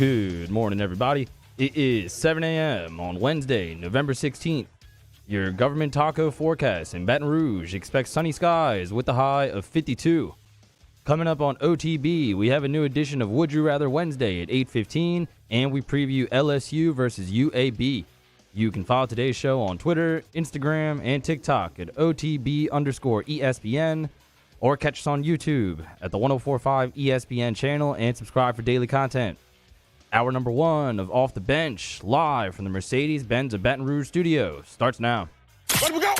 Good morning, everybody. It is 7 a.m. on Wednesday, November 16th. Your government taco forecast in Baton Rouge expects sunny skies with a high of 52. Coming up on OTB, we have a new edition of Would You Rather Wednesday at 8:15, and we preview LSU versus UAB. You can follow today's show on Twitter, Instagram, and TikTok at OTB_ESPN, or catch us on YouTube at the 1045 ESPN channel and subscribe for daily content. Hour number 1 of Off the Bench, live from the Mercedes-Benz of Baton Rouge studio, starts now. Let we go!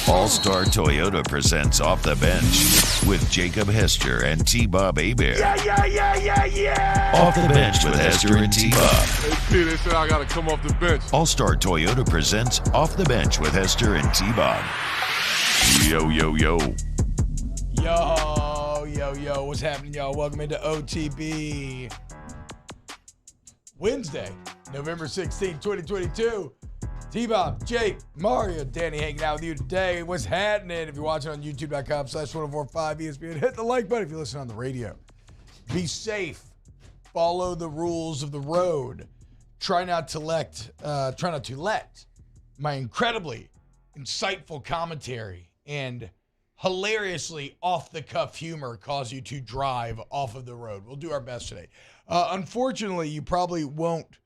All-Star Toyota presents Off the Bench with Jacob Hester and T-Bob Hebert. Yeah! Off the Bench with Hester and T-Bob. Hey, they said I gotta come off the bench. All-Star Toyota presents Off the Bench with Hester and T-Bob. Yo. Yo, what's happening, y'all? Welcome into OTB. Wednesday, November 16, 2022. T-Bob, Jake, Mario, Danny hanging out with you today. What's happening? If you're watching on youtube.com/1045 ESPN, hit the like button if you listen on the radio. Be safe. Follow the rules of the road. Try not to let my incredibly insightful commentary and hilariously off-the-cuff humor cause you to drive off of the road. We'll do our best today. Unfortunately, you probably won't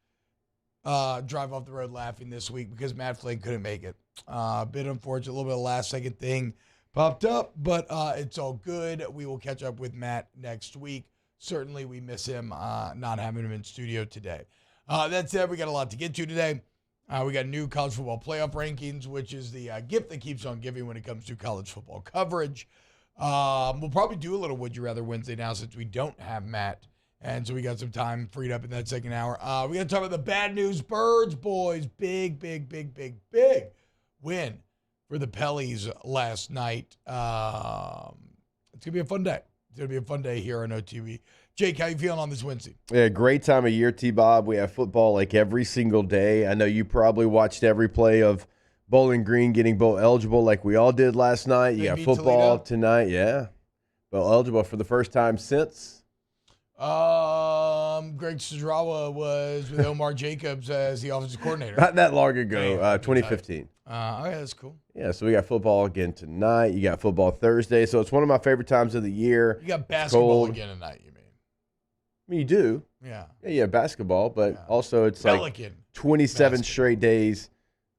drive off the road laughing this week because Matt Flynn couldn't make it. A bit unfortunate, a little bit of last-second thing popped up, but it's all good. We will catch up with Matt next week. Certainly, we miss him not having him in studio today. That said, we got a lot to get to today. We got new college football playoff rankings, which is the gift that keeps on giving when it comes to college football coverage. We'll probably do a little Would You Rather Wednesday now since we don't have Matt. And so we got some time freed up in that second hour. We got to talk about the bad news birds, boys. Big win for the Pellies last night. It's going to be a fun day. It's going to be a fun day here on OTV. Jake, how you feeling on this Wednesday? Yeah, great time of year, T-Bob. We have football like every single day. I know you probably watched every play of Bowling Green getting bowl eligible like we all did last night. You got football tonight, yeah. Bowl eligible for the first time since? Greg Sdrawa was with Omar Jacobs as the offensive coordinator. Not that long ago, 2015. Okay, that's cool. Yeah, so we got football again tonight. You got football Thursday, so it's one of my favorite times of the year. You got basketball again tonight, you mean? I mean, you do. Yeah, basketball, but also it's Pelican, like 27 straight days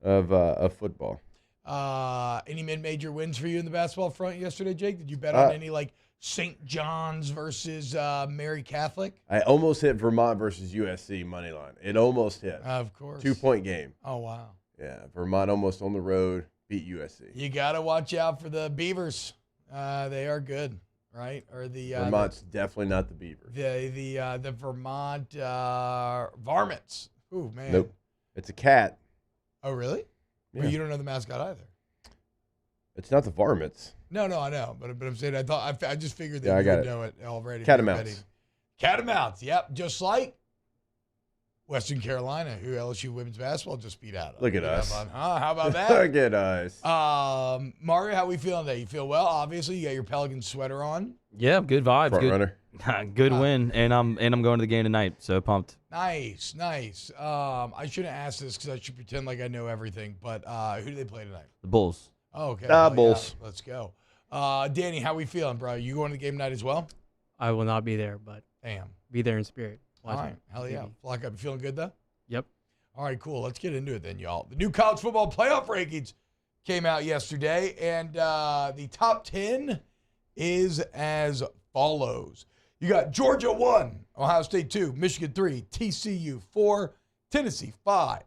of football. Any mid-major wins for you in the basketball front yesterday, Jake? Did you bet on any, like, St. John's versus Mary Catholic? I almost hit Vermont versus USC money line. It almost hit. Of course. 2-point game. Oh, wow. Yeah, Vermont almost on the road beat USC. You got to watch out for the Beavers. They are good, right? Or the Vermont's definitely not the Beavers. The Vermont Varmints. Ooh, man. Nope. It's a cat. Oh, really? Yeah. Well, you don't know the mascot either. It's not the Varmints. No, I know, but I'm saying I just figured that you would know it already. Catamounts. Catamounts, yep, just like Western Carolina, who LSU women's basketball just beat out of. Look at us. How about that? Look at us. Mario, how we feeling today? You feel well? Obviously, you got your Pelicans sweater on. Yeah, good vibes. Front runner. Good win, and I'm going to the game tonight, so pumped. Nice. I shouldn't ask this because I should pretend like I know everything, but who do they play tonight? The Bulls. Oh, okay. Bulls. Yeah, let's go. Danny, how we feeling, bro? You going to the game tonight as well? I will not be there, but be there in spirit. All right. Hell yeah. Flock up. You feeling good, though? Yep. All right, cool. Let's get into it then, y'all. The new college football playoff rankings came out yesterday, and the top 10 is as follows. You got Georgia 1, Ohio State 2, Michigan 3, TCU 4, Tennessee 5,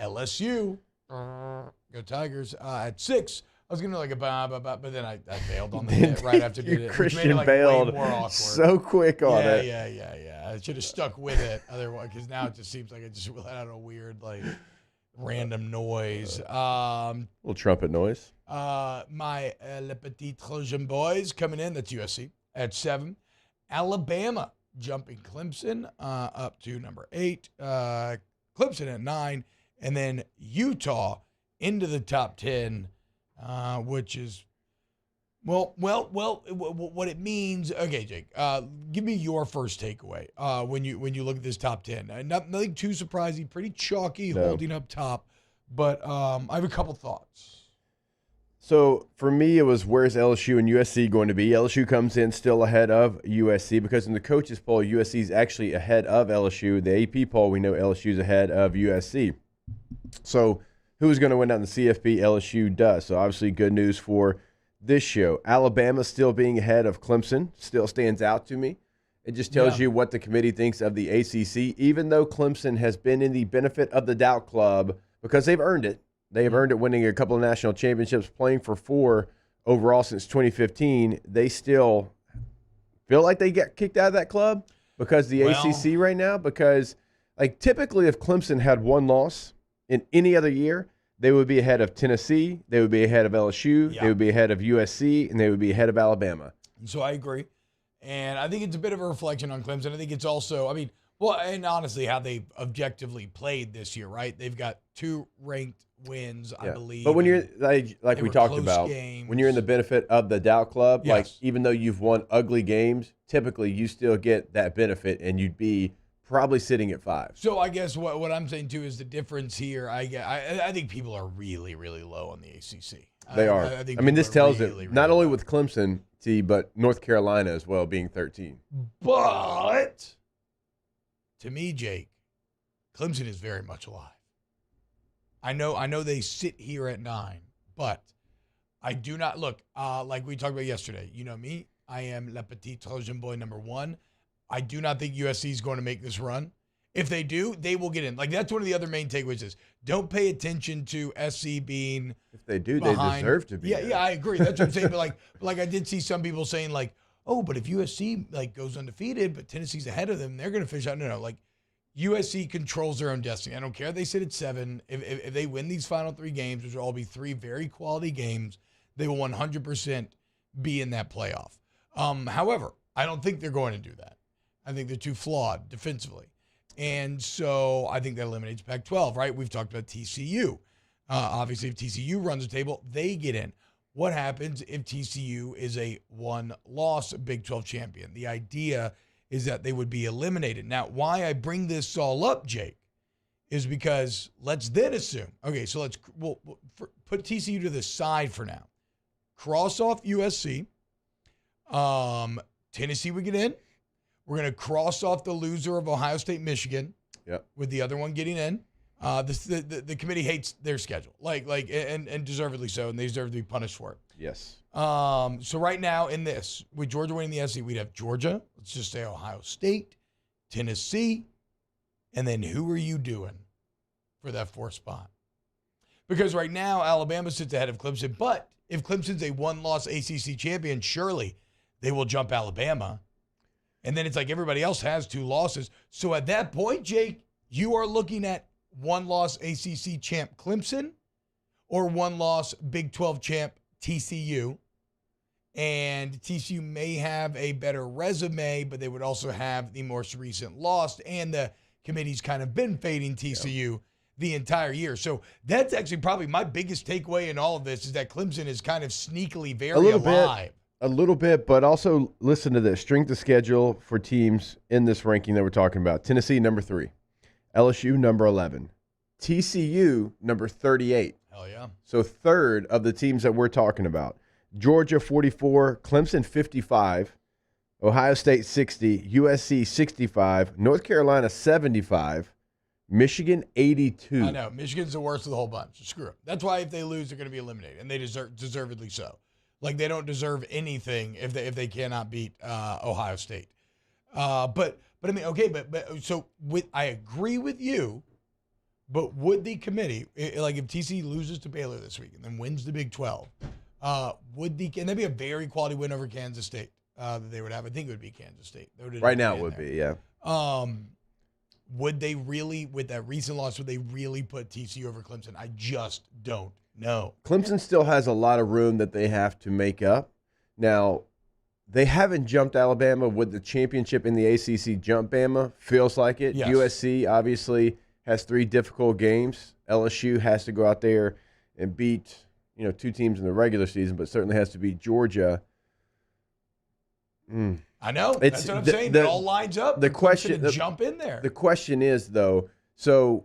LSU, go Tigers, at 6. I was going to do like a but then I bailed on the hit right after doing it. Christian bailed so quick on it. Yeah. I should have stuck with it otherwise, because now it just seems like I just let out a weird, like, random noise. Little trumpet noise. My Le Petit Trojan boys coming in. That's USC at 7. Alabama jumping Clemson up to number 8. Clemson at 9. And then Utah into the top 10, which is Well, what it means. Okay, Jake, give me your first takeaway when you look at this top 10. Nothing too surprising, pretty chalky, holding up top. But I have a couple thoughts. So for me, it was where's LSU and USC going to be? LSU comes in still ahead of USC because in the coaches poll, USC is actually ahead of LSU. The AP poll, we know LSU is ahead of USC. So who's going to win out in the CFP? LSU does. So obviously good news for this show. Alabama still being ahead of Clemson still stands out to me. It just tells you what the committee thinks of the ACC, even though Clemson has been in the benefit of the doubt club because they've earned it. They have earned it winning a couple of national championships, playing for 4 overall since 2015. They still feel like they get kicked out of that club because the ACC right now, because like typically if Clemson had 1 loss in any other year, they would be ahead of Tennessee, they would be ahead of LSU, they would be ahead of USC, and they would be ahead of Alabama. So I agree. And I think it's a bit of a reflection on Clemson. I think it's also, and honestly, how they've objectively played this year, right? They've got 2 ranked wins, I believe. But when you're like we talked about, when you're in the benefit of the doubt club, like even though you've won ugly games, typically you still get that benefit, and you'd be probably sitting at 5. So I guess what I'm saying too is the difference here. I think people are really, really low on the ACC. They are. I mean, this tells it not only with Clemson, but North Carolina as well being 13. But to me, Jake, Clemson is very much alive. I know they sit here at 9, but I do not look like we talked about yesterday. You know me, I am Le Petit Trojan Boy number 1. I do not think USC is going to make this run. If they do, they will get in. Like that's one of the other main takeaways is don't pay attention to SC being. If they do, behind. They deserve to be. Yeah, I agree. That's what I'm saying. But like I did see some people saying like, oh, but if USC like goes undefeated, but Tennessee's ahead of them, they're going to fish out. No. Like USC controls their own destiny. I don't care. They sit at 7. If they win these final 3 games, which will all be 3 very quality games, they will 100% be in that playoff. However, I don't think they're going to do that. I think they're too flawed defensively. And so I think that eliminates Pac-12, right? We've talked about TCU. Obviously, if TCU runs the table, they get in. What happens if TCU is a 1-loss Big 12 champion? The idea is that they would be eliminated. Now, why I bring this all up, Jake, is because let's then assume, okay, so we'll put TCU to the side for now. Cross off USC. Tennessee would get in. We're going to cross off the loser of Ohio State, Michigan, with the other one getting in. The committee hates their schedule, and deservedly so, and they deserve to be punished for it. Yes. So right now in this, with Georgia winning the SEC, we'd have Georgia, let's just say Ohio State, Tennessee, and then who are you doing for that 4th spot? Because right now Alabama sits ahead of Clemson, but if Clemson's a 1-loss ACC champion, surely they will jump Alabama. And then it's like everybody else has 2 losses. So at that point, Jake, you are looking at 1-loss ACC champ Clemson or 1-loss Big 12 champ TCU. And TCU may have a better resume, but they would also have the most recent loss. And the committee's kind of been fading TCU the entire year. So that's actually probably my biggest takeaway in all of this is that Clemson is kind of sneakily very alive. A little bit, but also listen to this. Strength of schedule for teams in this ranking that we're talking about. Tennessee, number 3. LSU, number 11. TCU, number 38. Hell yeah. So 3rd of the teams that we're talking about. Georgia, 44. Clemson, 55. Ohio State, 60. USC, 65. North Carolina, 75. Michigan, 82. I know. Michigan's the worst of the whole bunch. Screw it. That's why if they lose, they're going to be eliminated, and they deservedly so. Like they don't deserve anything if they cannot beat Ohio State. But I mean, okay, but so I agree with you. But would the committee, like if TCU loses to Baylor this week and then wins the Big 12, and that'd be a very quality win over Kansas State that they would have. I think it would be Kansas State. Right now it would be, yeah. Would they really, with that recent loss, would they really put TCU over Clemson? I just don't know. Clemson still has a lot of room that they have to make up. Now, they haven't jumped Alabama. Would the championship in the ACC jump Bama? Feels like it. Yes. USC obviously has 3 difficult games. LSU has to go out there and beat two teams in the regular season, but certainly has to beat Georgia. I know. That's what I'm saying. It all lines up. The question to jump in there. The question is, though, so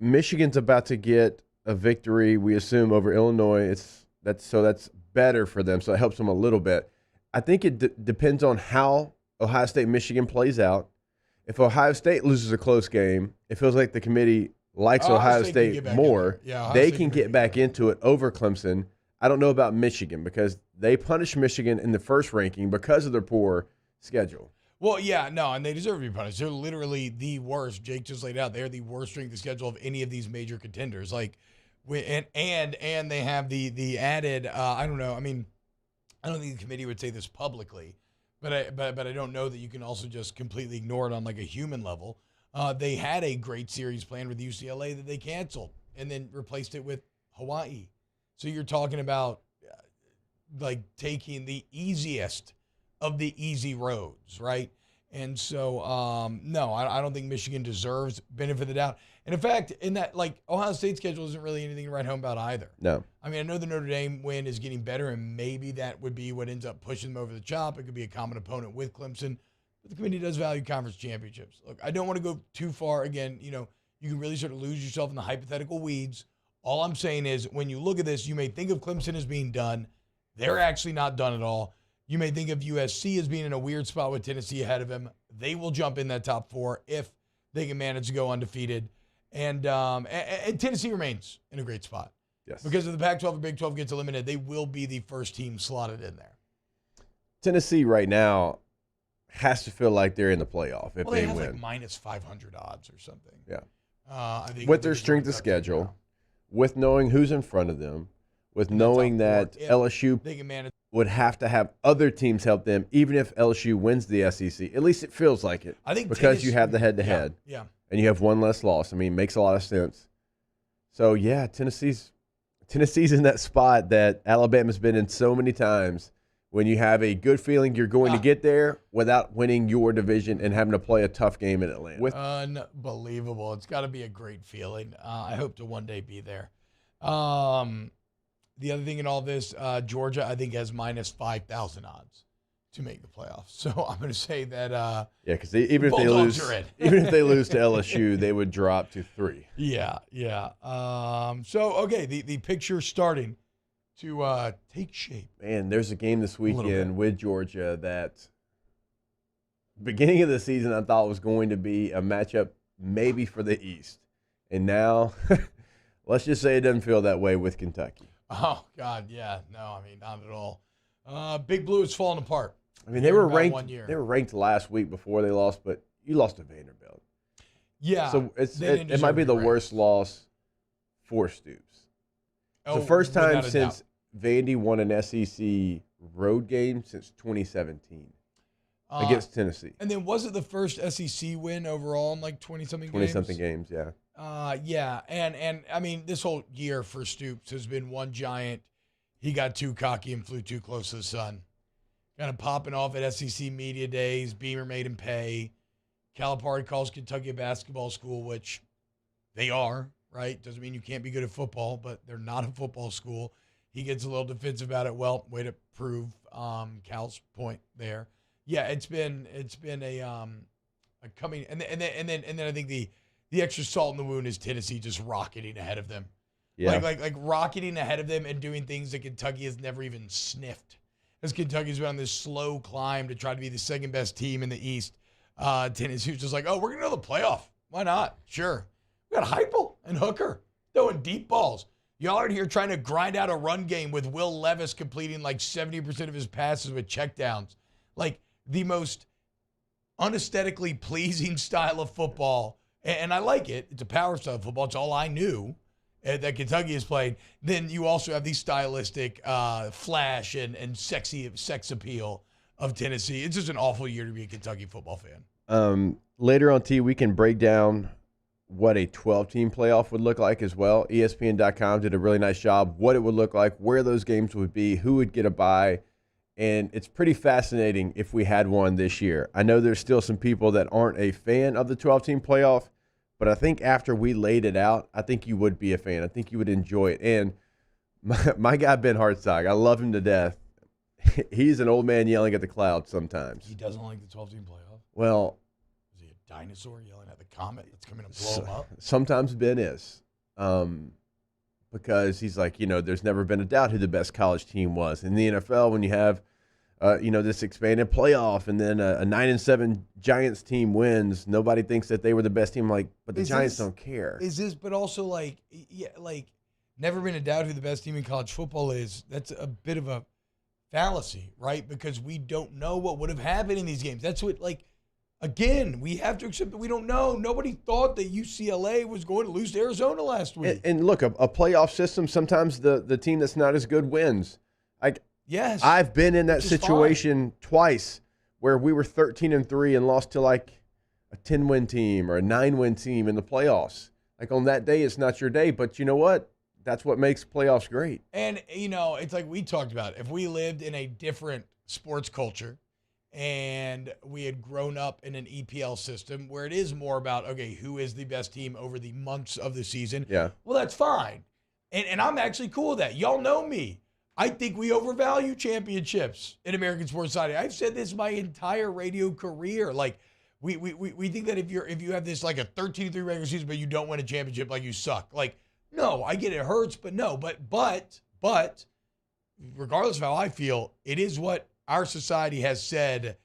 Michigan's about to get a victory, we assume, over Illinois. That's better for them, so it helps them a little bit. I think it depends on how Ohio State-Michigan plays out. If Ohio State loses a close game, it feels like the committee likes Ohio State more. They can get back into it over Clemson. I don't know about Michigan because they punished Michigan in the first ranking because of their poor schedule. Well, yeah, no, and they deserve to be punished. They're literally the worst. Jake just laid out. They're the worst strength of schedule of any of these major contenders. Like, and they have the added. I don't know. I mean, I don't think the committee would say this publicly, but I don't know that you can also just completely ignore it on like a human level. They had a great series planned with UCLA that they canceled and then replaced it with Hawaii. So you're talking about like taking the easiest of the easy roads, right? And so, no, I don't think Michigan deserves benefit of the doubt. And in fact, in that, like, Ohio State schedule isn't really anything to write home about either. No. I mean, I know the Notre Dame win is getting better, and maybe that would be what ends up pushing them over the top. It could be a common opponent with Clemson. But the committee does value conference championships. Look, I don't want to go too far. Again, you can really sort of lose yourself in the hypothetical weeds. All I'm saying is when you look at this, you may think of Clemson as being done. They're actually not done at all. You may think of USC as being in a weird spot with Tennessee ahead of them. They will jump in that top 4 if they can manage to go undefeated. And Tennessee remains in a great spot. Yes. Because if the Pac-12 or Big 12 gets eliminated, they will be the first team slotted in there. Tennessee right now has to feel like they're in the playoff if they win. Like minus 500 odds or something. Yeah. I think with their strength of schedule, with knowing who's in front of them, with knowing that LSU would have to have other teams help them, even if LSU wins the SEC. At least it feels like it. I think because you have the head-to-head. Yeah. And you have one less loss. I mean, it makes a lot of sense. So, yeah, Tennessee's in that spot that Alabama's been in so many times when you have a good feeling you're going to get there without winning your division and having to play a tough game in Atlanta. Unbelievable. It's got to be a great feeling. I hope to one day be there. The other thing in all this, Georgia, I think, has minus 5,000 odds to make the playoffs. So I'm going to say that. Because even if they lose, even if they lose to LSU, they would drop to 3. Yeah. So okay, the picture starting to take shape. Man, there's a game this weekend with Georgia that beginning of the season I thought was going to be a matchup maybe for the East, and now let's just say it doesn't feel that way with Kentucky. Oh God, yeah, no, I mean not at all. Big Blue is falling apart. I mean, they were ranked. They were ranked last week before they lost, but you lost to Vanderbilt. Yeah, so it might be the worst loss for Stoops. It's the first time since Vandy won an SEC road game since 2017 against Tennessee. And then was it the first SEC win overall in like 20-something games? 20-something games, yeah. Yeah, and I mean, this whole year for Stoops has been one giant. He got too cocky and flew too close to the sun. Kind of popping off at SEC media days. Beamer made him pay. Calipari calls Kentucky a basketball school, which they are, right? Doesn't mean you can't be good at football, but they're not a football school. He gets a little defensive about it. Well, way to prove Cal's point there. Yeah, it's been a coming, and then I think the extra salt in the wound is Tennessee just rocketing ahead of them. Yeah. Like rocketing ahead of them and doing things that Kentucky has never even sniffed. As Kentucky's been on this slow climb to try to be the second best team in the East. Tennessee's just like, oh, we're going to go to the playoff. Why not? Sure. We got Heupel and Hooker throwing deep balls. Y'all are here trying to grind out a run game with Will Levis completing like 70% of his passes with checkdowns. Like the most unesthetically pleasing style of football. And I like it. It's a power style of football. It's all I knew that Kentucky has played. Then you also have the stylistic flash and sex appeal of Tennessee. It's just an awful year to be a Kentucky football fan. Later on, T, we can break down what a 12-team playoff would look like as well. ESPN.com did a really nice job, what it would look like, where those games would be, who would get a bye. And it's pretty fascinating if we had one this year. I know there's still some people that aren't a fan of the 12-team playoff, but I think after we laid it out, I think you would be a fan. I think you would enjoy it. And My guy Ben Hartsock, I love him to death. He's an old man yelling at the clouds sometimes. He doesn't like the 12-team playoff? Well, is he a dinosaur yelling at the comet that's coming to blow him up? Sometimes Ben is. Because he's like, there's never been a doubt who the best college team was. In the NFL, when you have, this expanded playoff and then a 9-7 Giants team wins, nobody thinks that they were the best team. But the Giants don't care. But also never been a doubt who the best team in college football is. That's a bit of a fallacy, right? Because we don't know what would have happened in these games. That's what, again, we have to accept that we don't know. Nobody thought that UCLA was going to lose to Arizona last week. And look, a playoff system, sometimes the team that's not as good wins. Yes. I've been in that situation twice where we were 13-3 and lost to a 10-win team or a 9-win team in the playoffs. On that day, it's not your day, but you know what? That's what makes playoffs great. And, it's like we talked about. If we lived in a different sports culture and we had grown up in an EPL system where it is more about, okay, who is the best team over the months of the season? Yeah. Well, that's fine. And I'm actually cool with that. Y'all know me. I think we overvalue championships in American sports society. I've said this my entire radio career. We think that if you have this a 13-3 regular season, but you don't win a championship, you suck. No, I get it hurts, but no. But regardless of how I feel, it is what our society has said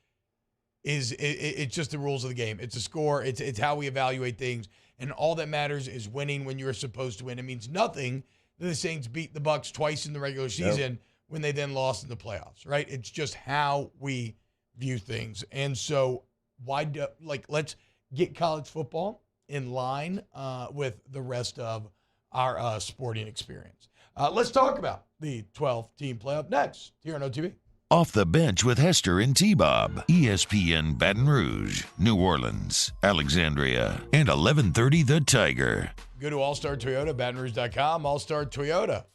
it's just the rules of the game. It's a score. It's how we evaluate things. And all that matters is winning when you're supposed to win. It means nothing that the Saints beat the Bucs twice in the regular season when they then lost in the playoffs, right? It's just how we view things. And so let's get college football in line with the rest of our sporting experience. Let's talk about the 12-team playoff next here on OTB. Off the Bench with Hester and T-Bob. ESPN Baton Rouge, New Orleans, Alexandria, and 1130 The Tiger. Go to All-Star Toyota, BatonRouge.com, All-Star Toyota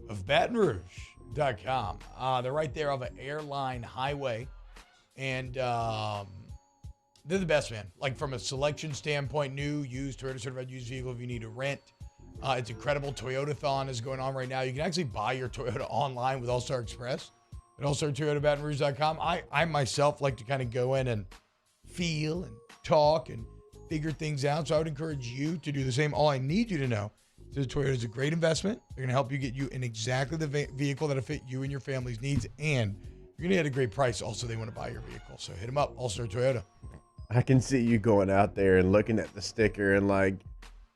of BatonRouge.com. They're right there off an airline highway, and they're the best, man. From a selection standpoint, new, used, Toyota certified used vehicle if you need to rent. It's incredible. Toyota-thon is going on right now. You can actually buy your Toyota online with All-Star Express at AllStarToyotaBatonRouge.com. I myself like to kind of go in and feel and talk and figure things out. So I would encourage you to do the same. All I need you to know is that Toyota is a great investment. They're going to help you get you in exactly the vehicle that'll fit you and your family's needs. And you're going to get a great price. Also, they want to buy your vehicle. So hit them up, All-Star Toyota. I can see you going out there and looking at the sticker and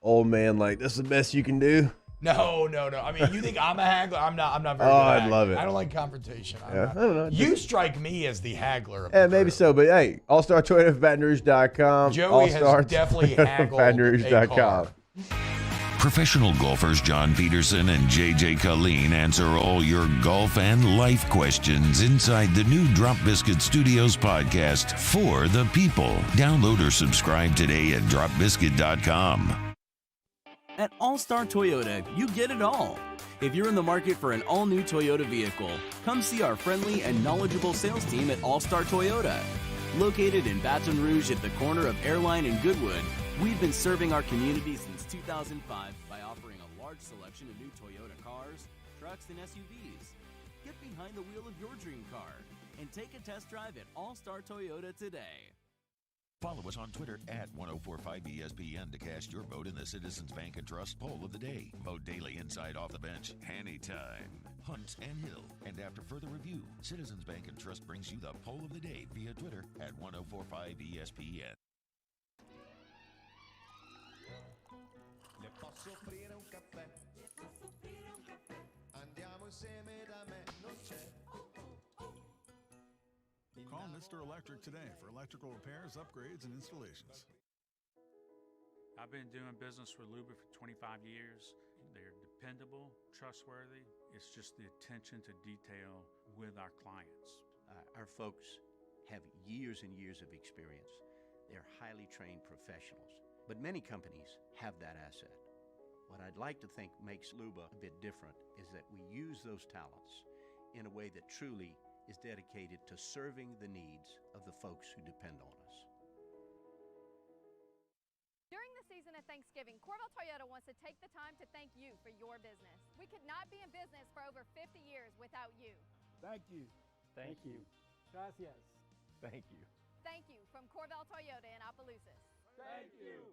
old man, this is the best you can do. No. I mean, you think I'm a haggler? I'm not very good I'd at love it. I don't like confrontation. I don't know. You strike me as the haggler. Yeah, maybe so. But hey, All-Star Toyota of BatonRouge.com. Joey has definitely haggled BatonRouge.com. Professional golfers John Peterson and JJ Colleen answer all your golf and life questions inside the new Drop Biscuit Studios podcast for the people. Download or subscribe today at dropbiscuit.com. At All-Star Toyota, you get it all. If you're in the market for an all-new Toyota vehicle, come see our friendly and knowledgeable sales team at All-Star Toyota. Located in Baton Rouge at the corner of Airline and Goodwood, we've been serving our community since 2005 by offering a large selection of new Toyota cars, trucks, and SUVs. Get behind the wheel of your dream car and take a test drive at All-Star Toyota today. Follow us on Twitter at 1045ESPN to cast your vote in the Citizens Bank and Trust poll of the day. Vote daily inside Off the Bench, anytime. Hunt and Hill. And after further review, Citizens Bank and Trust brings you the poll of the day via Twitter at 1045ESPN. Le posso offrire un caffè? Andiamo insieme da me, non c'è. Call Mr. Electric today for electrical repairs, upgrades, and installations. I've been doing business with Luba for 25 years. They're dependable, trustworthy. It's just the attention to detail with our clients. Our folks have years and years of experience. They're highly trained professionals, but many companies have that asset. What I'd like to think makes Luba a bit different is that we use those talents in a way that truly is dedicated to serving the needs of the folks who depend on us. During the season at Thanksgiving, Corvell Toyota wants to take the time to thank you for your business. We could not be in business for over 50 years without you. Thank you. Thank you. Gracias. Thank you. Thank you from Corvell Toyota in Opelousas. Thank you.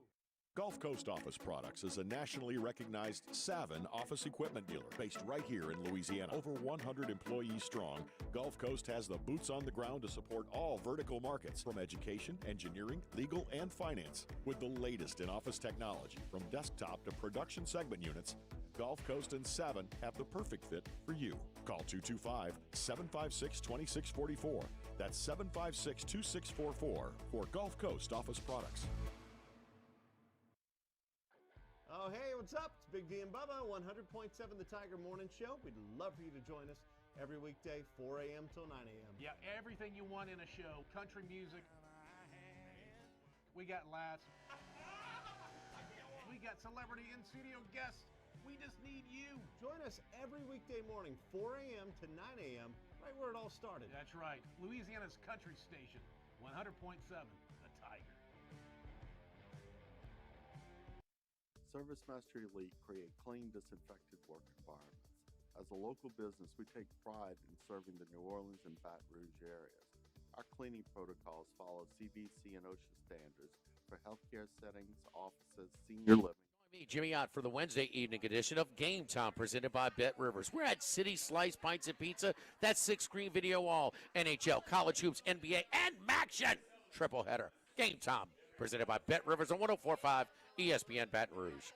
Gulf Coast Office Products is a nationally recognized Savin office equipment dealer based right here in Louisiana. Over 100 employees strong, Gulf Coast has the boots on the ground to support all vertical markets, from education, engineering, legal, and finance. With the latest in office technology, from desktop to production segment units, Gulf Coast and Savin have the perfect fit for you. Call 225-756-2644. That's 756-2644 for Gulf Coast Office Products. Oh, hey, what's up? It's Big D and Bubba, 100.7 The Tiger Morning Show. We'd love for you to join us every weekday, 4 a.m. till 9 a.m. Yeah, everything you want in a show. Country music. We got laughs. We got celebrity in-studio guests. We just need you. Join us every weekday morning, 4 a.m. to 9 a.m., right where it all started. That's right. Louisiana's country station, 100.7 The Tiger. ServiceMaster Elite create clean, disinfected work environments. As a local business, we take pride in serving the New Orleans and Baton Rouge areas. Our cleaning protocols follow CDC and OSHA standards for healthcare settings, offices, senior living. Join me, Jimmy Ott, for the Wednesday evening edition of Game Time, presented by Bet Rivers. We're at City Slice Pints and Pizza. That's 6-screen video wall, NHL, college hoops, NBA, and Maction. Triple header. Game Time, presented by Bet Rivers on 104.5 ESPN Baton Rouge.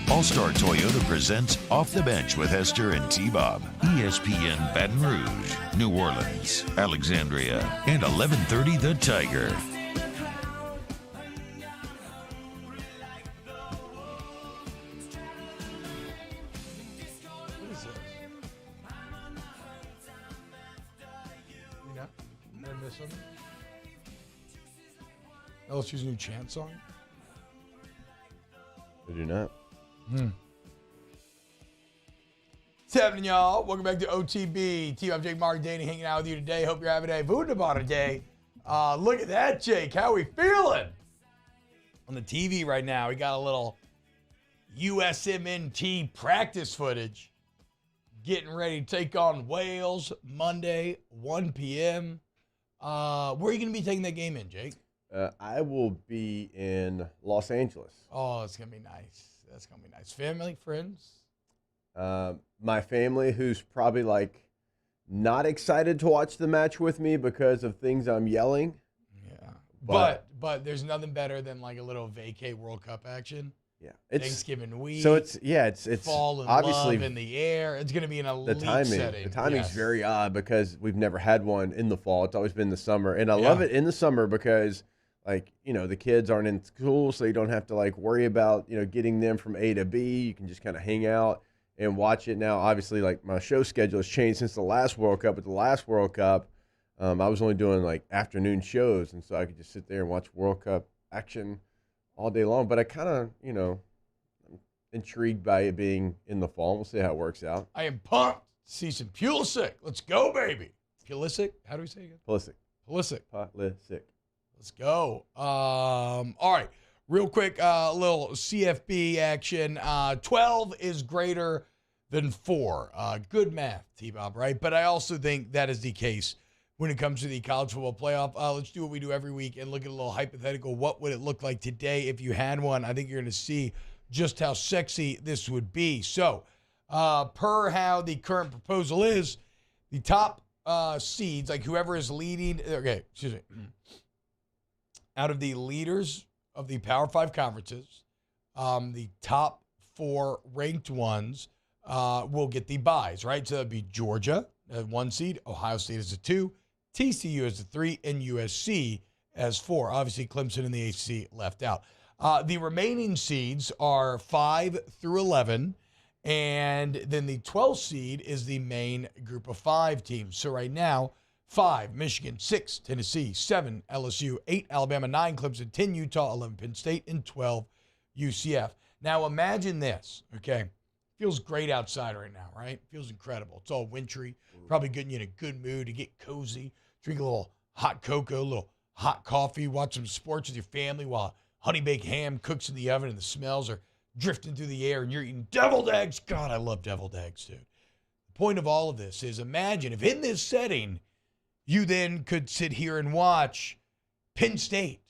All-Star Toyota presents Off the Bench with Hester and T-Bob. ESPN Baton Rouge, New Orleans, Alexandria, and 1130 The Tiger. What is this? You know? Did I miss something? LSU's new chant song? I do not. What's happening, y'all? Welcome back to OTB. T-Bob, Jake, Mark, Danny hanging out with you today. Hope you're having a wunderbare day. Look at that, Jake. How we feeling? On the TV right now, we got a little USMNT practice footage. Getting ready to take on Wales Monday, 1 p.m. Where are you going to be taking that game in, Jake? I will be in Los Angeles. Oh, it's going to be nice. That's going to be nice. Family, friends? My family, who's probably like not excited to watch the match with me because of things I'm yelling. Yeah. But there's nothing better than like a little vacay World Cup action. Yeah. Thanksgiving week. So it's fall and obviously love in the air. It's going to be an elite setting. The timing's very odd because we've never had one in the fall. It's always been the summer. And I love it in the summer because, like, you know, the kids aren't in school, so you don't have to, like, worry about, you know, getting them from A to B. You can just kind of hang out and watch it. Now, obviously, like, my show schedule has changed since the last World Cup. At the last World Cup, I was only doing, like, afternoon shows, and so I could just sit there and watch World Cup action all day long. But I kind of, you know, I'm intrigued by it being in the fall. We'll see how it works out. I am pumped to see some Pulisic. Let's go, baby. Pulisic? How do we say it again? Pulisic. Let's go. All right. Real quick, a little CFB action. 12 is greater than 4. Good math, T-Bob, right? But I also think that is the case when it comes to the college football playoff. Let's do what we do every week and look at a little hypothetical. What would it look like today if you had one? I think you're going to see just how sexy this would be. So, per how the current proposal is, the top seeds, like whoever is leading, okay, excuse me, out of the leaders of the Power 5 conferences, the top 4 ranked ones will get the buys, right? So that'd be Georgia, 1 seed. Ohio State is a 2. TCU is a 3. And USC as 4. Obviously, Clemson and the ACC left out. The remaining seeds are 5 through 11. And then the 12th seed is the main group of 5 teams. So right now, 5, Michigan, 6, Tennessee, 7, LSU, 8, Alabama, 9, Clemson, 10, Utah, 11, Penn State, and 12, UCF. Now imagine this, okay? Feels great outside right now, right? Feels incredible. It's all wintry, probably getting you in a good mood to get cozy, drink a little hot cocoa, a little hot coffee, watch some sports with your family while honey baked ham cooks in the oven and the smells are drifting through the air and you're eating deviled eggs. God, I love deviled eggs, dude. The point of all of this is imagine if in this setting, you then could sit here and watch Penn State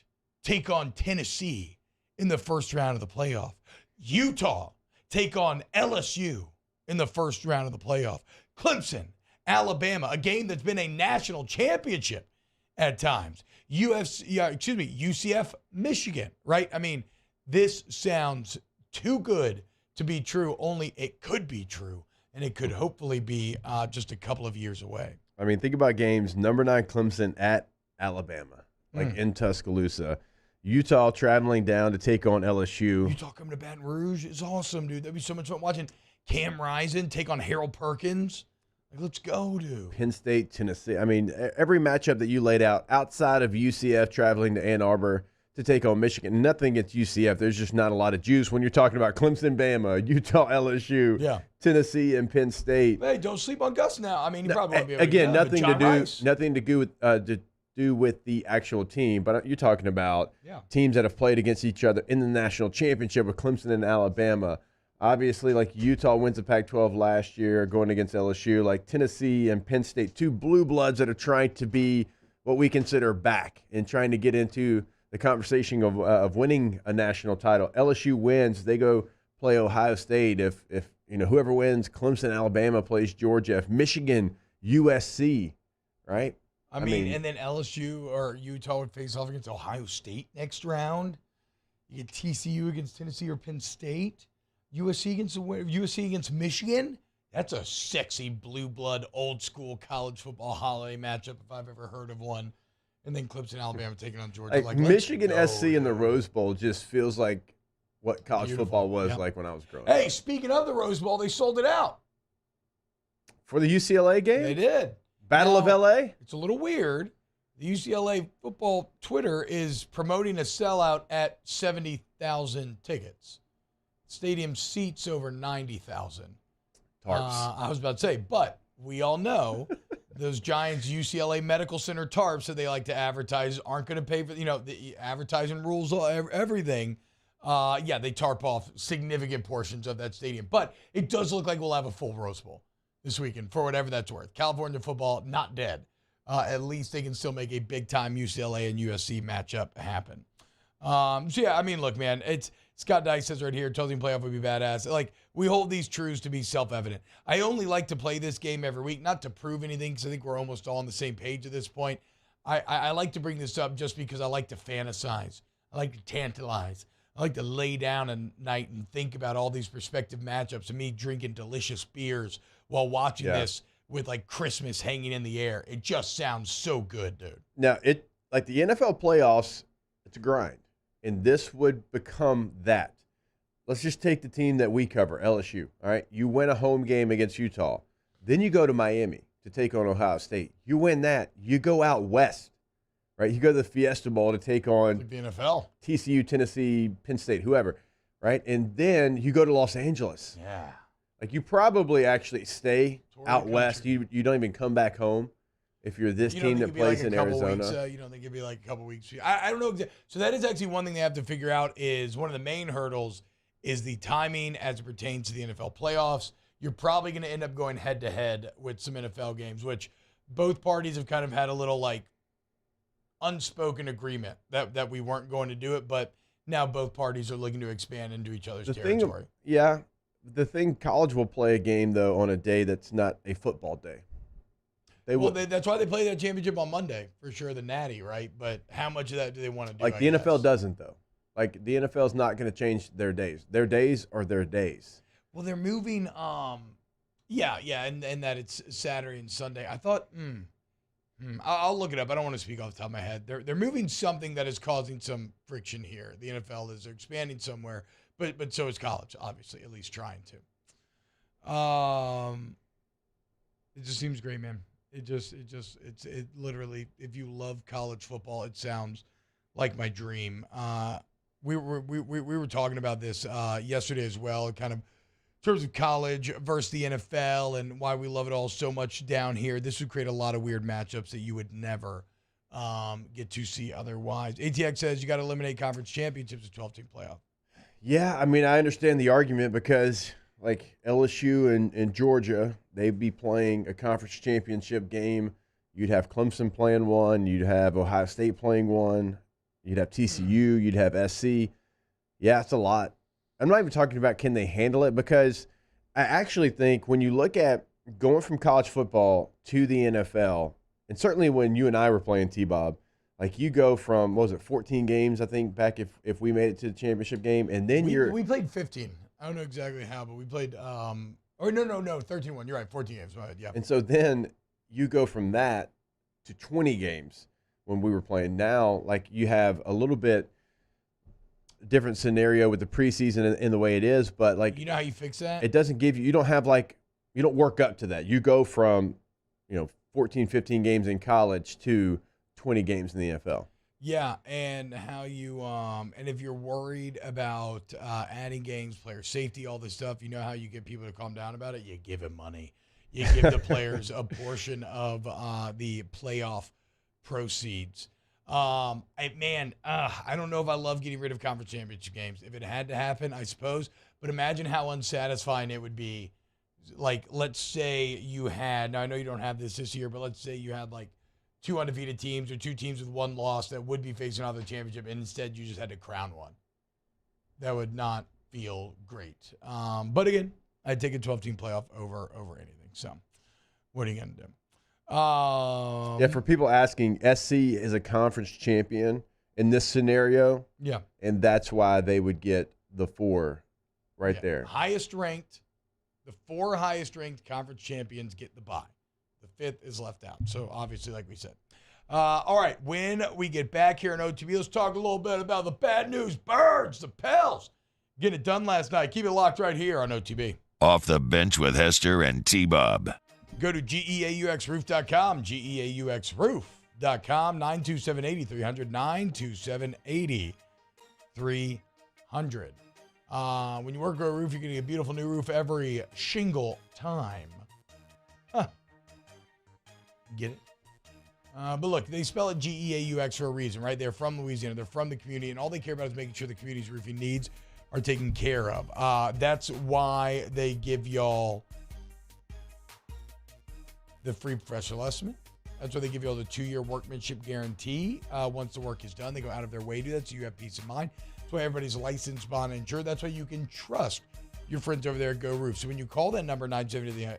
take on Tennessee in the first round of the playoff. Utah take on LSU in the first round of the playoff. Clemson, Alabama, a game that's been a national championship at times. UCF, Michigan, right? I mean, this sounds too good to be true. Only it could be true, and it could hopefully be just a couple of years away. I mean, think about games. Number 9 Clemson at Alabama, like in Tuscaloosa. Utah traveling down to take on LSU. Utah coming to Baton Rouge is awesome, dude. That'd be so much fun watching Cam Rising take on Harold Perkins. Like, let's go, dude. Penn State, Tennessee. I mean, every matchup that you laid out outside of UCF traveling to Ann Arbor to take on Michigan, nothing against UCF. There's just not a lot of juice when you're talking about Clemson, Bama, Utah, LSU, Tennessee, and Penn State. Hey, don't sleep on Gus now. I mean, he probably won't be able again, to nothing to do with the actual team, but you're talking about teams that have played against each other in the national championship with Clemson and Alabama. Obviously, like Utah wins the Pac-12 last year going against LSU, like Tennessee and Penn State, 2 blue bloods that are trying to be what we consider back and trying to get into the conversation of winning a national title. LSU wins, they go play Ohio State. If whoever wins, Clemson, Alabama plays Georgia. If Michigan, USC, right? I mean, and then LSU or Utah would face off against Ohio State next round. You get TCU against Tennessee or Penn State. USC against Michigan. That's a sexy blue blood, old school college football holiday matchup if I've ever heard of one. And then Clemson, Alabama taking on Georgia. Like Michigan SC in the Rose Bowl just feels like what college football was like when I was growing up. Hey, speaking of the Rose Bowl, they sold it out. For the UCLA game? They did. Battle of LA? It's a little weird. The UCLA football Twitter is promoting a sellout at 70,000 tickets. Stadium seats over 90,000. Tarps. I was about to say, but we all know those Giants UCLA Medical Center tarps that they like to advertise aren't going to pay for, the advertising rules, everything. They tarp off significant portions of that stadium. But it does look like we'll have a full Rose Bowl this weekend for whatever that's worth. California football, not dead. At least they can still make a big-time UCLA and USC matchup happen. Look, man, it's Scott Dice says right here, Chelsea playoff would be badass. Like, we hold these truths to be self-evident. I only like to play this game every week, not to prove anything, because I think we're almost all on the same page at this point. I like to bring this up just because I like to fantasize. I like to tantalize. I like to lay down at night and think about all these prospective matchups and me drinking delicious beers while watching this with, like, Christmas hanging in the air. It just sounds so good, dude. Now, like the NFL playoffs, it's a grind. And this would become that. Let's just take the team that we cover, LSU. All right, you win a home game against Utah. Then you go to Miami to take on Ohio State. You win that. You go out west, right? You go to the Fiesta Bowl to take on like the NFL, TCU, Tennessee, Penn State, whoever, right? And then you go to Los Angeles. Yeah. Like, you probably actually stay out west. You don't even come back home. If you're this team that plays in Arizona. You don't think it'd be like a couple weeks? I don't know. So that is actually one thing they have to figure out is one of the main hurdles is the timing as it pertains to the NFL playoffs. You're probably going to end up going head-to-head with some NFL games, which both parties have kind of had a little, like, unspoken agreement that we weren't going to do it, but now both parties are looking to expand into each other's territory. The thing, college will play a game, though, on a day that's not a football day. That's why they play that championship on Monday, for sure, the Natty, right? But how much of that do they want to do? Like, the NFL doesn't, though. Like, the NFL is not going to change their days. Their days are their days. Well, they're moving Yeah, and that it's Saturday and Sunday. I thought, I'll look it up. I don't want to speak off the top of my head. They're moving something that is causing some friction here. The NFL is they're expanding somewhere, but so is college, obviously, at least trying to. It just seems great, man. It literally, if you love college football, it sounds like my dream. We were talking about this yesterday as well, kind of in terms of college versus the NFL and why we love it all so much down here. This would create a lot of weird matchups that you would never get to see otherwise. ATX says you got to eliminate conference championships, a 12-team playoff. Yeah, I mean, I understand the argument because, like, LSU and Georgia, they'd be playing a conference championship game. You'd have Clemson playing one. You'd have Ohio State playing one. You'd have TCU. You'd have SC. Yeah, it's a lot. I'm not even talking about can they handle it, because I actually think when you look at going from college football to the NFL, and certainly when you and I were playing T-Bob, like you go from, what was it, 14 games, I think, back if we made it to the championship game, and then we played 15. I don't know exactly how, but we played, no, 13-1. You're right, 14 games. Go ahead, yeah. And so then you go from that to 20 games when we were playing. Now, like, you have a little bit different scenario with the preseason in the way it is, but, like, you know how you fix that? It doesn't give you, you don't have, like, you don't work up to that. You go from, 14, 15 games in college to 20 games in the NFL. Yeah, and how you and if you're worried about adding games, player safety, all this stuff, you know how you get people to calm down about it? You give them money. You give the players a portion of the playoff proceeds. I don't know if I love getting rid of conference championship games. If it had to happen, I suppose. But imagine how unsatisfying it would be. Like, let's say you had, now I know you don't have this year, but let's say you had like 2 undefeated teams or 2 teams with 1 loss that would be facing out of the championship, and instead you just had to crown one. That would not feel great. But again, I'd take a 12-team playoff over anything. So what are you going to do? Yeah, for people asking, SC is a conference champion in this scenario. Yeah. And that's why they would get the 4 there. Highest ranked, the 4 highest ranked conference champions get the bye. The 5th is left out. So obviously, like we said. All right, when we get back here in OTB, let's talk a little bit about the bad news birds, the Pels. Getting it done last night. Keep it locked right here on OTB. Off the bench with Hester and T-Bob. Go to GEAUXroof.com, GEAUXroof.com, 927-8300, 927-8300. When you work on a roof, you're going to get a beautiful new roof every shingle time. Huh. Get it? But look, they spell it GEAUX for a reason, right? They're from Louisiana. They're from the community, and all they care about is making sure the community's roofing needs are taken care of. That's why they give y'all the free professional estimate. That's why they give you all the 2-year workmanship guarantee. Once the work is done, they go out of their way to do that, so you have peace of mind. That's why everybody's licensed, bond, and insured. That's why you can trust your friends over there at Go Roof. So when you call that number, 927-8300,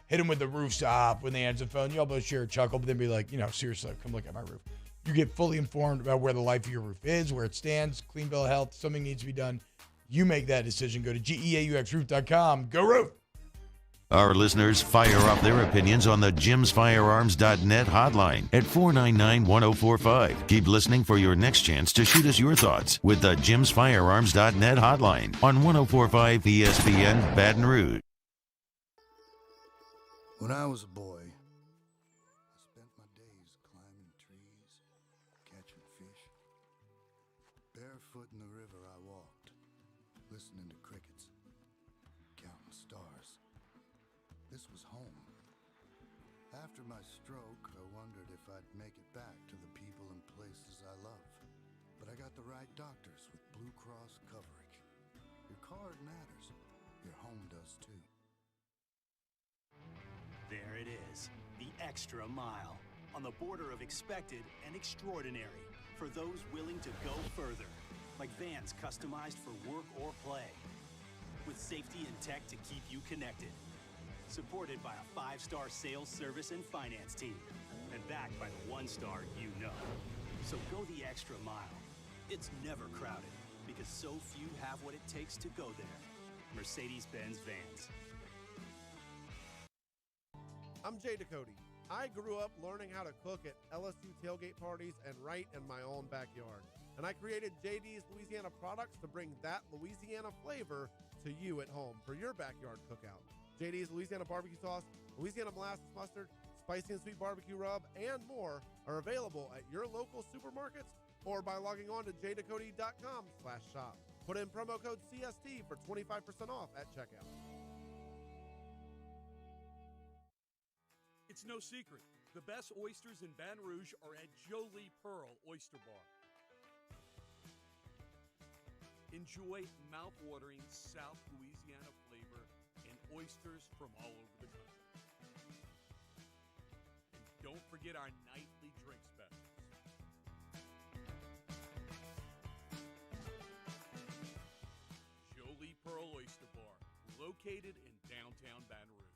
hit them with the roof stop when they answer the phone. You all both share a chuckle, but then be like, seriously, come look at my roof. You get fully informed about where the life of your roof is, where it stands, clean bill of health, something needs to be done. You make that decision. Go to GEAUXroof.com. Go Roof! Our listeners fire up their opinions on the jimsfirearms.net hotline at 499-1045. Keep listening for your next chance to shoot us your thoughts with the jimsfirearms.net hotline on 1045 ESPN Baton Rouge. When I was a boy, I spent my days climbing trees, catching fish. Barefoot in the river I walked, listening to crickets, counting stars. This was home. After my stroke, I wondered if I'd make it back to the people and places I love. But I got the right doctors with Blue Cross coverage. Your card matters. Your home does too. There it is, the extra mile, on the border of expected and extraordinary, for those willing to go further, like vans customized for work or play, with safety and tech to keep you connected, supported by a 5-star sales, service, and finance team, and backed by the 1-star you know. So go the extra mile. It's never crowded, because so few have what it takes to go there. Mercedes-Benz Vans. I'm Jay Ducote. I grew up learning how to cook at LSU tailgate parties and right in my own backyard. And I created JD's Louisiana products to bring that Louisiana flavor to you at home for your backyard cookout. JD's Louisiana barbecue sauce, Louisiana molasses mustard, spicy and sweet barbecue rub, and more are available at your local supermarkets or by logging on to jducote.com/shop. Put in promo code CST for 25% off at checkout. It's no secret. The best oysters in Baton Rouge are at Jolie Pearl Oyster Bar. Enjoy mouth-watering South Louisiana flavor and oysters from all over the country. And don't forget our nightly drink specials. Jolie Pearl Oyster Bar, located in downtown Baton Rouge.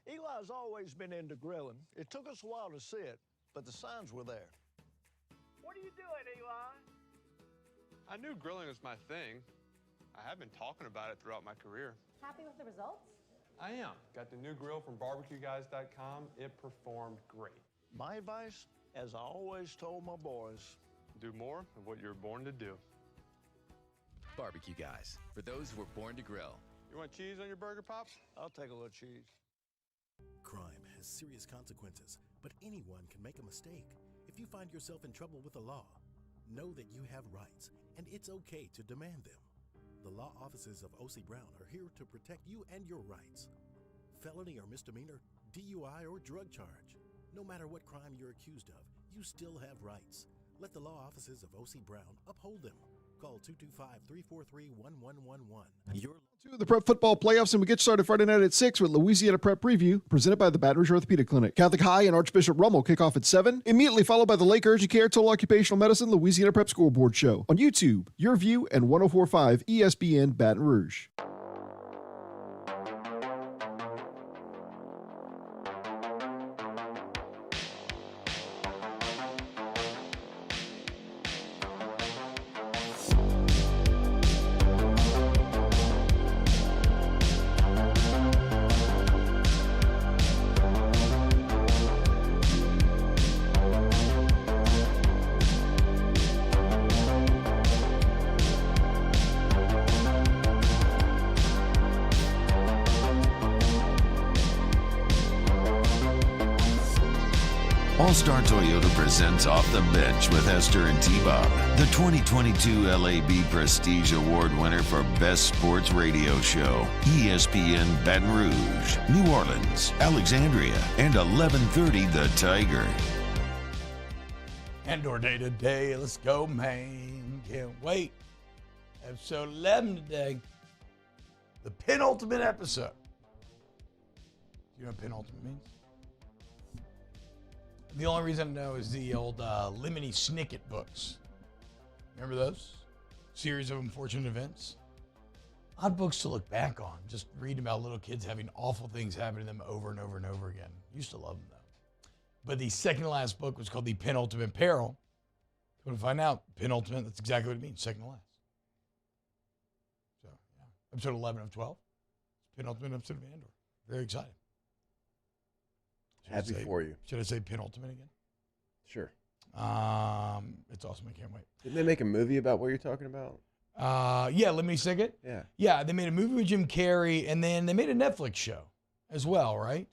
Eli's always been into grilling. It took us a while to see it, but the signs were there. What are you doing, Eli? I knew grilling was my thing. I have been talking about it throughout my career. Happy with the results? I am. Got the new grill from barbecueguys.com. It performed great. My advice, as I always told my boys, do more of what you were born to do. Barbecue Guys, for those who were born to grill. You want cheese on your burger, Pops? I'll take a little cheese. Crime has serious consequences, but anyone can make a mistake. If you find yourself in trouble with the law, know that you have rights, and it's okay to demand them. The law offices of O.C. Brown are here to protect you and your rights. Felony or misdemeanor, DUI or drug charge. No matter what crime you're accused of, you still have rights. Let the law offices of O.C. Brown uphold them. Call 225-343-1111. To the Prep Football Playoffs, and we get started Friday night at 6 with Louisiana Prep Preview, presented by the Baton Rouge Orthopedic Clinic. Catholic High and Archbishop Rummel kick off at 7, immediately followed by the Lake Urgent Care Total Occupational Medicine Louisiana Prep Scoreboard Show on YouTube, Your View, and 104.5 ESPN Baton Rouge. All-Star Toyota presents Off the Bench with Esther and T-Bob, the 2022 LAB Prestige Award winner for Best Sports Radio Show, ESPN Baton Rouge, New Orleans, Alexandria, and 1130 The Tiger. Andor Day today. Let's go, man. Can't wait. Episode 11 today. The penultimate episode. Do you know what penultimate means? The only reason I know is the old Lemony Snicket books. Remember those? Series of Unfortunate Events. Odd books to look back on. Just reading about little kids having awful things happen to them over and over and over again. Used to love them, though. But the second to last book was called The Penultimate Peril. Come to find out, penultimate, that's exactly what it means, second to last. So, yeah. Episode 11 of 12. Penultimate episode of Andor. Very excited. Happy for you. Should I say penultimate again? Sure. It's awesome. I can't wait. Didn't they make a movie about what you're talking about? Yeah, Lemony Snicket. Yeah. Yeah, they made a movie with Jim Carrey, and then they made a Netflix show as well, right?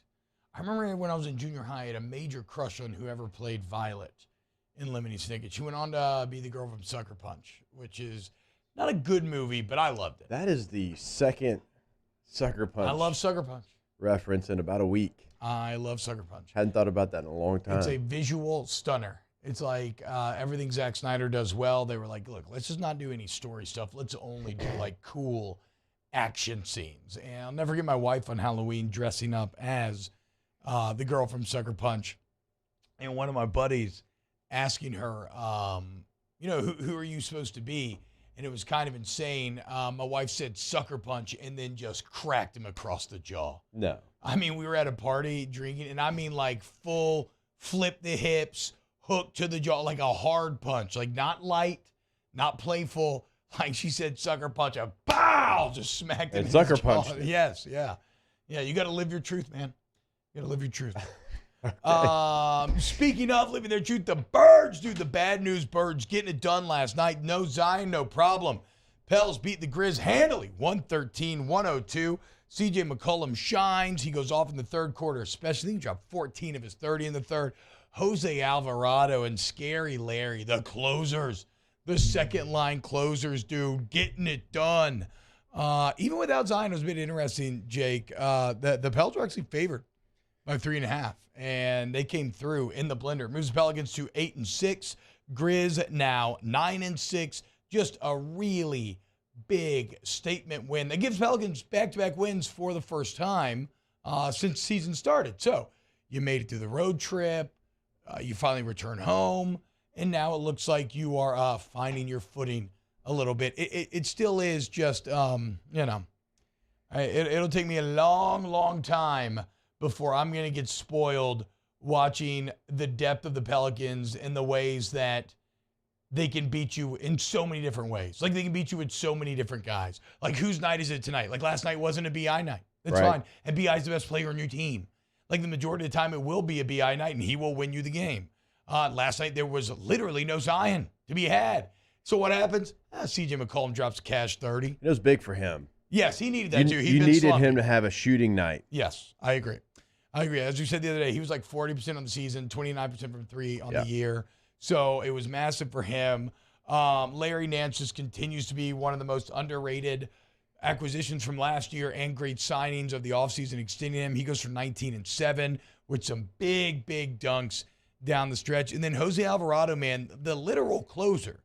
I remember when I was in junior high, I had a major crush on whoever played Violet in Lemony Snicket. She went on to be the girl from Sucker Punch, which is not a good movie, but I loved it. That is the second Sucker Punch. I love Sucker Punch. Reference in about a week. I love Sucker Punch. Hadn't thought about that in a long time. It's a visual stunner. It's like everything Zack Snyder does well. They were like, look, let's just not do any story stuff. Let's only do like cool action scenes. And I'll never get my wife on Halloween dressing up as the girl from Sucker Punch. And one of my buddies asking her, who are you supposed to be? And it was kind of insane. My wife said Sucker Punch and then just cracked him across the jaw. No. I mean, we were at a party drinking, and I mean like full flip the hips, hook to the jaw, like a hard punch, like not light, not playful, like she said, sucker punch a pow, just smacked him. And sucker punched him. Yes, yeah. Yeah, you got to live your truth, man. You got to live your truth. Speaking of living their truth, the Birds, dude, the bad news Birds getting it done last night. No Zion, no problem. Pels beat the Grizz handily, 113-102. CJ McCollum shines. He goes off in the third quarter, especially. He dropped 14 of his 30 in the third. Jose Alvarado and Scary Larry, the closers, the second-line closers, dude, getting it done. Even without Zion, it was a bit interesting, Jake. The Pels were actually favored by 3.5, and they came through in the blender. Moves the Pelicans to 8-6. Grizz now 9-6. Just a really big statement win. That gives Pelicans back-to-back wins for the first time since season started. So you made it through the road trip. You finally return home, and now it looks like you are finding your footing a little bit. It still is just, it'll take me a long, long time before I'm going to get spoiled watching the depth of the Pelicans and the ways that they can beat you in so many different ways. Like, they can beat you with so many different guys. Like, whose night is it tonight? Like, last night wasn't a BI night. That's fine. And BI's the best player on your team. Like, the majority of the time, it will be a BI night, and he will win you the game. Last night, there was literally no Zion to be had. So what happens? CJ McCollum drops cash 30. It was big for him. Yes, he needed that, too. You needed him to have a shooting night. Yes, I agree. As you said the other day, he was like 40% on the season, 29% from three on the year. So it was massive for him. Larry Nance just continues to be one of the most underrated acquisitions from last year and great signings of the offseason, extending him. He goes for 19-7 with some big, big dunks down the stretch. And then Jose Alvarado, man, the literal closer,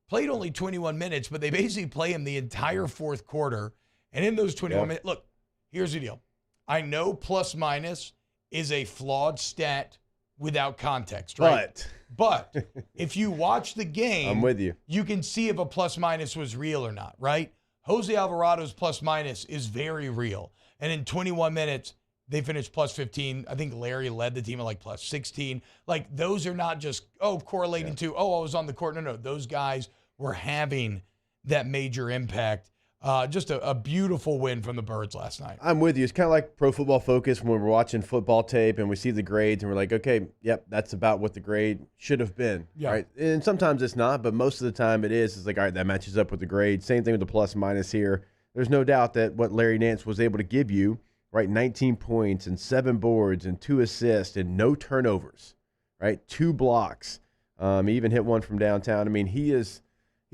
played only 21 minutes, but they basically play him the entire fourth quarter. And in those 21 minutes, look, here's the deal. I know plus minus is a flawed stat without context, right? But if you watch the game, I'm with you. You can see if a plus minus was real or not, right? Jose Alvarado's plus minus is very real. And in 21 minutes, they finished plus 15. I think Larry led the team at like plus 16. Like, those are not just, correlating to, I was on the court. No. Those guys were having that major impact. Just a beautiful win from the Birds last night. I'm with you. It's kind of like Pro Football Focus when we're watching football tape and we see the grades and we're like, okay, yep, that's about what the grade should have been. Yeah. Right? And sometimes it's not, but most of the time it is. It's like, all right, that matches up with the grade. Same thing with the plus minus here. There's no doubt that what Larry Nance was able to give you, right, 19 points and 7 boards and 2 assists and no turnovers, right, 2 blocks. He even hit one from downtown. I mean, he's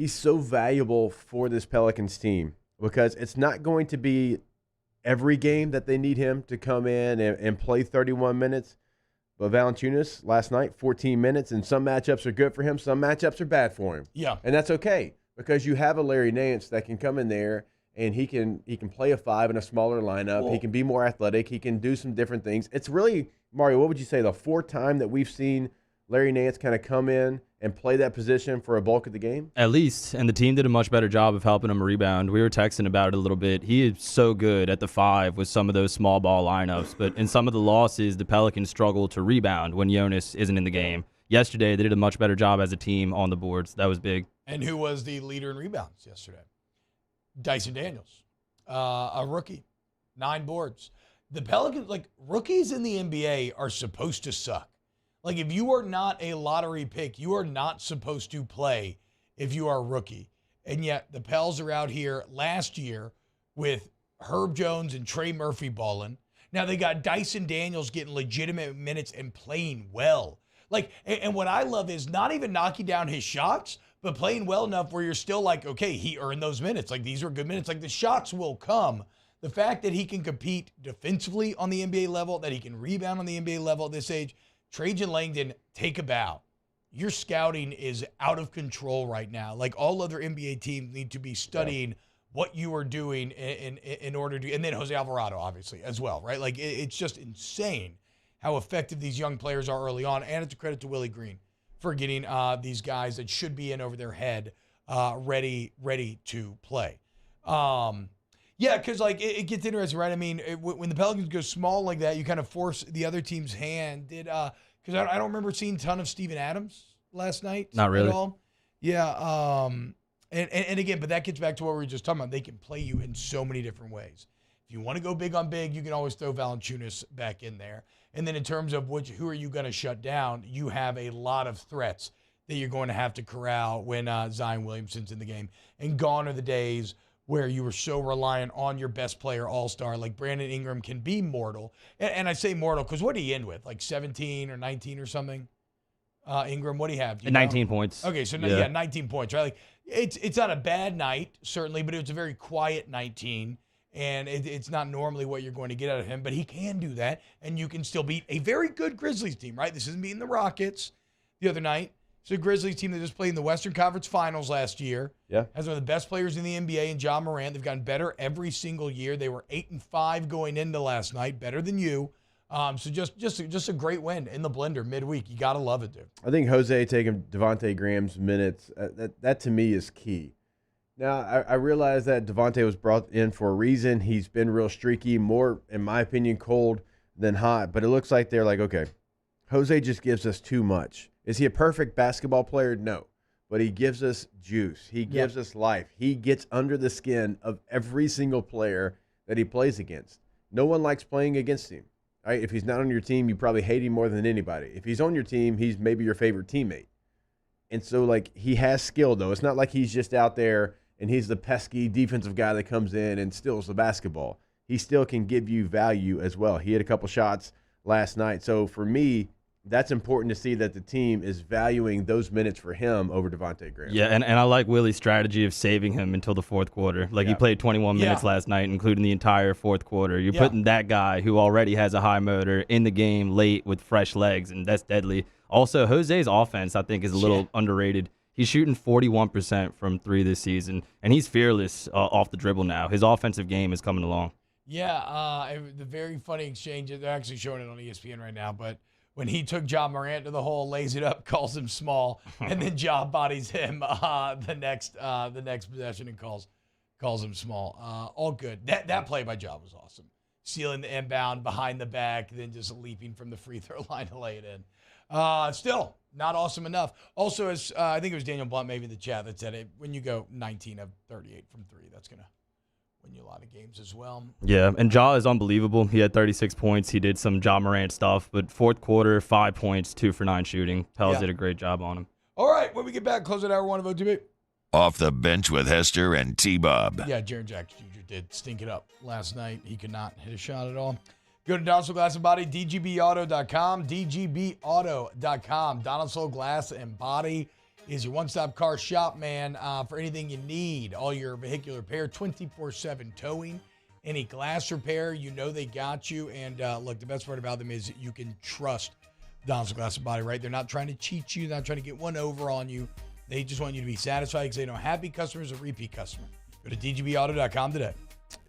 so valuable for this Pelicans team, because it's not going to be every game that they need him to come in and play 31 minutes. But Valanciunas last night, 14 minutes, and some matchups are good for him, some matchups are bad for him. Yeah. And that's okay, because you have a Larry Nance that can come in there and he can play a 5 in a smaller lineup. He can be more athletic. He can do some different things. It's really, Mario, what would you say, the 4th time that we've seen Larry Nance kind of come in and play that position for a bulk of the game? At least, and the team did a much better job of helping him rebound. We were texting about it a little bit. He is so good at the 5 with some of those small ball lineups, but in some of the losses, the Pelicans struggle to rebound when Jonas isn't in the game. Yesterday, they did a much better job as a team on the boards. That was big. And who was the leader in rebounds yesterday? Dyson Daniels, a rookie, 9 boards. The Pelicans, like, rookies in the NBA are supposed to suck. Like, if you are not a lottery pick, you are not supposed to play if you are a rookie. And yet the Pels are out here last year with Herb Jones and Trey Murphy balling. Now they got Dyson Daniels getting legitimate minutes and playing well. Like, and what I love is not even knocking down his shots, but playing well enough where you're still like, okay, he earned those minutes. Like, these are good minutes. Like, the shots will come. The fact that he can compete defensively on the NBA level, that he can rebound on the NBA level at this age. Trajan Langdon, take a bow. Your scouting is out of control right now. Like, all other NBA teams need to be studying what you are doing in order to, and then Jose Alvarado, obviously, as well, right? Like, it's just insane how effective these young players are early on, and it's a credit to Willie Green for getting these guys that should be in over their head ready to play. Yeah, because, like, it gets interesting, right? I mean, when the Pelicans go small like that, you kind of force the other team's hand. Because I don't remember seeing a ton of Steven Adams last night. Not really. At all. Yeah. And again, but that gets back to what we were just talking about. They can play you in so many different ways. If you want to go big on big, you can always throw Valanciunas back in there. And then in terms of who are you going to shut down, you have a lot of threats that you're going to have to corral when Zion Williamson's in the game. And gone are the days where you were so reliant on your best player all-star. Like Brandon Ingram can be mortal. And I say mortal because what did he end with? Like 17 or 19 or something? Ingram, what do you have? 19 points. Okay, so yeah, 19 points, right? Like it's not a bad night, certainly, but it's a very quiet 19. And it's not normally what you're going to get out of him, but he can do that, and you can still beat a very good Grizzlies team, right? This isn't beating the Rockets the other night. It's a Grizzlies team that just played in the Western Conference Finals last year. Yeah. Has one of the best players in the NBA in Ja Morant. They've gotten better every single year. They were 8-5 going into last night, better than you. So just a great win in the blender midweek. You got to love it, dude. I think Jose taking Devontae Graham's minutes, that to me is key. Now, I realize that Devontae was brought in for a reason. He's been real streaky, more, in my opinion, cold than hot. But it looks like they're like, okay, Jose just gives us too much. Is he a perfect basketball player? No. But he gives us juice. He gives us life. He gets under the skin of every single player that he plays against. No one likes playing against him. Right? If he's not on your team, you probably hate him more than anybody. If he's on your team, he's maybe your favorite teammate. And so, like, he has skill, though. It's not like he's just out there and he's the pesky defensive guy that comes in and steals the basketball. He still can give you value as well. He had a couple shots last night. So, for me, that's important to see that the team is valuing those minutes for him over Devontae Graham. Yeah, and I like Willie's strategy of saving him until the fourth quarter. Like, he played 21 minutes last night, including the entire fourth quarter. You're putting that guy who already has a high motor in the game late with fresh legs, and that's deadly. Also, Jose's offense, I think, is a little underrated. He's shooting 41% from three this season, and he's fearless off the dribble now. His offensive game is coming along. Yeah, the very funny exchange, they're actually showing it on ESPN right now, but when he took Ja Morant to the hole, lays it up, calls him small, and then Ja bodies him the next possession and calls him small. All good. That play by Ja was awesome. Sealing the inbound behind the back, then just leaping from the free throw line to lay it in. Still not awesome enough. Also, as I think it was Daniel Blunt maybe in the chat that said it, when you go 19 of 38 from three, that's going to win you a lot of games as well. Yeah, and Ja is unbelievable. He had 36 points. He did some Ja Morant stuff, but fourth quarter, 5 points, 2 for 9 shooting. Pels did a great job on him. All right, when we get back, close at hour one of OTB. Off the bench with Hester and T-Bob. Yeah, Jaren Jackson Jr. did stink it up last night. He could not hit a shot at all. Go to Donaldson Glass and Body, dgbauto.com, dgbauto.com. Donaldson Glass and Body is your one-stop car shop, man, for anything you need. All your vehicular repair, 24/7 towing, any glass repair, you know they got you. And look, the best part about them is you can trust Donaldson Glass and Body, right? They're not trying to cheat you, not trying to get one over on you. They just want you to be satisfied because they know happy customers are repeat customer. Go to dgbauto.com today.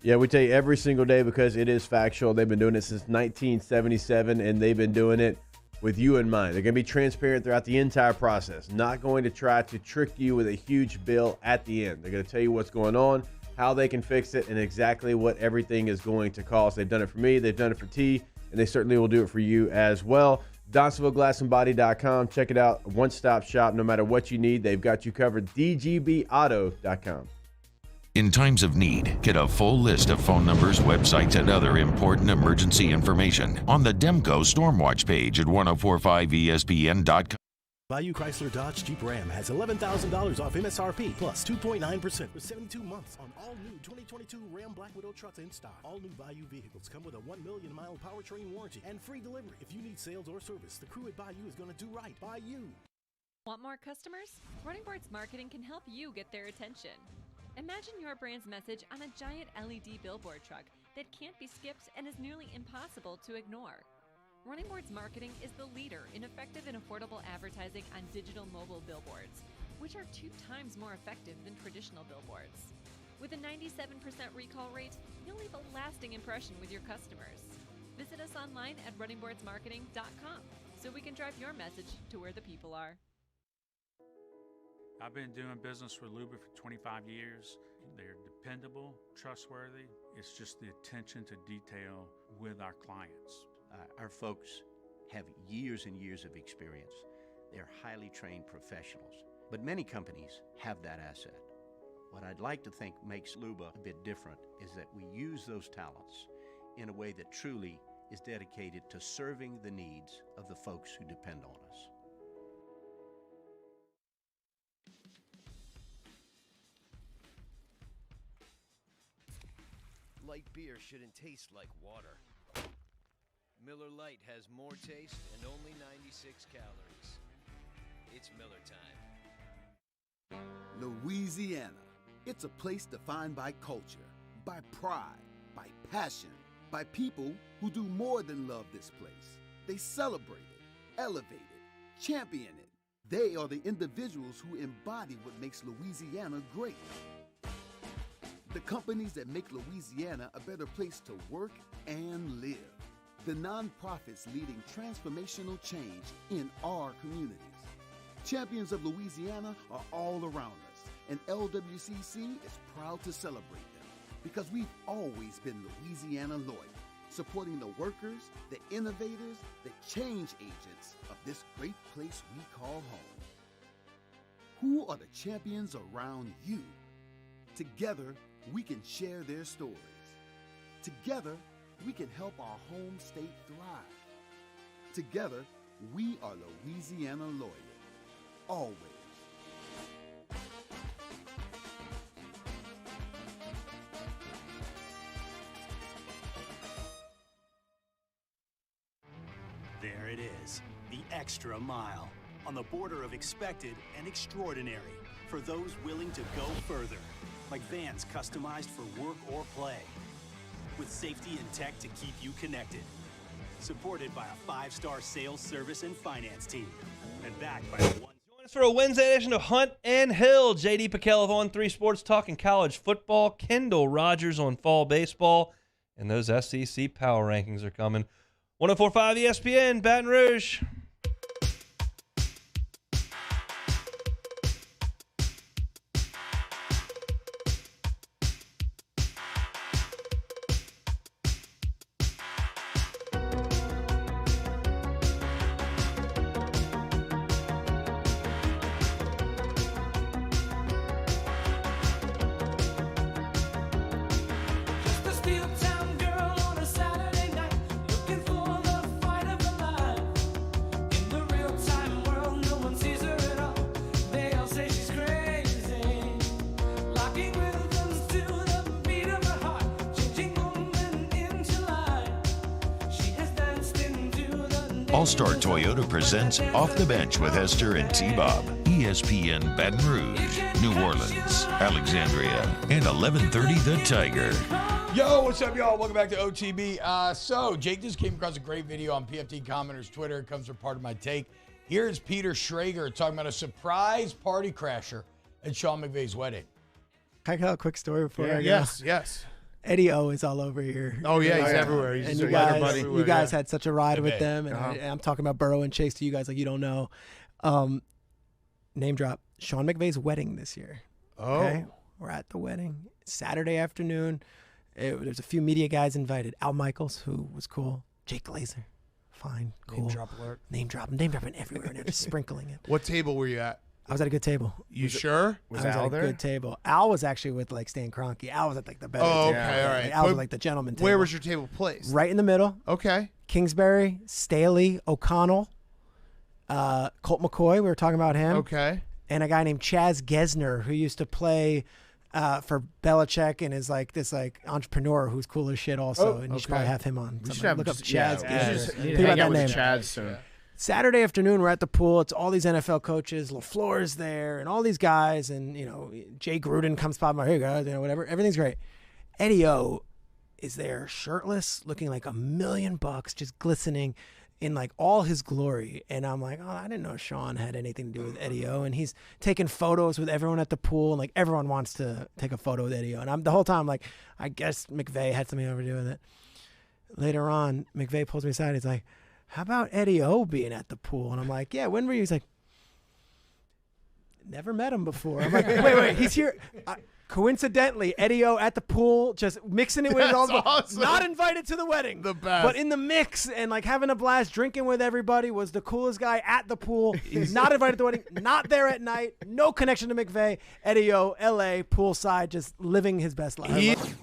Yeah, we tell you every single day because it is factual. They've been doing it since 1977, and they've been doing it with you in mind. They're going to be transparent throughout the entire process, not going to try to trick you with a huge bill at the end. They're going to tell you what's going on, how they can fix it, and exactly what everything is going to cost. They've done it for me, they've done it for T, and they certainly will do it for you as well. DonsonvilleGlassandBody.com. Check it out. One-stop shop. No matter what you need, they've got you covered. DGBAuto.com. In times of need, get a full list of phone numbers, websites, and other important emergency information on the Demco Stormwatch page at 1045ESPN.com. Bayou Chrysler Dodge Jeep Ram has $11,000 off MSRP plus 2.9% for 72 months on all new 2022 Ram Black Widow trucks in stock. All new Bayou vehicles come with a 1 million mile powertrain warranty and free delivery. If you need sales or service, the crew at Bayou is going to do right by you. Want more customers? Running Boards Marketing can help you get their attention. Imagine your brand's message on a giant LED billboard truck that can't be skipped and is nearly impossible to ignore. Running Boards Marketing is the leader in effective and affordable advertising on digital mobile billboards, which are 2 times more effective than traditional billboards. With a 97% recall rate, you'll leave a lasting impression with your customers. Visit us online at runningboardsmarketing.com so we can drive your message to where the people are. I've been doing business with Luba for 25 years. They're dependable, trustworthy. It's just the attention to detail with our clients. Our folks have years and years of experience. They're highly trained professionals, but many companies have that asset. What I'd like to think makes Luba a bit different is that we use those talents in a way that truly is dedicated to serving the needs of the folks who depend on us. Light beer shouldn't taste like water. Miller Lite has more taste and only 96 calories. It's Miller time. Louisiana. It's a place defined by culture, by pride, by passion, by people who do more than love this place. They celebrate it, elevate it, champion it. They are the individuals who embody what makes Louisiana great. The companies that make Louisiana a better place to work and live. The nonprofits leading transformational change in our communities. Champions of Louisiana are all around us, and LWCC is proud to celebrate them because we've always been Louisiana loyal, supporting the workers, the innovators, the change agents of this great place we call home. Who are the champions around you? Together, we can share their stories. Together, we can help our home state thrive. Together, we are Louisiana loyal. Always. There it is, the extra mile, on the border of expected and extraordinary for those willing to go further, like vans customized for work or play, with safety and tech to keep you connected, supported by a 5-star sales, service, and finance team, and backed by the one. Join us for a Wednesday edition of Hunt and Hill. J.D. Piquel of On3 Sports talking college football, Kendall Rogers on fall baseball, and those SEC power rankings are coming. 104.5 ESPN, Baton Rouge. All-Star Toyota presents Off the Bench with Hester and T-Bob. ESPN Baton Rouge, New Orleans, Alexandria, and 1130 The Tiger. Yo, what's up, y'all? Welcome back to OTB. So, Jake just came across a great video on PFT Commenters Twitter. It comes from part of my take. Here's Peter Schrager talking about a surprise party crasher at Sean McVay's wedding. Can I tell a quick story before I go? Yes. Eddie O is all over here. Oh, yeah, he's everywhere. He's and just you guys had such a ride The with Bay. them, and I'm talking about Burrow and Chase to you guys like you don't know. Name drop, Sean McVay's wedding this year. Oh. Okay? We're at the wedding. Saturday afternoon. There's a few media guys invited. Al Michaels, who was cool. Jake Glazer. Fine, cool. Name drop alert. Name dropping everywhere now, just sprinkling it. What table were you at? I was at a good table. You sure? I was at a good table. Al was actually with like Stan Kroenke. Al was at like the better Oh, table. okay, all right. Like, Al was like the gentleman table. Where was your table placed? Right in the middle. Okay. Kingsbury, Staley, O'Connell, Colt McCoy. We were talking about him. Okay. And a guy named Chaz Gesner who used to play for Belichick and is like this like entrepreneur who's cool as shit also. And you should probably have him on. We should Somebody have look up just- Chaz yeah, Gesner. we should Think hang about out that with name. Chaz soon. Saturday afternoon, we're at the pool. It's all these NFL coaches. LaFleur's there, and all these guys, and Jay Gruden comes by. Hey guys, whatever. Everything's great. Eddie O is there, shirtless, looking like $1 million, just glistening in like all his glory. And I'm like, oh, I didn't know Sean had anything to do with Eddie O. And he's taking photos with everyone at the pool, and like everyone wants to take a photo with Eddie O. And I'm the whole time like, I guess McVay had something to do with it. Later on, McVay pulls me aside. He's like, how about Eddie O being at the pool? And I'm like, yeah, when were you? He's like, never met him before. I'm like, wait, he's here. Coincidentally, Eddie O at the pool, just mixing it with That's all the awesome. not invited to the wedding. The best. But in the mix and like having a blast, drinking with everybody, was the coolest guy at the pool. He's not invited to the wedding, not there at night, no connection to McVay. Eddie O, LA, poolside, just living his best life.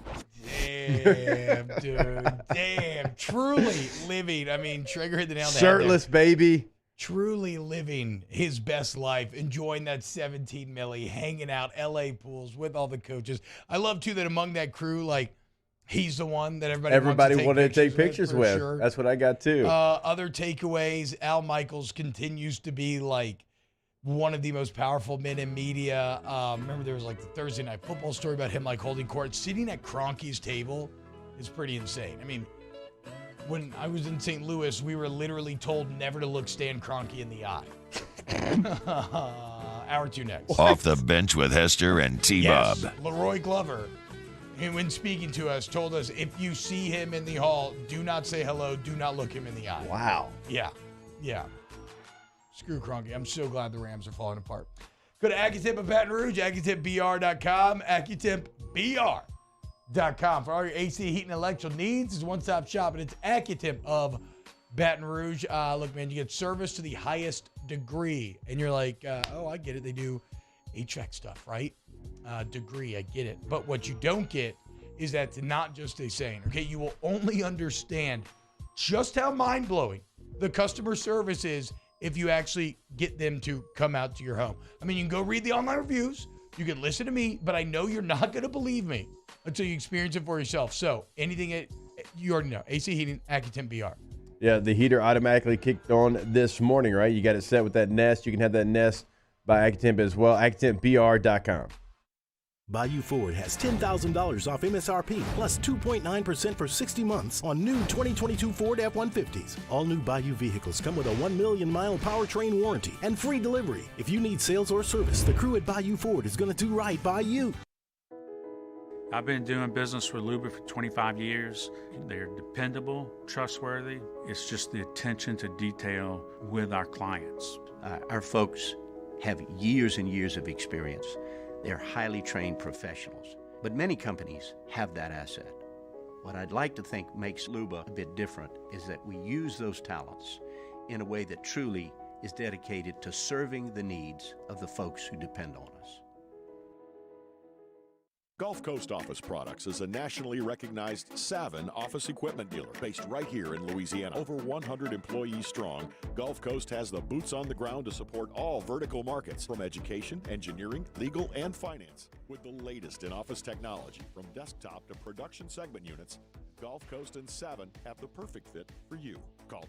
Damn, dude. Damn. Truly living. I mean, Trigger hit the nail on the head Shirtless, there. baby. Truly living his best life, enjoying that 17 milli, hanging out, LA pools with all the coaches. I love, too, that among that crew, like, he's the one that everybody wanted to take pictures with. Sure. That's what I got, too. Other takeaways, Al Michaels continues to be, like, one of the most powerful men in media. Remember there was like the Thursday Night Football story about him like holding court. Sitting at Kroenke's table is pretty insane. I mean, when I was in St. Louis, we were literally told never to look Stan Kroenke in the eye. Hour 2 next. Off the bench with Hester and T-Bob. Yes, Leroy Glover, when speaking to us, told us if you see him in the hall, do not say hello, do not look him in the eye. Wow. Yeah. Screw Kroenke. I'm so glad the Rams are falling apart. Go to AccuTemp in Baton Rouge, AccuTempBR.com, AccuTempBR.com. For all your AC, heat, and electrical needs, it's one-stop shop, and it's AccuTemp of Baton Rouge. Look, man, you get service to the highest degree. And you're like, oh, I get it. They do HVAC stuff, right? Degree, I get it. But what you don't get is that it's not just a saying, okay? You will only understand just how mind-blowing the customer service is if you actually get them to come out to your home. I mean, you can go read the online reviews, you can listen to me, but I know you're not going to believe me until you experience it for yourself. So anything you already know, AC Heating, AccuTemp BR. Yeah, the heater automatically kicked on this morning, right? You got it set with that Nest. You can have that Nest by AccuTemp as well, AccuTempBR.com. Bayou Ford has $10,000 off MSRP plus 2.9% for 60 months on new 2022 Ford F-150s. All new Bayou vehicles come with a 1 million mile powertrain warranty and free delivery. If you need sales or service, the crew at Bayou Ford is going to do right by you. I've been doing business with Luba for 25 years. They're dependable, trustworthy. It's just the attention to detail with our clients. Our folks have years and years of experience. They're highly trained professionals, but many companies have that asset. What I'd like to think makes Luba a bit different is that we use those talents in a way that truly is dedicated to serving the needs of the folks who depend on us. Gulf Coast Office Products is a nationally recognized Savin office equipment dealer based right here in Louisiana. Over 100 employees strong, Gulf Coast has the boots on the ground to support all vertical markets, from education, engineering, legal, and finance. With the latest in office technology, from desktop to production segment units, Gulf Coast and Savin have the perfect fit for you. Call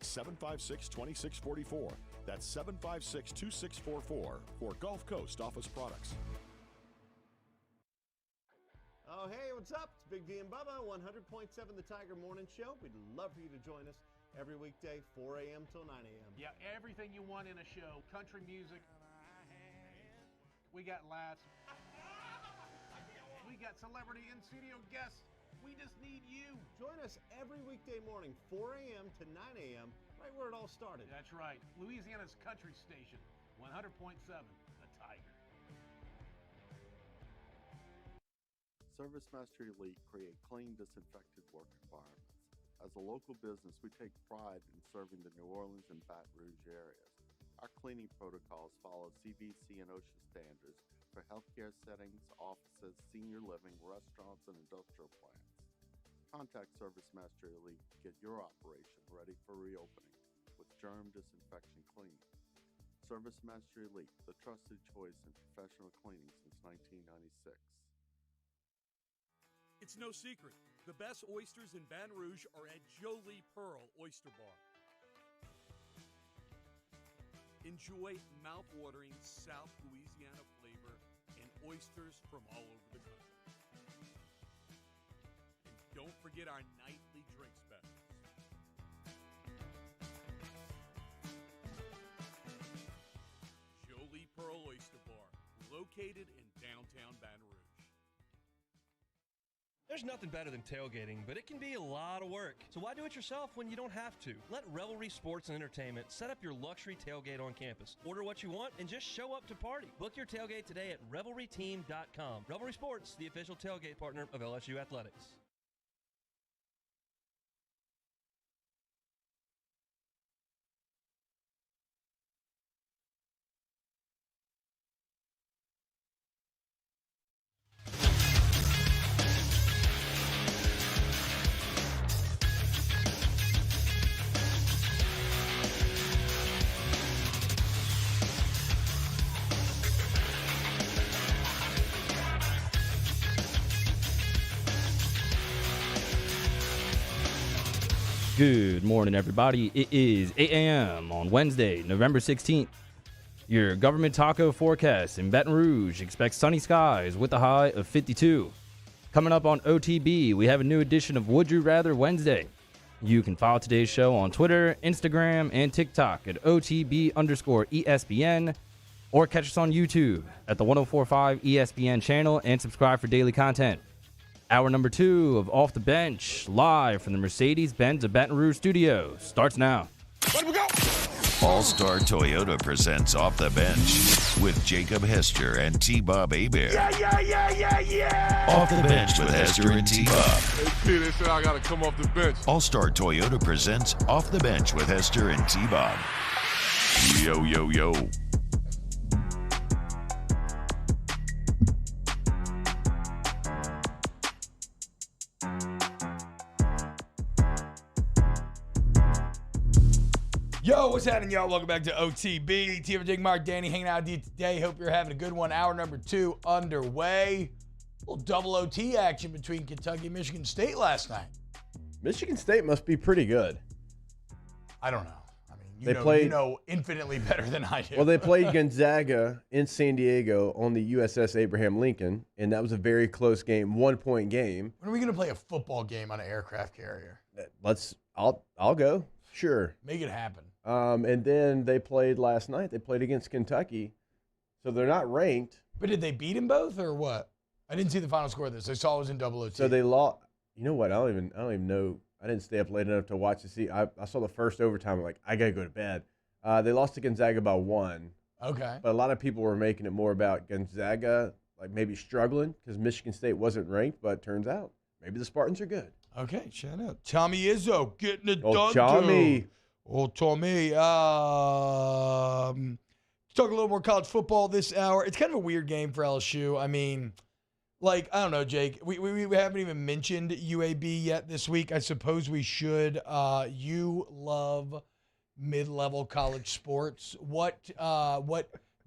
225-756-2644. That's 756-2644 for Gulf Coast Office Products. Oh, hey, what's up? It's Big D and Bubba, 100.7 The Tiger Morning Show. We'd love for you to join us every weekday, 4 a.m. till 9 a.m. Yeah, everything you want in a show. Country music. We got laughs. We got celebrity in-studio guests. We just need you. Join us every weekday morning, 4 a.m. to 9 a.m., right where it all started. That's right. Louisiana's country station, 100.7 The Tiger. Service Mastery Elite create clean, disinfected work environments. As a local business, we take pride in serving the New Orleans and Baton Rouge areas. Our cleaning protocols follow CDC and OSHA standards for healthcare settings, offices, senior living, restaurants, and industrial plants. Contact Service Mastery Elite to get your operation ready for reopening with germ disinfection cleaning. Service Mastery Elite, the trusted choice in professional cleaning since 1996. It's no secret. The best oysters in Baton Rouge are at Jolie Pearl Oyster Bar. Enjoy mouth-watering South Louisiana flavor and oysters from all over the country. And don't forget our nightly drink specials. Jolie Pearl Oyster Bar, located in downtown Baton Rouge. There's nothing better than tailgating, but it can be a lot of work. So why do it yourself when you don't have to? Let Revelry Sports and Entertainment set up your luxury tailgate on campus. Order what you want and just show up to party. Book your tailgate today at revelryteam.com. Revelry Sports, the official tailgate partner of LSU Athletics. Good morning, everybody. It is 8 a.m. on Wednesday, November 16th. Your government taco forecast in Baton Rouge expects sunny skies with a high of 52. Coming up on OTB, we have a new edition of Would You Rather Wednesday. You can follow today's show on Twitter, Instagram, and TikTok at OTB_ESPN, or catch us on YouTube at the 1045 ESPN channel and subscribe for daily content. Hour number 2 of Off the Bench, live from the Mercedes-Benz of Baton Rouge studio, starts now. Let we go! All-Star Toyota presents Off the Bench with Jacob Hester and T-Bob Hebert. Yeah. Off the Bench with Hester and T-Bob. Hey, they said I got to come off the bench. All-Star Toyota presents Off the Bench with Hester and T-Bob. Yo, yo, yo. Yo, what's happening, y'all? Welcome back to OTB. T.F. Jake Mark, Danny hanging out with you today. Hope you're having a good one. Hour number 2 underway. A little double OT action between Kentucky and Michigan State last night. Michigan State must be pretty good. I don't know. I mean, you know infinitely better than I do. Well, they played Gonzaga in San Diego on the USS Abraham Lincoln, and that was a very close game, 1-point game. When are we going to play a football game on an aircraft carrier? I'll go. Sure. Make it happen. And then they played last night. They played against Kentucky, so they're not ranked. But did they beat them both or what? I didn't see the final score of this. I saw it was in double OT. So they lost. You know what? I don't even know. I didn't stay up late enough to watch to see. I saw the first overtime. I'm like, I gotta go to bed. They lost to Gonzaga by 1. Okay. But a lot of people were making it more about Gonzaga, like maybe struggling because Michigan State wasn't ranked. But turns out maybe the Spartans are good. Okay, shout out. Tommy Izzo getting it done. Tommy. Old Tommy. Let's talk a little more college football this hour. It's kind of a weird game for LSU. I mean, like, I don't know, Jake. We haven't even mentioned UAB yet this week. I suppose we should. You love mid-level college sports. What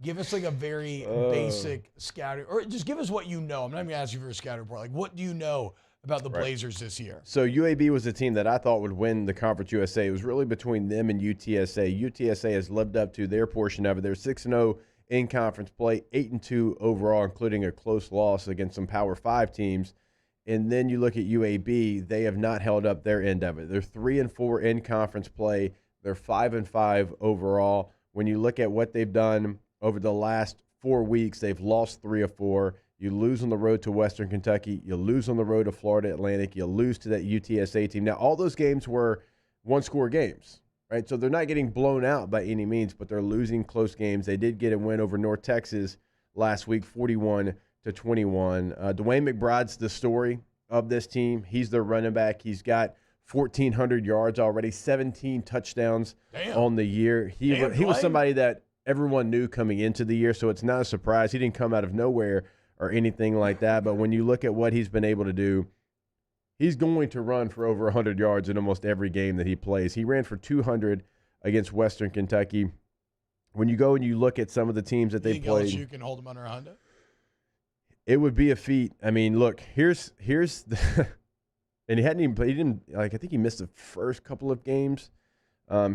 give us like a very basic scouting, or just give us what you know. I'm not even going to ask you for a scouting report. Like, what do you know about the Blazers this year? So UAB was a team that I thought would win the Conference USA. It was really between them and UTSA. UTSA has lived up to their portion of it. They're 6-0 in conference play, 8-2 overall, including a close loss against some Power 5 teams. And then you look at UAB, they have not held up their end of it. They're 3-4 in conference play. They're 5-5 overall. When you look at what they've done over the last 4 weeks, they've lost 3 of 4. You lose on the road to Western Kentucky. You lose on the road to Florida Atlantic. You lose to that UTSA team. Now, all those games were one-score games, right? So they're not getting blown out by any means, but they're losing close games. They did get a win over North Texas last week, 41-21. DeWayne McBride's the story of this team. He's their running back. He's got 1,400 yards already, 17 touchdowns on the year. He was somebody that everyone knew coming into the year, so it's not a surprise. He didn't come out of nowhere or anything like that. But when you look at what he's been able to do, he's going to run for over 100 yards in almost every game that he plays. He ran for 200 against Western Kentucky. When you go and you look at some of the teams that they played, LSU can hold him under 100? It would be a feat. I mean, look, here's the and he didn't I think he missed the first couple of games.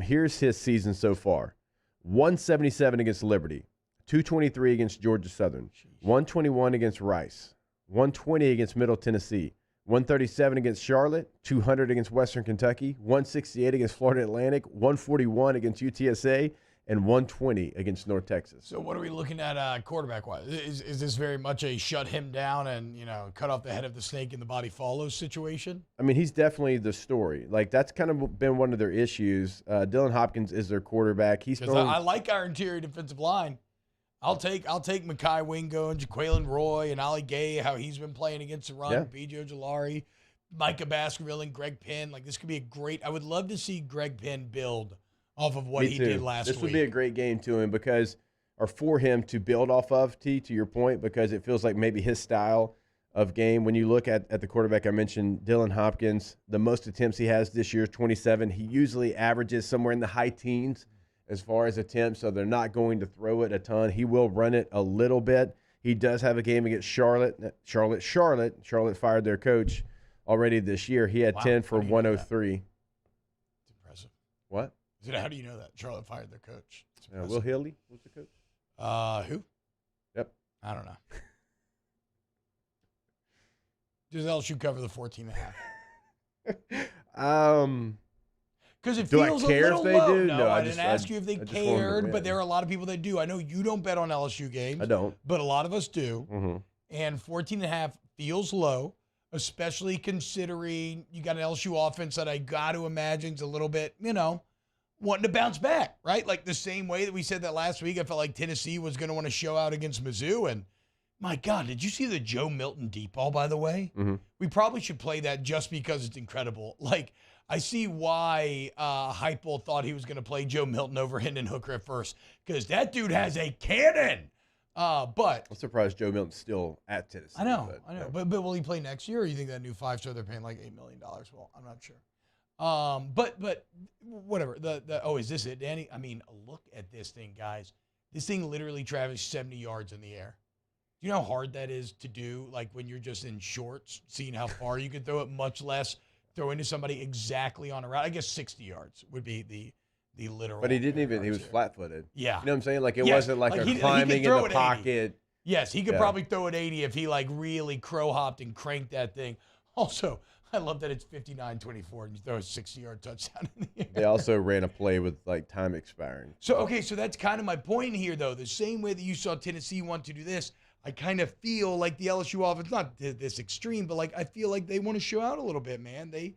Here's his season so far. 177 against Liberty, 223 against Georgia Southern, 121 against Rice, 120 against Middle Tennessee, 137 against Charlotte, 200 against Western Kentucky, 168 against Florida Atlantic, 141 against UTSA, and 120 against North Texas. So what are we looking at quarterback-wise? Is this very much a shut him down and, cut off the head of the snake and the body follows situation? I mean, he's definitely the story. Like, that's kind of been one of their issues. Dylan Hopkins is their quarterback. He's throwing. I like our interior defensive line. I'll take Mekhi Wingo and Jaquelin Roy and Ali Gay, how he's been playing against the run, B.J. Ojolari, Micah Baskerville, and Greg Penn. Like, this could be a great – I would love to see Greg Penn build off of what he did last week. This would be a great game to him for him to build off of, to your point, because it feels like maybe his style of game. When you look at the quarterback I mentioned, Dylan Hopkins, the most attempts he has this year is 27. He usually averages somewhere in the high teens as far as attempts, so they're not going to throw it a ton. He will run it a little bit. He does have a game against Charlotte. Charlotte fired their coach already this year. He had 10 for 103. It's impressive. What? How do you know that? Charlotte fired their coach. Will Haley was the coach? Who? Yep. I don't know. Does LSU cover the 14.5? Because it feels a little low. No, I didn't ask you if they cared, but there are a lot of people that do. I know you don't bet on LSU games. I don't. But a lot of us do. Mm-hmm. And 14.5 feels low, especially considering you got an LSU offense that I got to imagine is a little bit, wanting to bounce back, right? Like the same way that we said that last week, I felt like Tennessee was going to want to show out against Mizzou. And my God, did you see the Joe Milton deep ball, by the way? Mm-hmm. We probably should play that just because it's incredible. Like, I see why Heupel thought he was going to play Joe Milton over Hendon Hooker at first, because that dude has a cannon. But I'm surprised Joe Milton's still at Tennessee. I know. But will he play next year, or you think that new 5-star they're paying like $8 million? Well, I'm not sure. But whatever. Is this it, Danny? I mean, look at this thing, guys. This thing literally travels 70 yards in the air. Do you know how hard that is to do? Like when you're just in shorts, seeing how far you can throw it, much less throw into somebody exactly on a route. I guess 60 yards would be the literal. But he didn't even. He was flat-footed. Yeah. You know what I'm saying? Like it wasn't like a climbing in the pocket. Yes, he could probably throw it 80 if he like really crow hopped and cranked that thing. Also, I love that it's 59-24 and you throw a 60-yard touchdown in the air. They also ran a play with like time expiring. So that's kind of my point here, though. The same way that you saw Tennessee want to do this, I kind of feel like the LSU offense, not this extreme, but like I feel like they want to show out a little bit, man. They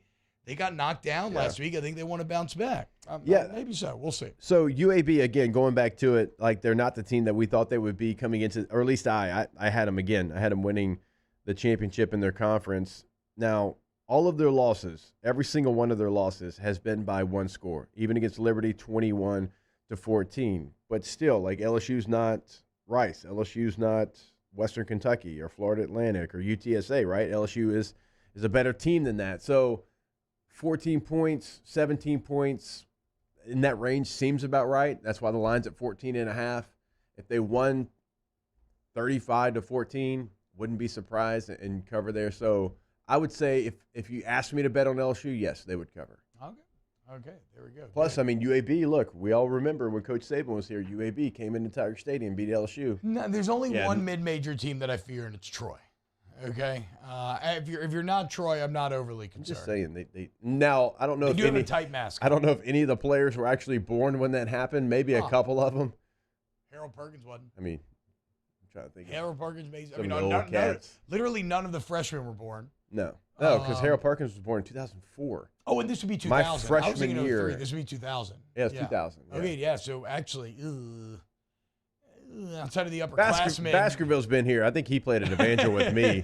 got knocked down last week. I think they want to bounce back. Maybe so. We'll see. So UAB, again, going back to it, like they're not the team that we thought they would be coming into, or at least I had them again. I had them winning the championship in their conference. Now, all of their losses, every single one of their losses has been by one score, even against Liberty, 21-14. But still, like LSU's not Rice. LSU's not Western Kentucky or Florida Atlantic or UTSA, right? LSU is a better team than that. So 14 points, 17 points in that range seems about right. That's why the line's at 14.5. If they won 35-14, wouldn't be surprised and cover there. So I would say if you asked me to bet on LSU, yes, they would cover. Okay, there we go. Plus, I mean, UAB, look, we all remember when Coach Saban was here, UAB came into Tiger Stadium and beat LSU. No, there's only one mid-major team that I fear, and it's Troy. Okay? If you're not Troy, I'm not overly concerned. I'm just saying. They now, I don't know they do have a tight mask. I don't know if any of the players were actually born when that happened. Maybe a couple of them. Harold Perkins wasn't. I mean, I'm trying to think. Harold Perkins made. I mean, literally none of the freshmen were born. No, because Harold Perkins was born in 2004. Oh, and this would be 2000. My freshman year. This would be 2000. Yeah, it's 2000. Yeah. Okay, yeah. So actually, outside of the upperclassmen, Baskerville's been here. I think he played an evangel with me.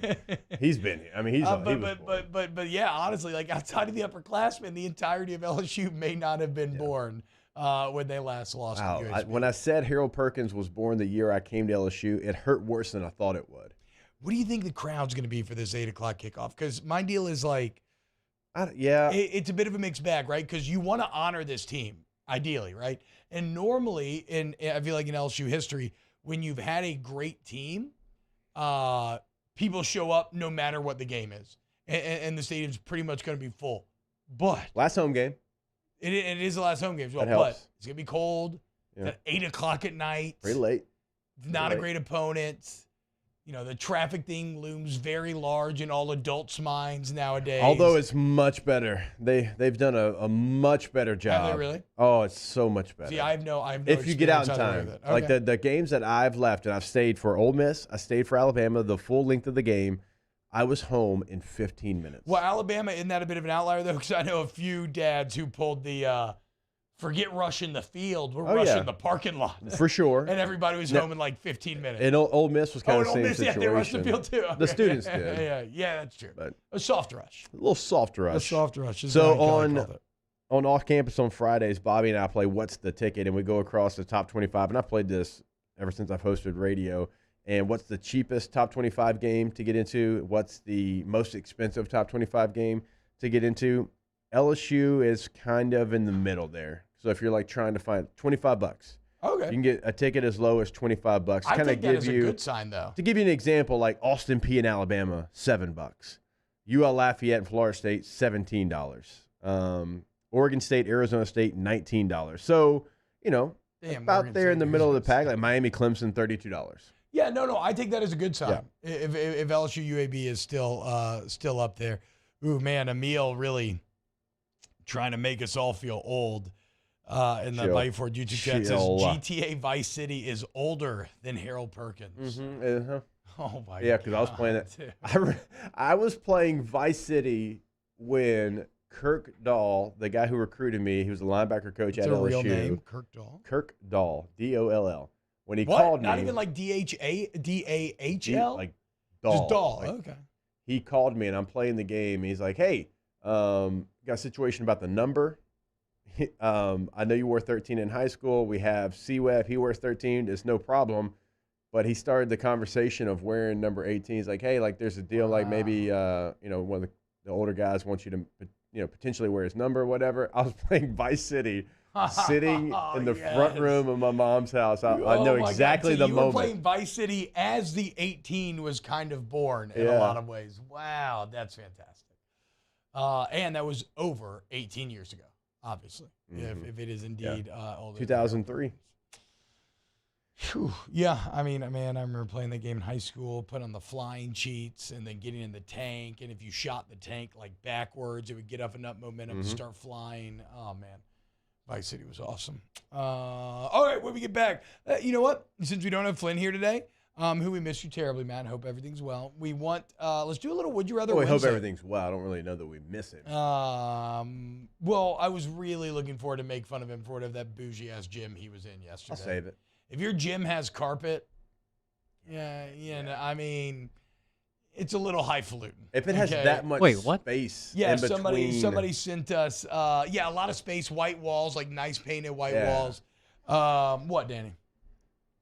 He's been here. I mean, he was born. But yeah, honestly, like outside of the upperclassmen, the entirety of LSU may not have been born when they last lost. Wow. When I said Harold Perkins was born the year I came to LSU, it hurt worse than I thought it would. What do you think the crowd's going to be for this 8 o'clock kickoff? Because my deal is like, it's a bit of a mixed bag, right? Because you want to honor this team, ideally, right? And normally, I feel like in LSU history, when you've had a great team, people show up no matter what the game is. And the stadium's pretty much going to be full. But last home game. It is the last home game as well. That helps. But it's going to be cold. At 8 o'clock at night. Pretty late. Not a great opponent. the traffic thing looms very large in all adults' minds nowadays. Although it's much better. They've done a much better job. Have they really? Oh, it's so much better. See, I have no if you get out in experience time. with it. Like Okay. the games that I've left, and I've stayed for Ole Miss, I stayed for Alabama, the full length of the game. I was home in 15 minutes. Well, Alabama, isn't that a bit of an outlier, though? Because I know a few dads who pulled the forget rushing the field, we're rushing the parking lot. For sure. And everybody was home in like 15 minutes. And Ole Miss was kind of the same situation. Yeah, they rushed the field too. The students did. Yeah, that's true. But a soft rush. A little soft rush. A soft rush. Is So what I called it. on off campus on Fridays, Bobby and I play What's the Ticket, and we go across the top 25. And I've played this ever since I've hosted radio. And what's the cheapest top 25 game to get into? What's the most expensive top 25 game to get into? LSU is kind of in the middle there. So if you're like trying to find $25, okay, you can get a ticket as low as $25. I think that is a good sign, though. To give you an example, like Austin Peay in Alabama, $7. UL Lafayette and Florida State, $17. Oregon State, Arizona State, $19. So, about Oregon there in the State, middle of the pack, like Miami, Clemson, $32. Yeah, no, I take that as a good sign. Yeah. If LSU UAB is still up there. Ooh, man, Emil really trying to make us all feel old. In the Bayou Ford YouTube chat says GTA Vice City is older than Harold Perkins. Mm-hmm. Oh my god! Yeah, because I was playing it. I was playing Vice City when Kirk Dahl, the guy who recruited me, he was a linebacker coach at LSU. What's real name? Kirk Dahl. Kirk Dahl, Doll. When he What? called Not me, even like DAHL? like Dahl. Just Dahl. Like, Okay. He called me and I'm playing the game. He's like, "Hey, got a situation about the number. I know you wore 13 in high school. We have CWEF. He wears 13. It's no problem." But he started the conversation of wearing number 18. He's like, "Hey, like there's a deal. Like maybe one of the older guys wants you to potentially wear his number or whatever." I was playing Vice City, sitting in the front room of my mom's house. I know exactly the moment. You were playing Vice City as the 18 was kind of born in a lot of ways. Wow, that's fantastic. And that was over 18 years ago, obviously, if it is indeed older. 2003. Whew. Yeah, I mean, man, I remember playing that game in high school, put on the flying cheats, and then getting in the tank. And if you shot the tank like backwards, it would get up enough momentum to start flying. Oh, man. Vice City was awesome. All right, when we get back, you know what? Since we don't have Flynn here today, who we miss you terribly, Matt. Hope everything's well. We want, let's do a little Would You Rather Wednesday. Wednesday. Hope everything's well. I don't really know that we miss him. Well, I was really looking forward to make fun of him for that bougie-ass gym he was in yesterday. I'll save it. If your gym has carpet, I mean, it's a little highfalutin. If it has that much space Yeah, in between. somebody sent us, a lot of space, white walls, like nice painted white walls. What, Danny?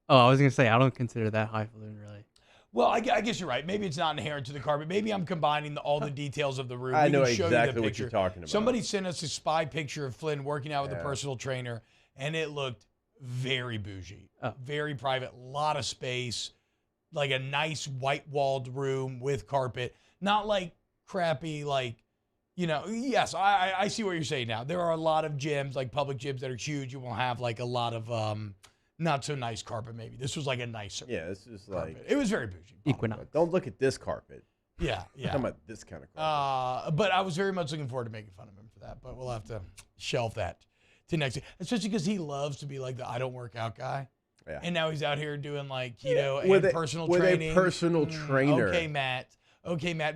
Oh, I was going to say, I don't consider that highfalutin, really. Well, I guess you're right. Maybe it's not inherent to the carpet. Maybe I'm combining all the details of the room. I know can show exactly you the what picture. you're talking about. Somebody sent us a spy picture of Flynn working out with a personal trainer, and it looked very bougie, very private, lot of space, like a nice white-walled room with carpet, not like crappy, like, yes, I see what you're saying now. There are a lot of gyms, like public gyms that are huge. You will have like a lot of not so nice carpet maybe. This was like a nicer this is carpet. like. It was very bougie. Equinox. Don't look at this carpet. Yeah. I'm talking about this kind of carpet. But I was very much looking forward to making fun of him for that, but we'll have to shelve that to next year, especially because he loves to be like the I don't work out guy. Yeah. And now he's out here doing like keto With and a- personal with a training. personal trainer. Okay, Matt.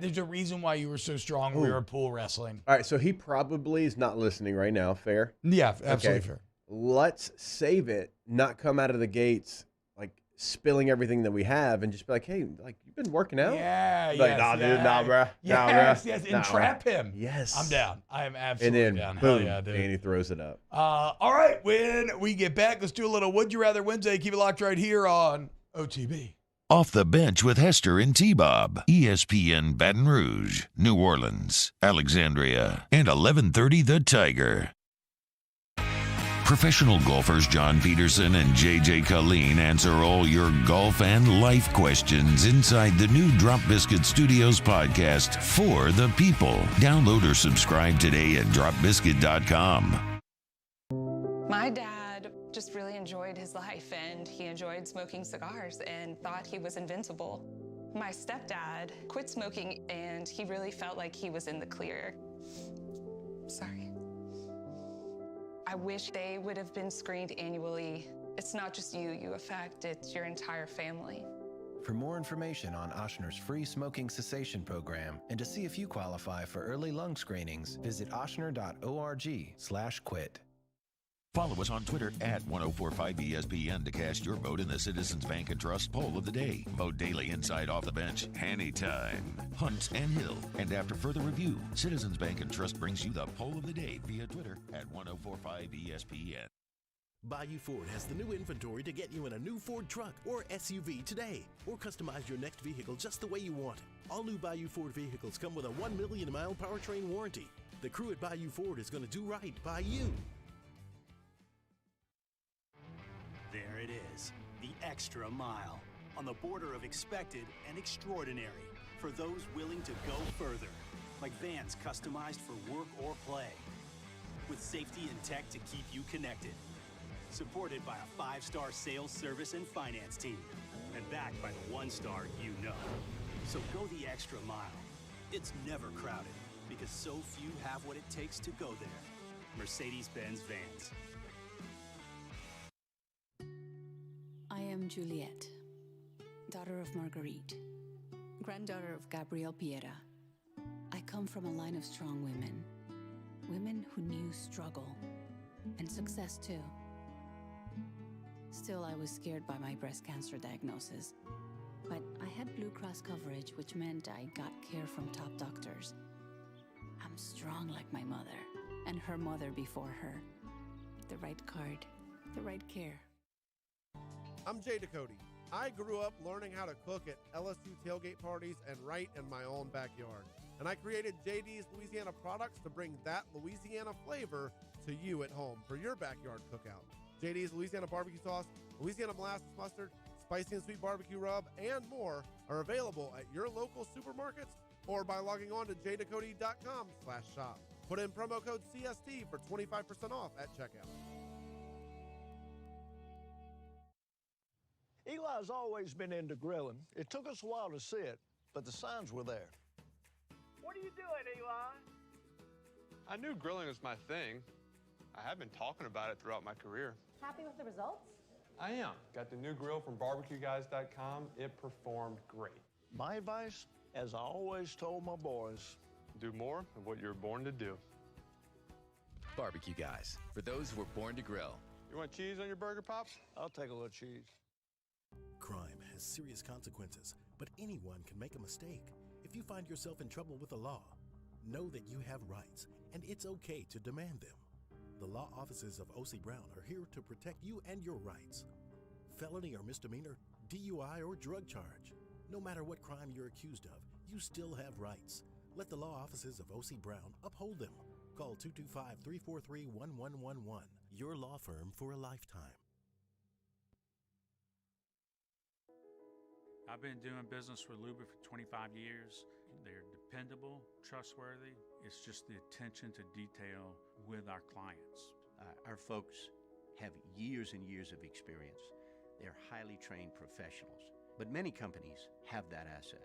There's a reason why you were so strong when we were pool wrestling. All right, so he probably is not listening right now. Fair? Yeah, absolutely fair. Let's save it, not come out of the gates like spilling everything that we have and just be like, hey, like you've been working out? Yeah, Like, yes, nah, yeah. dude, nah, bruh. Yes, nah, yes, bruh. and trap him. Yes. I'm down. I am And absolutely then, down. boom, Hell yeah, dude. Danny throws it up. All right, when we get back, let's do a little Would You Rather Wednesday. Keep it locked right here on OTB. Off the Bench with Hester and T-Bob. ESPN Baton Rouge, New Orleans, Alexandria, and 1130 The Tiger. Professional golfers John Peterson and JJ Colleen answer all your golf and life questions inside the new Drop Biscuit Studios podcast for the people. Download or subscribe today at dropbiscuit.com. My dad just really enjoyed his life, and he enjoyed smoking cigars and thought he was invincible. My stepdad quit smoking and he really felt like he was in the clear. Sorry. I wish they would have been screened annually. It's not just you affect, it's your entire family. For more information on Ochsner's free smoking cessation program and to see if you qualify for early lung screenings, visit ochsner.org/quit. Follow us on Twitter at 1045ESPN to cast your vote in the Citizens Bank and Trust poll of the day. Vote daily inside Off the Bench, anytime. Hunt and Hill. And after further review, Citizens Bank and Trust brings you the poll of the day via Twitter at 1045ESPN. Bayou Ford has the new inventory to get you in a new Ford truck or SUV today, or customize your next vehicle just the way you want it. All new Bayou Ford vehicles come with a 1 million mile powertrain warranty. The crew at Bayou Ford is going to do right by you. There it is, the extra mile, on the border of expected and extraordinary, for those willing to go further, like vans customized for work or play, with safety and tech to keep you connected, supported by a 5-star sales, service, and finance team, and backed by the 1-star you know. So go the extra mile. It's never crowded, because so few have what it takes to go there. Mercedes-Benz Vans. I am Juliette, daughter of Marguerite, granddaughter of Gabriel Piera. I come from a line of strong women, women who knew struggle and success too. Still, I was scared by my breast cancer diagnosis, but I had Blue Cross coverage, which meant I got care from top doctors. I'm strong like my mother and her mother before her. The right card, the right care. I'm Jay Ducote. I grew up learning how to cook at LSU tailgate parties and right in my own backyard. And I created JD's Louisiana products to bring that Louisiana flavor to you at home for your backyard cookout. JD's Louisiana barbecue sauce, Louisiana molasses mustard, spicy and sweet barbecue rub, and more are available at your local supermarkets or by logging on to jducote.com/shop. Put in promo code CST for 25% off at checkout. Eli's always been into grilling. It took us a while to see it, but the signs were there. What are you doing, Eli? I knew grilling was my thing. I have been talking about it throughout my career. Happy with the results? I am. Got the new grill from barbecueguys.com. It performed great. My advice, as I always told my boys, do more of what you were born to do. Barbecue Guys, for those who were born to grill. You want cheese on your burger, Pops? I'll take a little cheese. Crime has serious consequences, but anyone can make a mistake. If you find yourself in trouble with the law, know that you have rights, and it's okay to demand them. The law offices of O.C. Brown are here to protect you and your rights. Felony or misdemeanor, DUI or drug charge. No matter what crime you're accused of, you still have rights. Let the law offices of O.C. Brown uphold them. Call 225-343-1111. Your law firm for a lifetime. I've been doing business with Luba for 25 years. They're dependable, trustworthy. It's just the attention to detail with our clients. Our folks have years and years of experience. They're highly trained professionals, but many companies have that asset.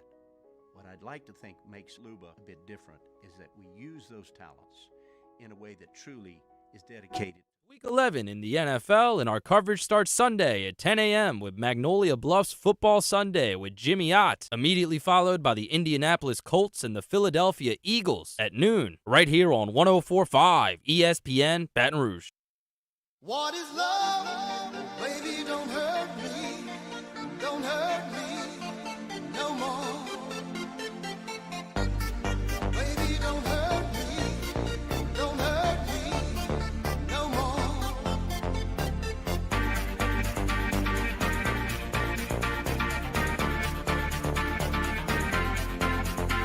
What I'd like to think makes Luba a bit different is that we use those talents in a way that truly is dedicated. Week 11 in the NFL, and our coverage starts Sunday at 10 a.m. with Magnolia Bluffs Football Sunday with Jimmy Ott, immediately followed by the Indianapolis Colts and the Philadelphia Eagles at noon, right here on 104.5 ESPN Baton Rouge. What is love? Baby, don't hurt me. Don't hurt me no more. Baby, don't hurt me. Don't hurt me no more.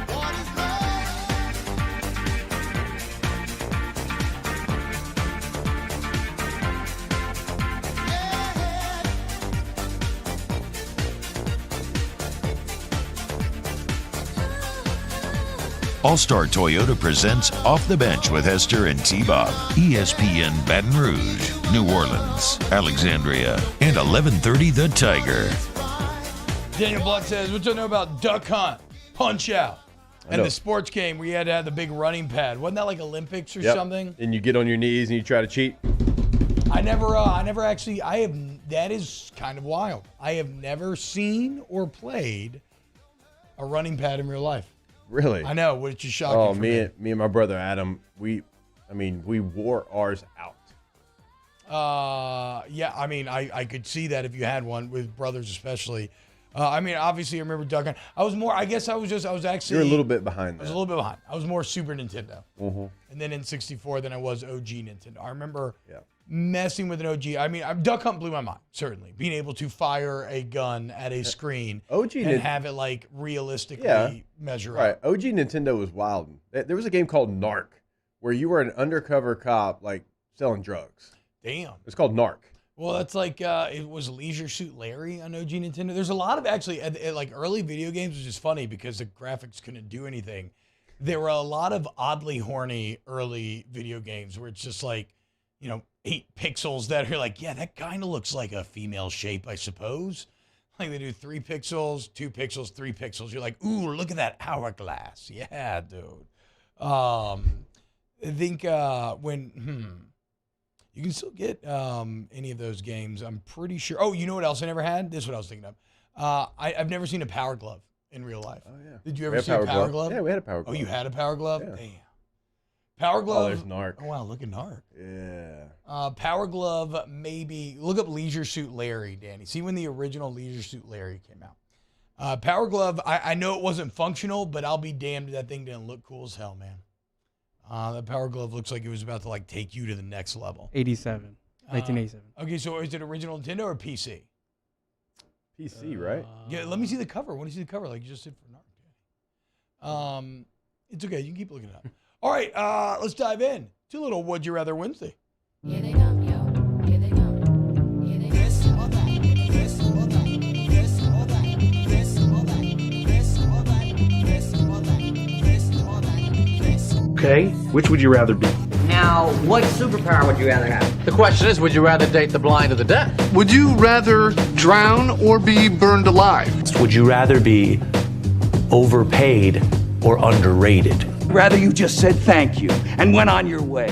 What is All-Star Toyota presents Off the Bench with Hester and T-Bob. ESPN Baton Rouge, New Orleans, Alexandria, and 1130 The Tiger. Daniel Blood says, what do you know about duck hunt, punch out, and the sports game where you had to have the big running pad? Wasn't that like Olympics or something? And you get on your knees and you try to cheat. That is kind of wild. I have never seen or played a running pad in real life. Really? I know, which is shocking. Me and my brother Adam, we wore ours out. I could see that if you had one with brothers, especially. Obviously, I remember duck hunt. I was actually. You're a little bit behind. I was a little bit behind. I was more Super Nintendo, and then in '64 than I was OG Nintendo. I remember messing with an OG. Duck hunt blew my mind. Certainly, being able to fire a gun at a screen and have it like realistically measure right. up. OG Nintendo was wild. There was a game called Narc where you were an undercover cop like selling drugs. Damn. It's called Narc. Well, that's like it was Leisure Suit Larry on OG Nintendo. There's a lot of actually like early video games, which is funny because the graphics couldn't do anything. There were a lot of oddly horny early video games where it's just like, 8 pixels that are like, yeah, that kind of looks like a female shape, I suppose. Like they do 3 pixels, 2 pixels, 3 pixels. You're like, ooh, look at that hourglass. Yeah, dude. I think you can still get any of those games, I'm pretty sure. Oh, you know what else I never had? This is what I was thinking of. I've never seen a Power Glove in real life. Oh, yeah. Did you ever see a Power Glove? Yeah, we had a Power Glove. Oh, you had a Power Glove? Yeah. Damn. Power Glove. Oh, there's Narc. Oh, wow, look at Narc. Yeah. Power Glove, maybe. Look up Leisure Suit Larry, Danny. See when the original Leisure Suit Larry came out. Power Glove, I know it wasn't functional, but I'll be damned if that thing didn't look cool as hell, man. The Power Glove looks like it was about to like take you to the next level. 1987. Okay, so is it original Nintendo or PC? PC, right? Yeah, let me see the cover. I want to see the cover like you just did for Narc. It's okay. You can keep looking it up. All right, let's dive in to a little Would You Rather Wednesday. Here they come, yo. Here they come. Here they come. This or that. This or that. This or that. This or that. This or that. This or that. This or that. This. Okay, which would you rather be? Now, what superpower would you rather have? The question is, would you rather date the blind or the deaf? Would you rather drown or be burned alive? Would you rather be overpaid or underrated? Rather you just said thank you and went on your way.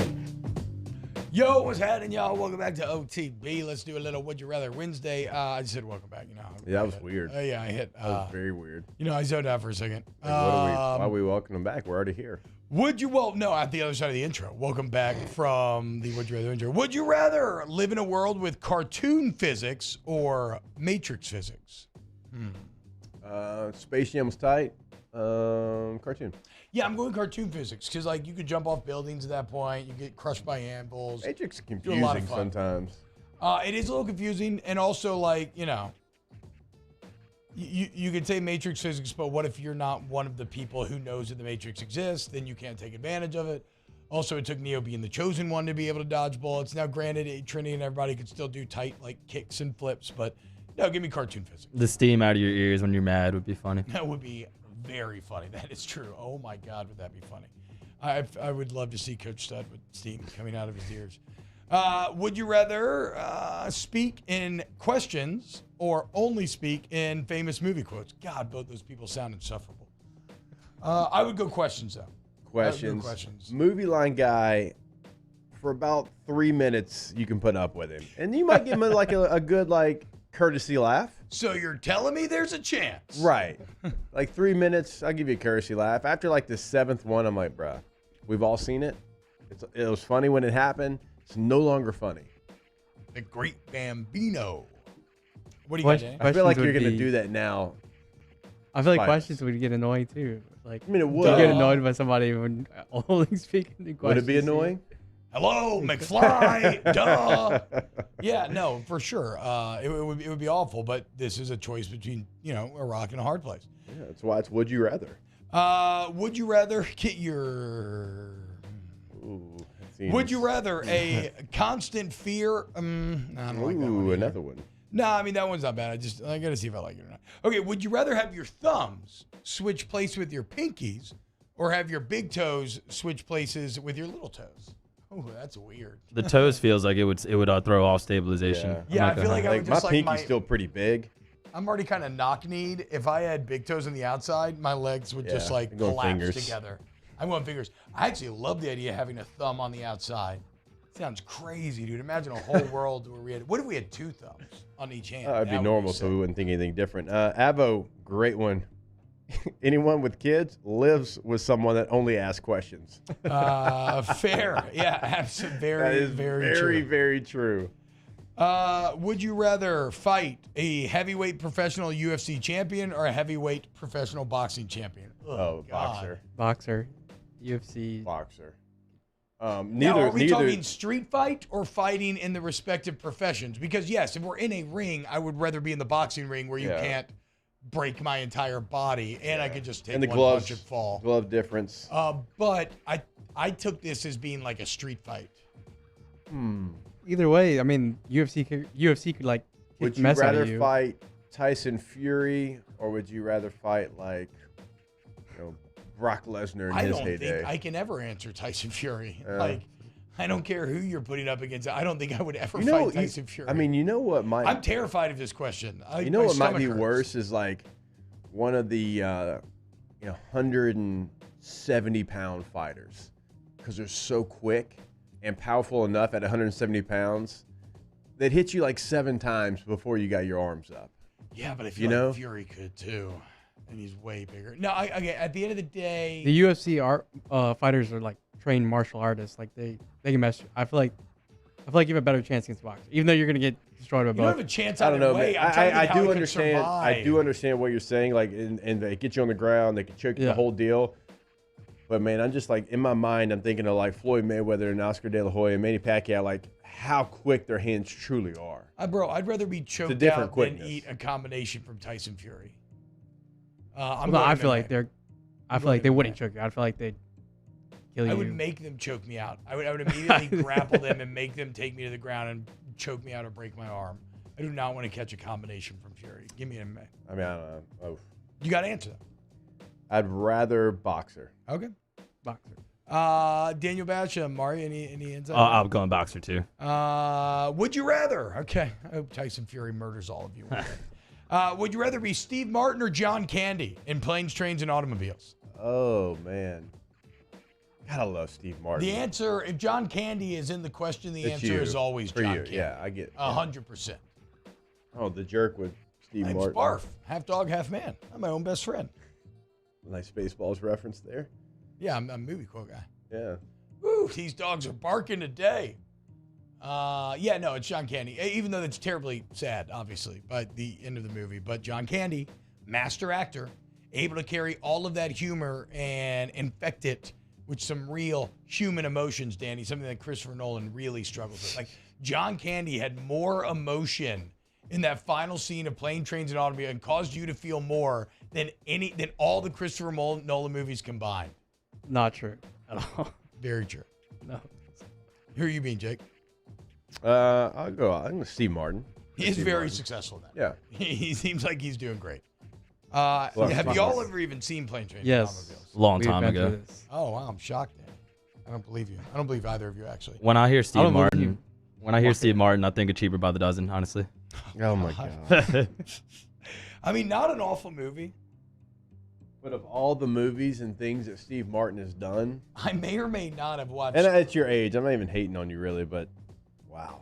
Yo, what's happening, y'all? Welcome back to OTB. Let's do a little Would You Rather Wednesday. I just said welcome back, Yeah, that was weird. Yeah, I hit. That was very weird. I zoned out for a second. Like, why are we welcoming them back? We're already here. At the other side of the intro. Welcome back from the Would You Rather intro. Would you rather live in a world with cartoon physics or Matrix physics? Space Jam was tight. Cartoon. Yeah, I'm going cartoon physics because you could jump off buildings at that point. You get crushed by anvils. Matrix is confusing sometimes. It is a little confusing, and also you could say Matrix physics, but what if you're not one of the people who knows that the Matrix exists? Then you can't take advantage of it. Also, it took Neo being the chosen one to be able to dodge bullets. Now, granted, Trinity and everybody could still do tight kicks and flips, but no, give me cartoon physics. The steam out of your ears when you're mad would be funny. That would be very funny. That is true. Oh my God, would that be funny? I would love to see Coach Stud with steam coming out of his ears. Would you rather speak in questions or only speak in famous movie quotes? God, both those people sound insufferable. I would go questions, though. Questions. Movie line guy, for about 3 minutes, you can put up with him. And you might give him a good courtesy laugh. So you're telling me there's a chance? Right. 3 minutes, I'll give you a courtesy laugh. After the 7th one, I'm like, bruh, we've all seen it. It was funny when it happened. It's no longer funny. The Great Bambino. What do you got, Danny? I feel like you're going to do that now. I feel like questions would get annoying too. It would. You get annoyed by somebody when only speaking in questions. Would it be annoying? Hello, McFly. Duh. Yeah, no, for sure. It would be awful, but this is a choice between, a rock and a hard place. Yeah, that's why it's Would You Rather. Would you rather get your... Would you rather a constant fear... I don't like that one. Another one. No, that one's not bad. I got to see if I like it or not. Okay, would you rather have your thumbs switch place with your pinkies or have your big toes switch places with your little toes? Oh, that's weird. The toes feels like it would throw off stabilization. Yeah, I feel like I would just my pinky's still pretty big. I'm already kind of knock-kneed. If I had big toes on the outside, my legs would just like collapse together. I'm going fingers. I actually love the idea of having a thumb on the outside. Sounds crazy, dude. Imagine a whole world where we had. What if we had 2 thumbs on each hand? It'd be normal, so we wouldn't think anything different. Avo, great one. Anyone with kids lives with someone that only asks questions. Fair. Yeah, absolutely. Very true. Would you rather fight a heavyweight professional UFC champion or a heavyweight professional boxing champion? Boxer. Boxer. UFC. Boxer. Now, are we talking street fight or fighting in the respective professions? Because, yes, if we're in a ring, I would rather be in the boxing ring where you can't break my entire body and I could just take one punch and fall. Glove difference. But I took this as being like a street fight. Either way, I mean, UFC could like Would you rather fight Tyson Fury or would you rather fight like, Brock Lesnar in his heyday? I don't think I can ever answer Tyson Fury. I don't care who you're putting up against. I don't think I would ever fight Tyson Fury. I mean, you know what might... I'm terrified of this question. What might be worse is like one of the 170-pound fighters because they're so quick and powerful enough at 170 pounds they'd hit you like 7 times before you got your arms up. Yeah, but I feel like Fury could too. And he's way bigger. No, at the end of the day, the UFC fighters are like trained martial artists. Like they can mess. I feel like you have a better chance against boxers, even though you're gonna get destroyed by both. You don't have a chance. I don't know. Way. I do understand. I do understand what you're saying. Like, and they get you on the ground, they can choke you the whole deal. But man, I'm just like in my mind, I'm thinking of like Floyd Mayweather and Oscar De La Hoya and Manny Pacquiao, like how quick their hands truly are. Bro, I'd rather be choked out than eat a combination from Tyson Fury. I feel like they wouldn't choke you. I feel like they'd kill you. I would make them choke me out. I would immediately grapple them and make them take me to the ground and choke me out or break my arm. I do not want to catch a combination from Fury. Give me a minute. I mean, I don't know. Oh. You got to answer that. I'd rather boxer. Okay. Boxer. Daniel Bacha, Mario, any insight? I'm going boxer too. Would you rather? Okay. I hope Tyson Fury murders all of you. Would you rather be Steve Martin or John Candy in Planes, Trains, and Automobiles? Oh, man. Gotta love Steve Martin. The answer, if John Candy is in the question, the answer is always John Candy. Yeah, I get it. 100%. Oh, the jerk with Steve Martin. Barf. Half dog, half man. I'm my own best friend. Nice Spaceballs reference there. Yeah, I'm a movie quote guy. Yeah. Woo, these dogs are barking today. Yeah, no, it's John Candy. Even though it's terribly sad, obviously, by the end of the movie. But John Candy, master actor, able to carry all of that humor and infect it with some real human emotions, Danny, something that Christopher Nolan really struggles with. Like, John Candy had more emotion in that final scene of Plane, Trains, and Automobiles and caused you to feel more than all the Christopher Nolan movies combined. Not true at all. Very true. No. Who are you being, Jake? I'm going to Steve Martin. He is very successful in that. Yeah. He seems like he's doing great. Have y'all ever even seen Plane, Trains, and Automobiles? Yes. Long time ago. Oh, wow. I'm shocked, Dan. I don't believe you. I don't believe either of you, actually. When I hear Steve Martin, I think of Cheaper by the Dozen, honestly. Oh, my God. I mean, not an awful movie. But of all the movies and things that Steve Martin has done, I may or may not have watched. And at your age, I'm not even hating on you really, but wow.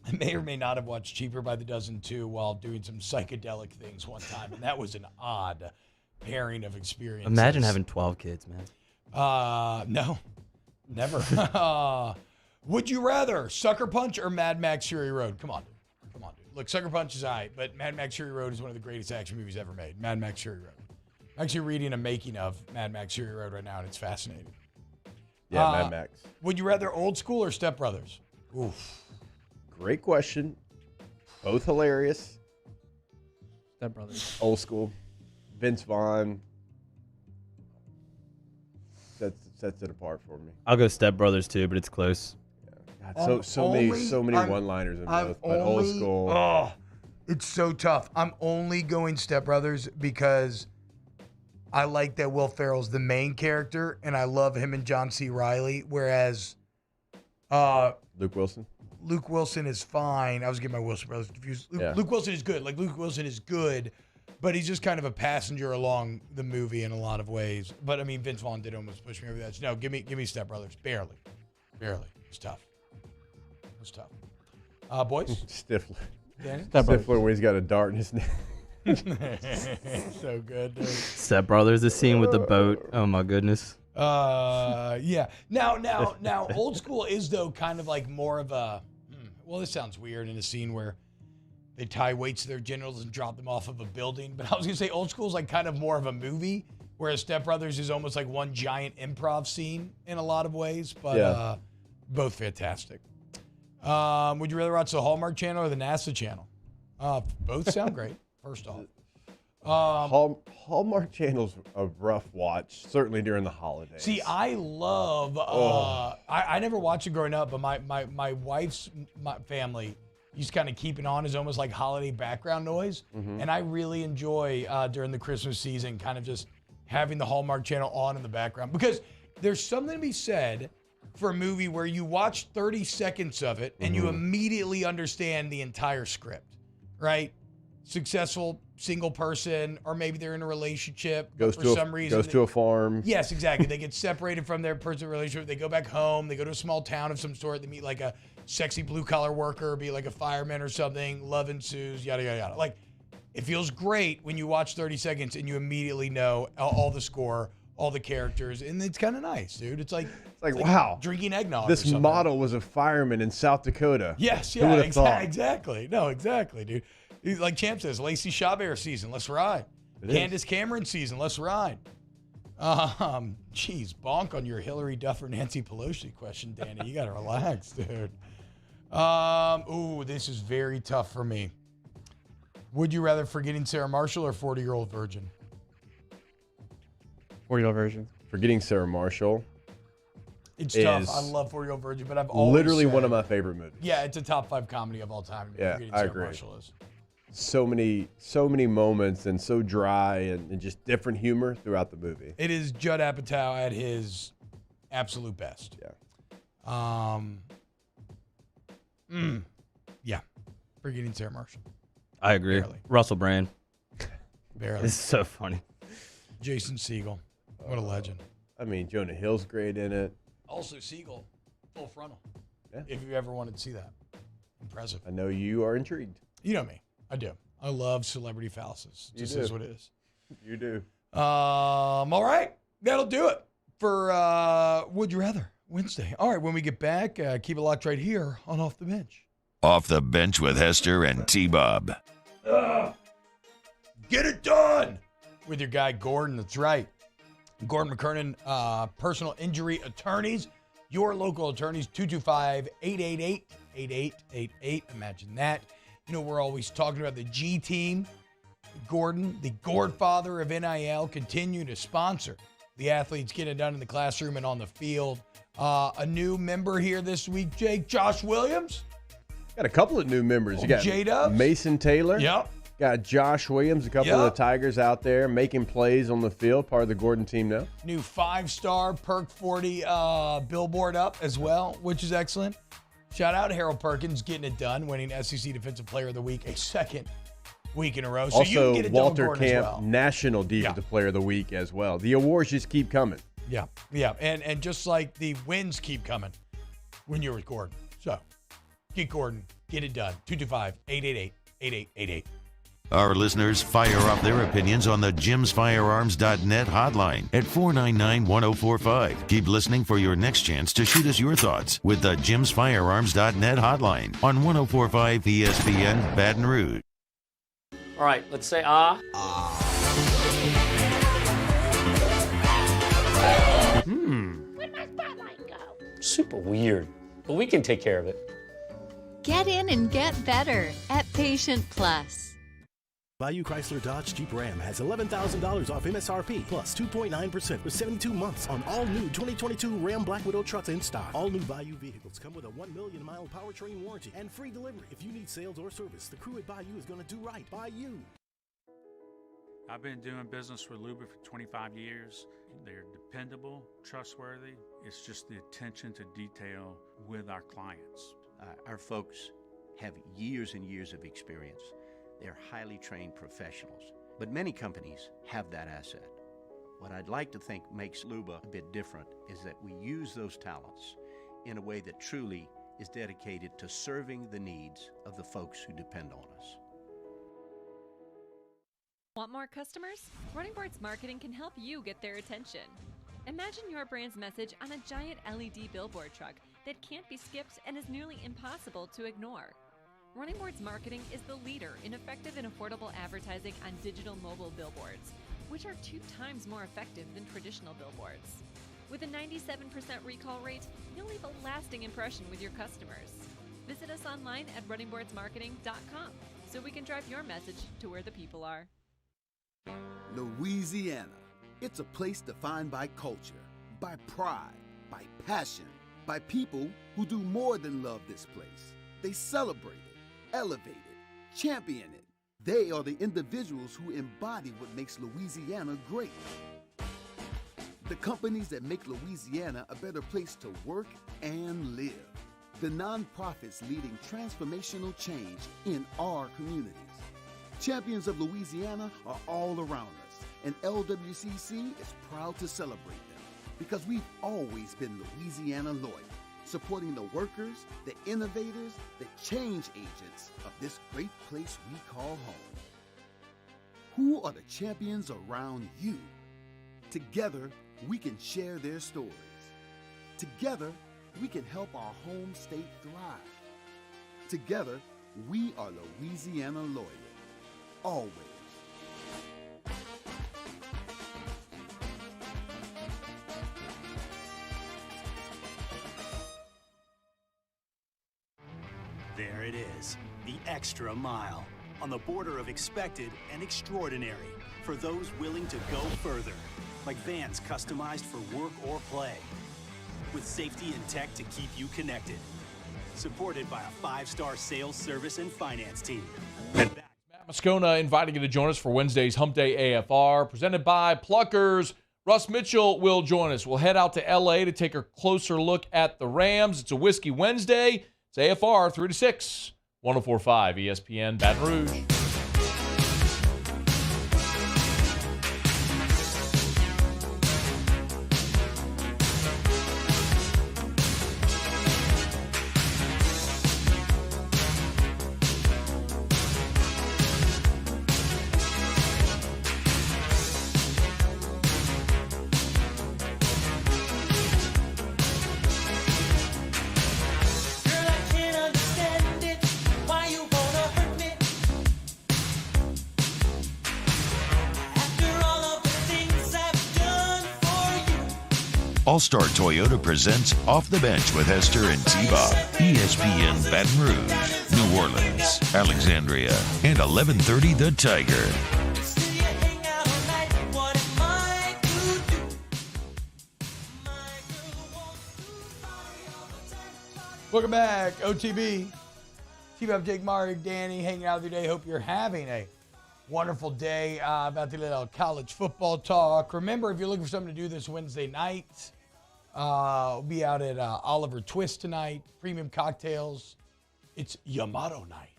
I may or may not have watched Cheaper by the Dozen too while doing some psychedelic things one time, and that was an odd pairing of experiences. Imagine having 12 kids, man. No, never. Would you rather Sucker Punch or Mad Max Fury Road? Come on, dude. Look, Sucker Punch is alright, but Mad Max Fury Road is one of the greatest action movies ever made. Mad Max Fury Road. I'm actually reading a making of Mad Max Fury Road right now, and it's fascinating. Yeah, Mad Max. Would you rather Old School or Step Brothers? Oof. Great question. Both hilarious. Step Brothers. Old School. Vince Vaughn. Sets it apart for me. I'll go Step Brothers too, but it's close. Yeah. God, so many one-liners in both, but Old School. Oh, it's so tough. I'm only going Step Brothers because I like that Will Ferrell's the main character, and I love him and John C. Reilly, whereas Luke Wilson. Luke Wilson is fine. I was getting my Wilson brothers confused. Luke Wilson is good. Like, Luke Wilson is good, but he's just kind of a passenger along the movie in a lot of ways. But, I mean, Vince Vaughn did almost push me over the edge. No, give me Step Brothers. Barely. It's tough. Boys? Stifler. Danny? Stifler where he's got a dart in his neck. So good, dude. Step Brothers, the scene with the boat. Oh, my goodness. Yeah. Now, Old School is, though, kind of like more of a, well, this sounds weird in a scene where they tie weights to their genitals and drop them off of a building. But I was going to say Old School is like kind of more of a movie, whereas Step Brothers is almost like one giant improv scene in a lot of ways. But both fantastic. Would you rather watch the Hallmark Channel or the NASA Channel? Both sound great, first off. Hallmark Channel's a rough watch, certainly during the holidays. See, I love, I never watched it growing up, but my wife's family used to kind of keep it on as almost like holiday background noise. Mm-hmm. And I really enjoy during the Christmas season kind of just having the Hallmark Channel on in the background, because there's something to be said for a movie where you watch 30 seconds of it and you immediately understand the entire script, right? Successful single person, or maybe they're in a relationship some reason. Goes to a farm. Yes, exactly. They get separated from their personal relationship. They go back home. They go to a small town of some sort. They meet like a sexy blue-collar worker, be like a fireman or something. Love ensues, yada, yada, yada. Like, it feels great when you watch 30 seconds and you immediately know all the score, all the characters, and it's kind of nice, dude. It's like wow, drinking eggnog. This model was a fireman in South Dakota. Yes, Who yeah, would've thought? exactly. No, exactly, dude. Like Champ says, Lacey Chabert season, let's ride. Candace Cameron season, let's ride. Geez, bonk on your Hillary Duff or Nancy Pelosi question, Danny. You got to relax, dude. This is very tough for me. Would you rather Forgetting Sarah Marshall or 40-Year-Old Virgin? 40-Year-Old Virgin. Forgetting Sarah Marshall. It's tough. I love 40-Year-Old Virgin, but I've always literally said, one of my favorite movies. Yeah, it's a top 5 comedy of all time. Yeah, Forgetting I Sarah agree. Marshall is. So many moments and so dry and just different humor throughout the movie. It is Judd Apatow at his absolute best. Yeah. Yeah. Forgetting Sarah Marshall. I agree. Barely. Russell Brand. Barely. It's so funny. Jason Segel. What a legend. I mean, Jonah Hill's great in it. Also, Segel, full frontal. Yeah. If you ever wanted to see that. Impressive. I know you are intrigued. You know me. I do. I love celebrity phalluses. Just is what it is. You do. All right. That'll do it for Would You Rather Wednesday. All right. When we get back, keep it locked right here on Off the Bench. Off the Bench with Hester and T-Bob. Get it done with your guy, Gordon. That's right. Gordon McKernan, personal injury attorneys. Your local attorneys, 225-888-8888. Imagine that. You know, we're always talking about the G team. Gordon, the godfather of NIL, continue to sponsor the athletes getting it done in the classroom and on the field. A new member here this week, Jake, Josh Williams. Got a couple of new members. You got J-Dubs. Mason Taylor. Yep. Got Josh Williams, a couple of the Tigers out there making plays on the field, part of the Gordon team now. New 5-star Perk 40 billboard up as well, which is excellent. Shout out to Harold Perkins getting it done, winning SEC Defensive Player of the Week a second week in a row. So also, you can get it done with Walter Gordon Camp, as well. National Defensive Player of the Week as well. The awards just keep coming. Yeah. And just like the wins keep coming when you're with Gordon. So get Gordon, get it done. 225-888-8888. Our listeners fire off their opinions on the jimsfirearms.net hotline at 499-1045. Keep listening for your next chance to shoot us your thoughts with the jimsfirearms.net hotline on 1045 ESPN Baton Rouge. All right, let's say ah. Where'd my spotlight go? Super weird, but we can take care of it. Get in and get better at Patient Plus. Bayou Chrysler Dodge Jeep Ram has $11,000 off MSRP plus 2.9% with 72 months on all new 2022 Ram Black Widow trucks in stock. All new Bayou vehicles come with a 1 million mile powertrain warranty and free delivery. If you need sales or service, the crew at Bayou is going to do right by you. I've been doing business with Luba for 25 years. They're dependable, trustworthy. It's just the attention to detail with our clients. Our folks have years and years of experience. They're highly trained professionals, but many companies have that asset. What I'd like to think makes Luba a bit different is that we use those talents in a way that truly is dedicated to serving the needs of the folks who depend on us. Want more customers? Running Boards Marketing can help you get their attention. Imagine your brand's message on a giant LED billboard truck that can't be skipped and is nearly impossible to ignore. Running Boards Marketing is the leader in effective and affordable advertising on digital mobile billboards, which are 2 times more effective than traditional billboards. With a 97% recall rate, you'll leave a lasting impression with your customers. Visit us online at runningboardsmarketing.com so we can drive your message to where the people are. Louisiana. It's a place defined by culture, by pride, by passion, by people who do more than love this place. They celebrate it, elevate it, champion it. They are the individuals who embody what makes Louisiana great. The companies that make Louisiana a better place to work and live. The nonprofits leading transformational change in our communities. Champions of Louisiana are all around us, and LWCC is proud to celebrate them because we've always been Louisiana loyal, supporting the workers, the innovators, the change agents of this great place we call home. Who are the champions around you? Together, we can share their stories. Together, we can help our home state thrive. Together, we are Louisiana loyal. Always. There it is, the extra mile, on the border of expected and extraordinary, for those willing to go further, like vans customized for work or play, with safety and tech to keep you connected, supported by a 5-star sales, service, and finance team. Moscona inviting you to join us for Wednesday's Hump Day AFR, presented by Pluckers. Russ Mitchell will join us. We'll head out to L.A. to take a closer look at the Rams. It's a Whiskey Wednesday. It's AFR 3 to 6, 104.5 ESPN Baton Rouge. All-Star Toyota presents Off the Bench with Hester and T-Bob. ESPN Baton Rouge, New Orleans, Alexandria, and 1130 The Tiger. Welcome back, OTB. T-Bob, Jake, Mario, Danny, hanging out today. Hope you're having a wonderful day. About to little college football talk. Remember, if you're looking for something to do this Wednesday night, we'll be out at Oliver Twist tonight. Premium cocktails. It's Yamato night.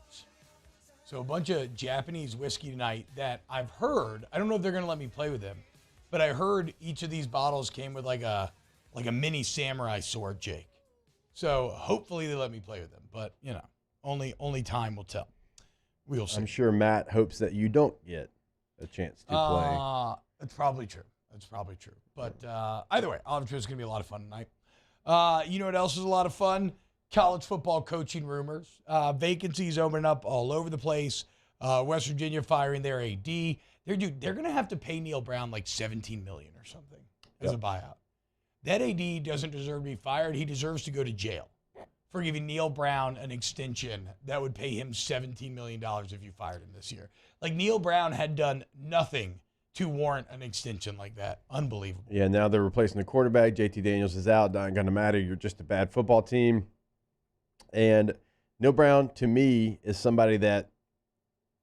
So a bunch of Japanese whiskey tonight that I've heard. I don't know if they're going to let me play with them, but I heard each of these bottles came with like a mini samurai sword, Jake. So hopefully they let me play with them. But, you know, only time will tell. We'll see. I'm sure Matt hopes that you don't get a chance to play. It's probably true. It's probably true. But either way, Oliver Twist is going to be a lot of fun tonight. You know what else is a lot of fun? College football coaching rumors. Vacancies opening up all over the place. West Virginia firing their AD. They're going to have to pay Neil Brown like $17 million or something as a buyout. That AD doesn't deserve to be fired. He deserves to go to jail for giving Neil Brown an extension that would pay him $17 million if you fired him this year. Like, Neil Brown had done nothing to warrant an extension like that. Unbelievable. Yeah, now they're replacing the quarterback. JT Daniels is out. Not going to matter. You're just a bad football team. And Neil Brown, to me, is somebody that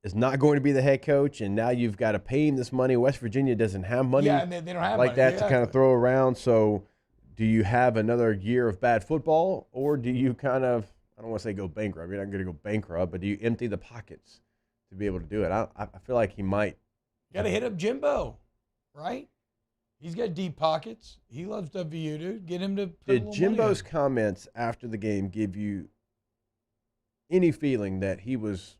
is not going to be the head coach, and now you've got to pay him this money. West Virginia doesn't have money and they don't have like money. that to kind of throw around. So do you have another year of bad football, or do you kind of, I don't want to say go bankrupt. You're not going to go bankrupt, but do you empty the pockets to be able to do it? I feel like he might. Got to hit up Jimbo, right? He's got deep pockets. He loves WVU, dude. Get him to put a Did little Jimbo's money comments after the game give you any feeling that he was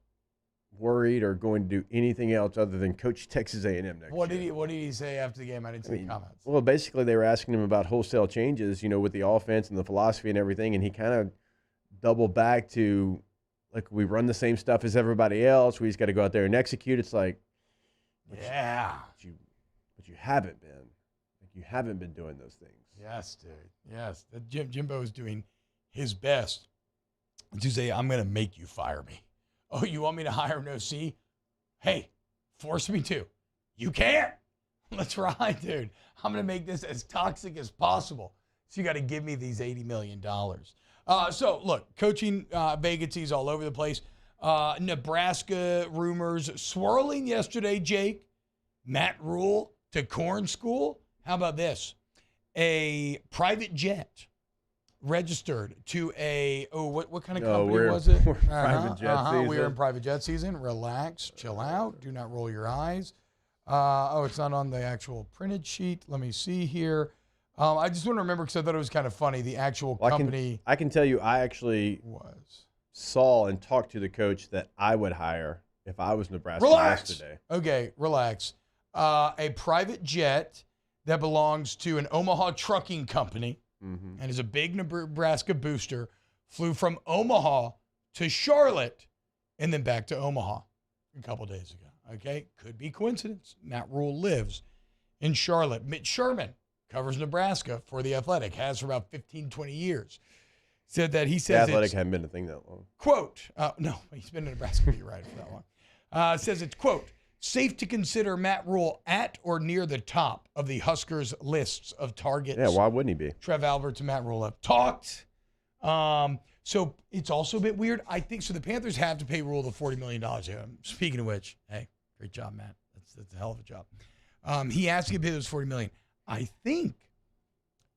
worried or going to do anything else other than coach Texas A&M next in. What year? did he say after the game? I didn't see the comments. Well, basically they were asking him about wholesale changes, with the offense and the philosophy and everything, and he kind of doubled back to, like, we run the same stuff as everybody else. We just got to go out there and execute. It's like, but you haven't been. Like, you haven't been doing those things. Yes, dude. Yes. Jimbo is doing his best to say, I'm going to make you fire me. Oh, you want me to hire an OC? Hey, force me to. You can't. Let's ride, dude. I'm going to make this as toxic as possible. So you got to give me these $80 million. So, look, coaching vacancies all over the place. Nebraska rumors swirling yesterday, Jake. Matt Rule to Corn School. How about this? A private jet registered to a, what kind of company was it? We're private jet season. We're in private jet season. Relax, chill out. Do not roll your eyes. It's not on the actual printed sheet. Let me see here. I just want to remember because I thought it was kind of funny. The actual company. I can tell you, I actually saw and talked to the coach that I would hire if I was Nebraska yesterday. Okay, relax. A private jet that belongs to an Omaha trucking company and is a big Nebraska booster flew from Omaha to Charlotte and then back to Omaha a couple days ago. Okay, could be coincidence. Matt Rule lives in Charlotte. Mitch Sherman covers Nebraska for The Athletic, has for about 15, 20 years. Said that he says The Athletic hadn't been a thing that long. Quote, no, he's been in Nebraska, you're right, for that long. Says it's, quote, safe to consider Matt Rule at or near the top of the Huskers' lists of targets. Yeah, why wouldn't he be? Trev Alberts and Matt Rule have talked. So it's also a bit weird. I think so. The Panthers have to pay Rule the $40 million. Speaking of which, hey, great job, Matt. That's a hell of a job. He has to get paid those $40 million. I think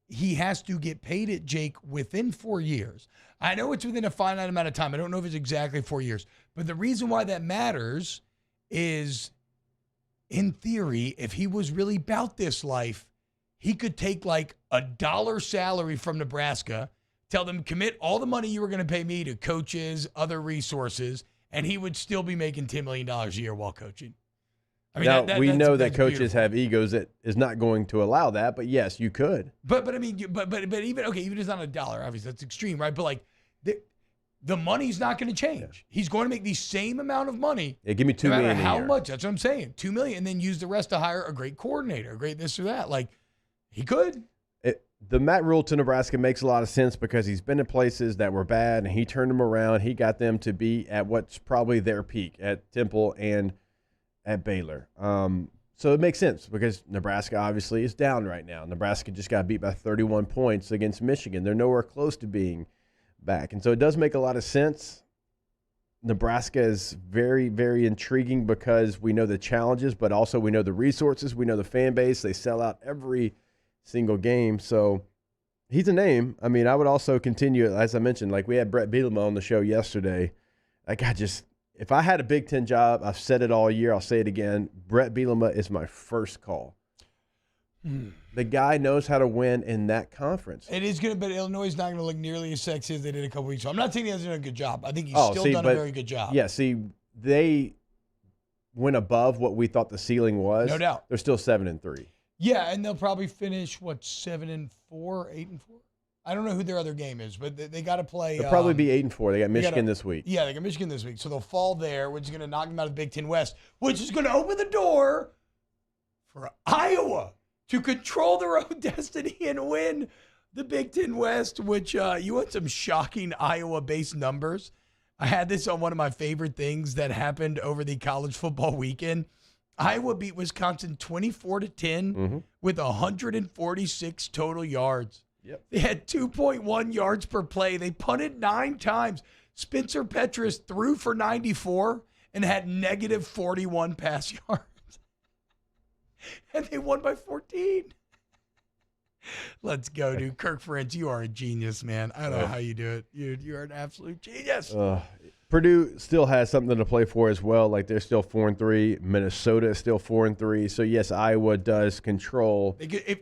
he has to get paid it, Jake, within 4 years. I know it's within a finite amount of time. I don't know if it's exactly 4 years. But the reason why that matters is, in theory, if he was really about this life, he could take like $1 salary from Nebraska, tell them, commit all the money you were going to pay me to coaches, other resources, and he would still be making $10 million a year while coaching. I mean, now, we know that coaches have egos that is not going to allow that, but yes, you could. But I mean, but even, okay, even if it's not $1, obviously that's extreme, right? But like the money's not going to change. Yeah. He's going to make the same amount of money. Yeah, give me $2 million a year. How much? That's what I'm saying. $2 million, and then use the rest to hire a great coordinator, a great this or that. Like, he could. The Matt Rule to Nebraska makes a lot of sense because he's been in places that were bad, and he turned them around. He got them to be at what's probably their peak at Temple and at Baylor. So it makes sense because Nebraska obviously is down right now. Nebraska just got beat by 31 points against Michigan. They're nowhere close to being back. And so it does make a lot of sense. Nebraska is very, very intriguing because we know the challenges, but also we know the resources. We know the fan base. They sell out every single game. So he's a name. I mean, I would also continue, as I mentioned, like we had Brett Bielema on the show yesterday. Like if I had a Big Ten job, I've said it all year, I'll say it again, Brett Bielema is my first call. The guy knows how to win in that conference. It is good, but Illinois is not going to look nearly as sexy as they did a couple weeks ago. I'm not saying he hasn't done a good job. I think he's still done a very good job. Yeah, see, they went above what we thought the ceiling was. No doubt. They're still 7-3. Yeah, and they'll probably finish, 7-4, 8-4? I don't know who their other game is, but they got to play. They'll probably be 8-4. They got Michigan this week. Yeah, they got Michigan this week. So they'll fall there, which is going to knock them out of the Big Ten West, which is going to open the door for Iowa to control their own destiny and win the Big Ten West, which you want some shocking Iowa-based numbers. I had this on one of my favorite things that happened over the college football weekend. Iowa beat Wisconsin 24-10 with 146 total yards. Yep. They had 2.1 yards per play. They punted 9 times. Spencer Petras threw for 94 and had negative 41 pass yards. And they won by 14. Let's go, dude. Kirk Ferentz, you are a genius, man. I don't know how you do it. You're an absolute genius. Purdue still has something to play for as well. Like, they're still 4-3. Minnesota is still 4-3. So, yes, Iowa does control.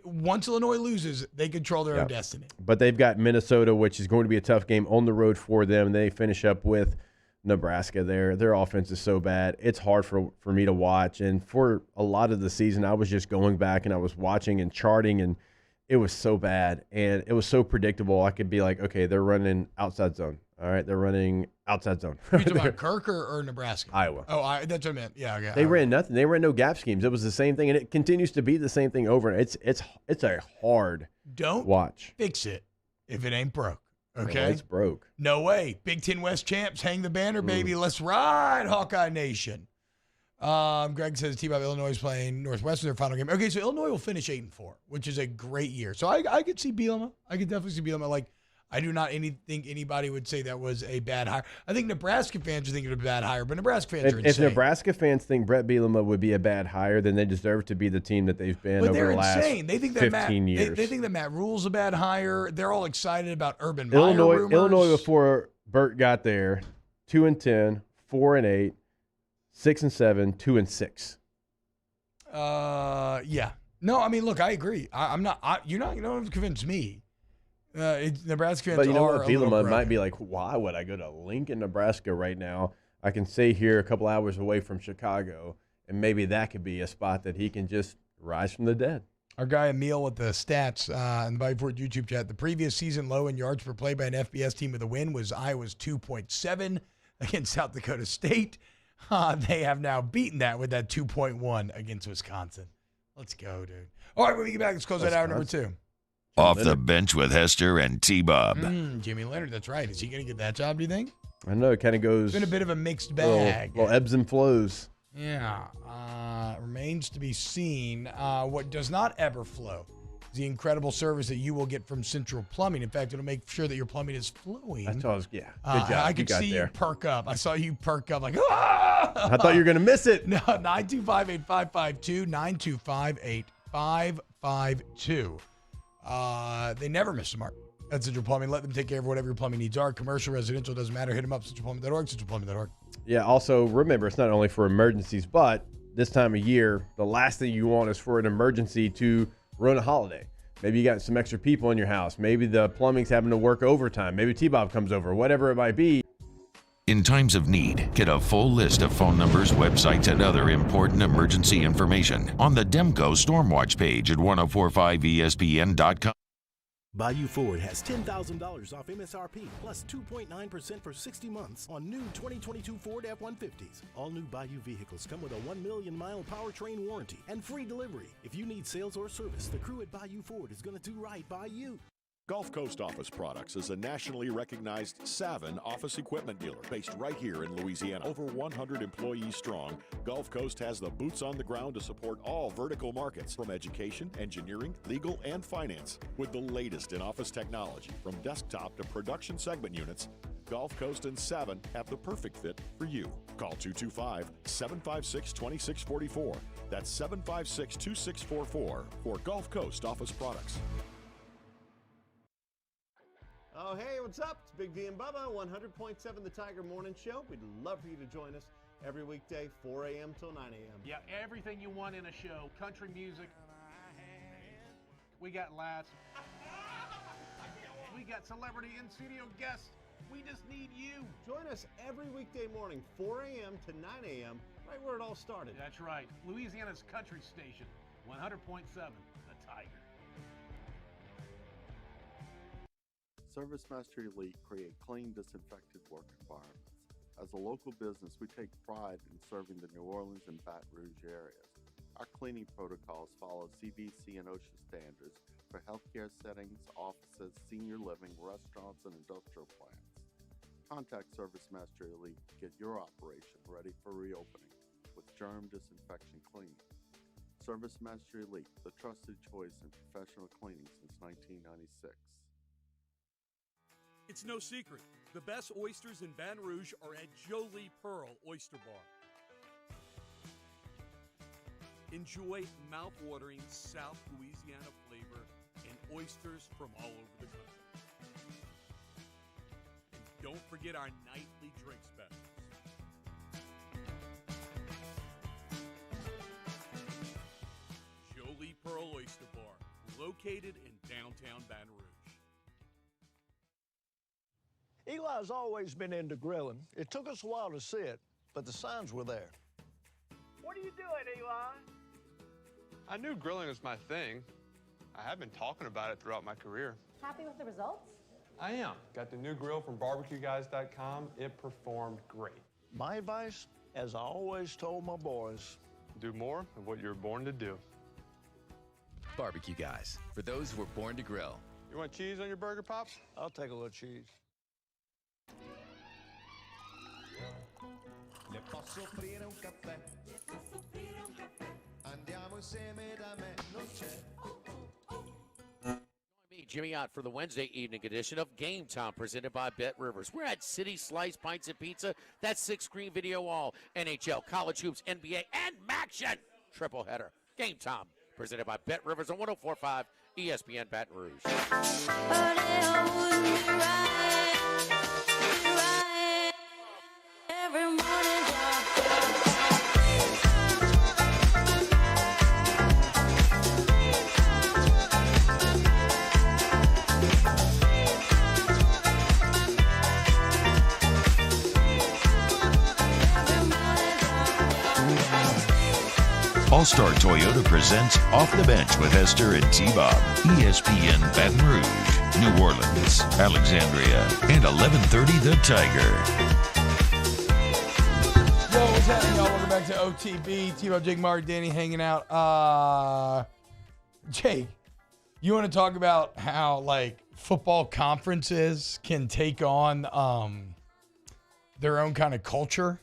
Once Illinois loses, they control their own destiny. But they've got Minnesota, which is going to be a tough game on the road for them. They finish up with Nebraska there. Their offense is so bad. It's hard for me to watch. And for a lot of the season, I was just going back and I was watching and charting, and it was so bad. And it was so predictable. I could be like, okay, they're running outside zone. All right, they're running outside zone. Are you talking about Kirk or Nebraska? Iowa. Oh, that's what I meant. Yeah, okay. They ran nothing. They ran no gap schemes. It was the same thing, and it continues to be the same thing over. It's a hard watch. Fix it if it ain't broke. Okay, well, it's broke. No way. Big Ten West champs, hang the banner, baby. Let's ride, Hawkeye Nation. Greg says T-Bob Illinois is playing Northwestern their final game. Okay, so Illinois will finish 8-4, which is a great year. So I could see Bielema. I could definitely see Bielema. Like, I do not think anybody would say that was a bad hire. I think Nebraska fans are thinking it was a bad hire, but Nebraska fans are insane. If Nebraska fans think Brett Bielema would be a bad hire, then they deserve to be the team that they've been over the last 15 years. They think that Matt Rule's a bad hire. They're all excited about Urban Meyer rumors. Illinois before Bert got there, 2-10, 4-8, 6-7, 2-6. Yeah. No, I mean, look, I agree. I'm not. You don't have to convince me. Nebraska fans but you know are what? Bielema might be like, why would I go to Lincoln, Nebraska right now? I can stay here a couple hours away from Chicago, and maybe that could be a spot that he can just rise from the dead. Our guy Emil with the stats in the Bayou Fort YouTube chat. The previous season low in yards per play by an FBS team with a win was Iowa's 2.7 against South Dakota State. They have now beaten that with that 2.1 against Wisconsin. Let's go, dude. All right, when we get back, let's close that hour number 2. Off the bench with Hester and T-Bob. Jimmy Leonard, that's right. Is he going to get that job, do you think? I know, it kind of goes. It's been a bit of a mixed bag. Little ebbs and flows. Yeah. Remains to be seen. What does not ever flow is the incredible service that you will get from Central Plumbing. In fact, it'll make sure that your plumbing is flowing. Good job. I could see you perk up. I saw you perk up like, ah! I thought you were going to miss it. No, 925-8552, 925-8552. They never miss a mark at Central Plumbing. Let them take care of whatever your plumbing needs are. Commercial, residential, doesn't matter. Hit them up, centralplumbing.org, centralplumbing.org. Yeah, also remember, it's not only for emergencies, but this time of year, the last thing you want is for an emergency to ruin a holiday. Maybe you got some extra people in your house. Maybe the plumbing's having to work overtime. Maybe T-Bob comes over, whatever it might be. In times of need, get a full list of phone numbers, websites, and other important emergency information on the Demco Stormwatch page at 1045ESPN.com. Bayou Ford has $10,000 off MSRP plus 2.9% for 60 months on new 2022 Ford F-150s. All new Bayou vehicles come with a 1 million mile powertrain warranty and free delivery. If you need sales or service, the crew at Bayou Ford is going to do right by you. Gulf Coast Office Products is a nationally recognized Savin office equipment dealer based right here in Louisiana. Over 100 employees strong, Gulf Coast has the boots on the ground to support all vertical markets from education, engineering, legal, and finance. With the latest in office technology, from desktop to production segment units, Gulf Coast and Savin have the perfect fit for you. Call 225-756-2644. That's 756-2644 for Gulf Coast Office Products. Oh, hey, what's up? It's Big D and Bubba, 100.7 The Tiger Morning Show. We'd love for you to join us every weekday, 4 a.m. till 9 a.m. Yeah, everything you want in a show. Country music. We got laughs. We got celebrity in-studio guests. We just need you. Join us every weekday morning, 4 a.m. to 9 a.m., right where it all started. That's right. Louisiana's country station, 100.7 The Tiger. ServiceMaster Elite create clean, disinfected work environments. As a local business, we take pride in serving the New Orleans and Baton Rouge areas. Our cleaning protocols follow CDC and OSHA standards for healthcare settings, offices, senior living, restaurants, and industrial plants. Contact ServiceMaster Elite to get your operation ready for reopening with germ disinfection cleaning. ServiceMaster Elite, the trusted choice in professional cleaning since 1996. It's no secret. The best oysters in Baton Rouge are at Jolie Pearl Oyster Bar. Enjoy mouth-watering South Louisiana flavor and oysters from all over the country. And don't forget our nightly drink specials. Jolie Pearl Oyster Bar, located in downtown Baton Rouge. Eli's always been into grilling. It took us a while to see it, but the signs were there. What are you doing, Eli? I knew grilling was my thing. I have been talking about it throughout my career. Happy with the results? I am. Got the new grill from barbecueguys.com. It performed great. My advice, as I always told my boys, do more of what you were born to do. Barbecue Guys, for those who were born to grill. You want cheese on your burger, Pops? I'll take a little cheese. Le posso offrire un caffè? Andiamo insieme da me, non c'è. Join me, Jimmy Ott, for the Wednesday evening edition of Game Time, presented by Bet Rivers. We're at City Slice Pints and Pizza. That's 6-screen video all. NHL, college hoops, NBA, and MACtion. Triple header. Game Time, presented by Bet Rivers on 104.5 ESPN Baton Rouge. Every morning, All-Star Toyota presents Off the Bench with Esther and T-Bob. ESPN Baton Rouge, New Orleans, Alexandria, and 1130 The Tiger. Yo, what's happening, y'all? Welcome back to OTB. T-Bob, Jake, Mark, Danny hanging out. Jake, you want to talk about how, like, football conferences can take on their own kind of culture?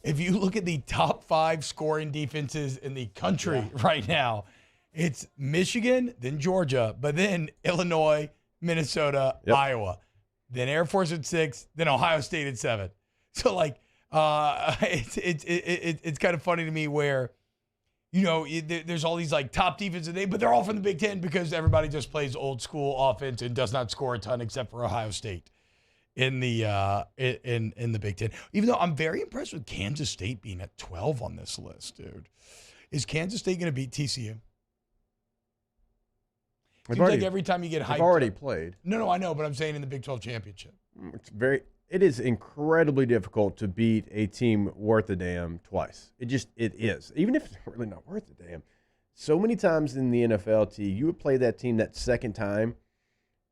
If you look at the top 5 scoring defenses in the country right now, it's Michigan, then Georgia, but then Illinois, Minnesota, Iowa, then Air Force at 6, then Ohio State at 7. So, like, it's kind of funny to me where, you know, there's all these like top defenses, but they're all from the Big Ten because everybody just plays old school offense and does not score a ton except for Ohio State in the in the Big Ten. Even though I'm very impressed with Kansas State being at 12 on this list, dude. Is Kansas State going to beat TCU? Seems like every time you get hyped. They've already played. No, I know, but I'm saying in the Big 12 championship. It is incredibly difficult to beat a team worth a damn twice. It is. Even if it's really not worth a damn. So many times in the NFL, you would play that team that second time,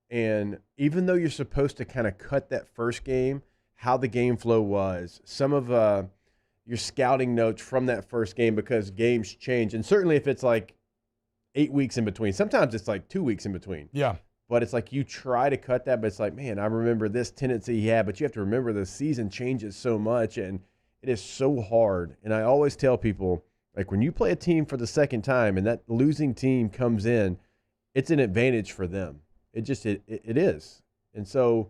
and even though you're supposed to kind of cut that first game, how the game flow was, some of your scouting notes from that first game, because games change. And certainly if it's like 8 weeks in between, sometimes it's like 2 weeks in between. Yeah. But it's like you try to cut that, but it's like, man, I remember this tendency he had, but you have to remember the season changes so much, and it is so hard. And I always tell people, like, when you play a team for the second time and that losing team comes in, it's an advantage for them. It is. And so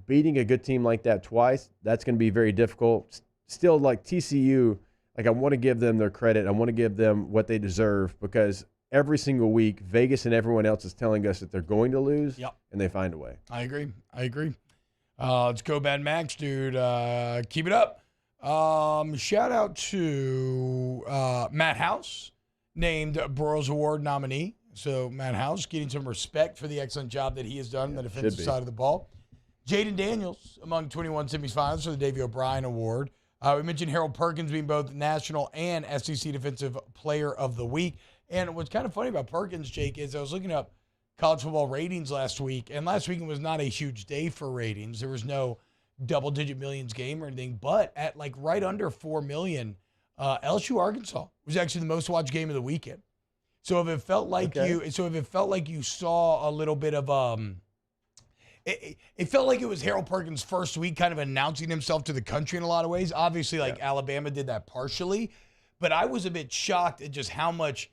beating a good team like that twice, that's going to be very difficult. Still, like TCU, like I want to give them their credit. I want to give them what they deserve, because every single week, Vegas and everyone else is telling us that they're going to lose, and they find a way. I agree. Let's go, Bad Max, dude. Keep it up. Shout out to Matt House, named Burroughs Award nominee. So Matt House getting some respect for the excellent job that he has done on the defensive side of the ball. Jaden Daniels among 21 semifinals for the Davey O'Brien Award. We mentioned Harold Perkins being both National and SEC Defensive Player of the Week. And what's kind of funny about Perkins, Jake, is I was looking up college football ratings last week, and last weekend was not a huge day for ratings. There was no double-digit millions game or anything, but at like right under 4 million, LSU Arkansas was actually the most watched game of the weekend. So if it felt like you saw a little bit of it felt like it was Harold Perkins' first week kind of announcing himself to the country in a lot of ways. Obviously, like Alabama did that partially, but I was a bit shocked at just how much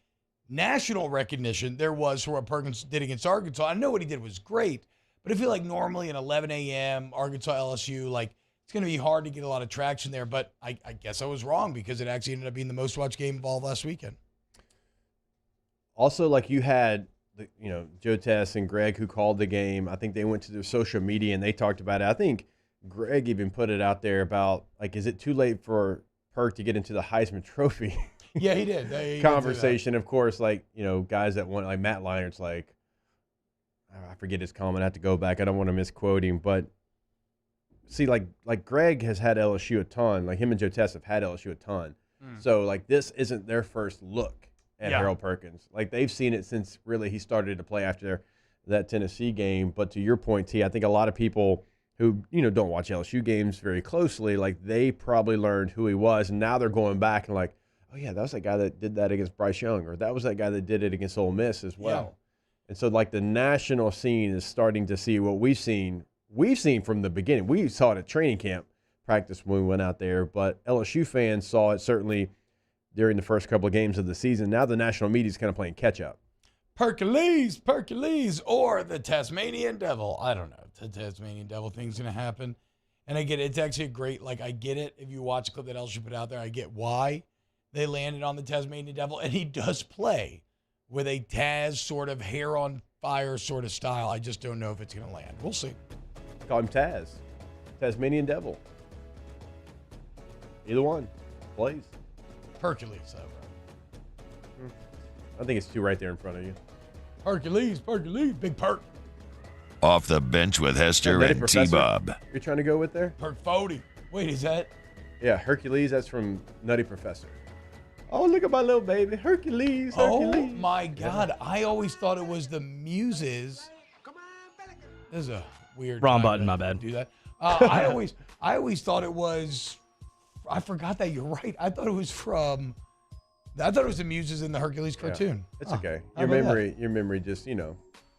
national recognition there was for what Perkins did against Arkansas. I know what he did was great, but I feel like normally an 11 a.m. Arkansas LSU, like it's going to be hard to get a lot of traction there. But I guess I was wrong, because it actually ended up being the most watched game of all last weekend. Also, like, you had Joe Tess and Greg, who called the game, I think they went to their social media and they talked about it. I think Greg even put it out there about, like, is it too late for Perk to get into the Heisman Trophy? Yeah, he did. He Conversation, of course, like, guys that want, like Matt Leinart's like, I forget his comment. I have to go back. I don't want to misquote him. But, see, like Greg has had LSU a ton. Like, him and Joe Tess have had LSU a ton. So, like, this isn't their first look at Harold Perkins. Like, they've seen it since, really, he started to play after that Tennessee game. But to your point, T, I think a lot of people who, don't watch LSU games very closely, like, they probably learned who he was. And now they're going back and like, oh, yeah, that was that guy that did that against Bryce Young, or that was that guy that did it against Ole Miss as well. Yeah. And so, like, the national scene is starting to see what we've seen. We've seen from the beginning. We saw it at training camp practice when we went out there, but LSU fans saw it certainly during the first couple of games of the season. Now the national media is kind of playing catch-up. Percules, or the Tasmanian Devil. I don't know. The Tasmanian Devil thing's going to happen. And I get it. It's actually great. Like, I get it. If you watch a clip that LSU put out there, I get why they landed on the Tasmanian Devil. And he does play with a Taz sort of hair on fire sort of style. I just don't know if it's going to land. We'll see. Call him Taz. Tasmanian Devil. Either one. Plays. Hercules, though. I think it's two right there in front of you. Hercules, Big Perk. Off the bench with Hester and T-Bob. You're trying to go with there? Perk 40. Wait, is that? Yeah, Hercules, that's from Nutty Professor. Oh, look at my little baby. Hercules. Oh, my God. I always thought it was the Muses. This is a weird. Wrong button, my bad. Do that. I always thought it was. I forgot that. You're right. I thought it was the Muses in the Hercules cartoon. Yeah, it's okay. Your memory just,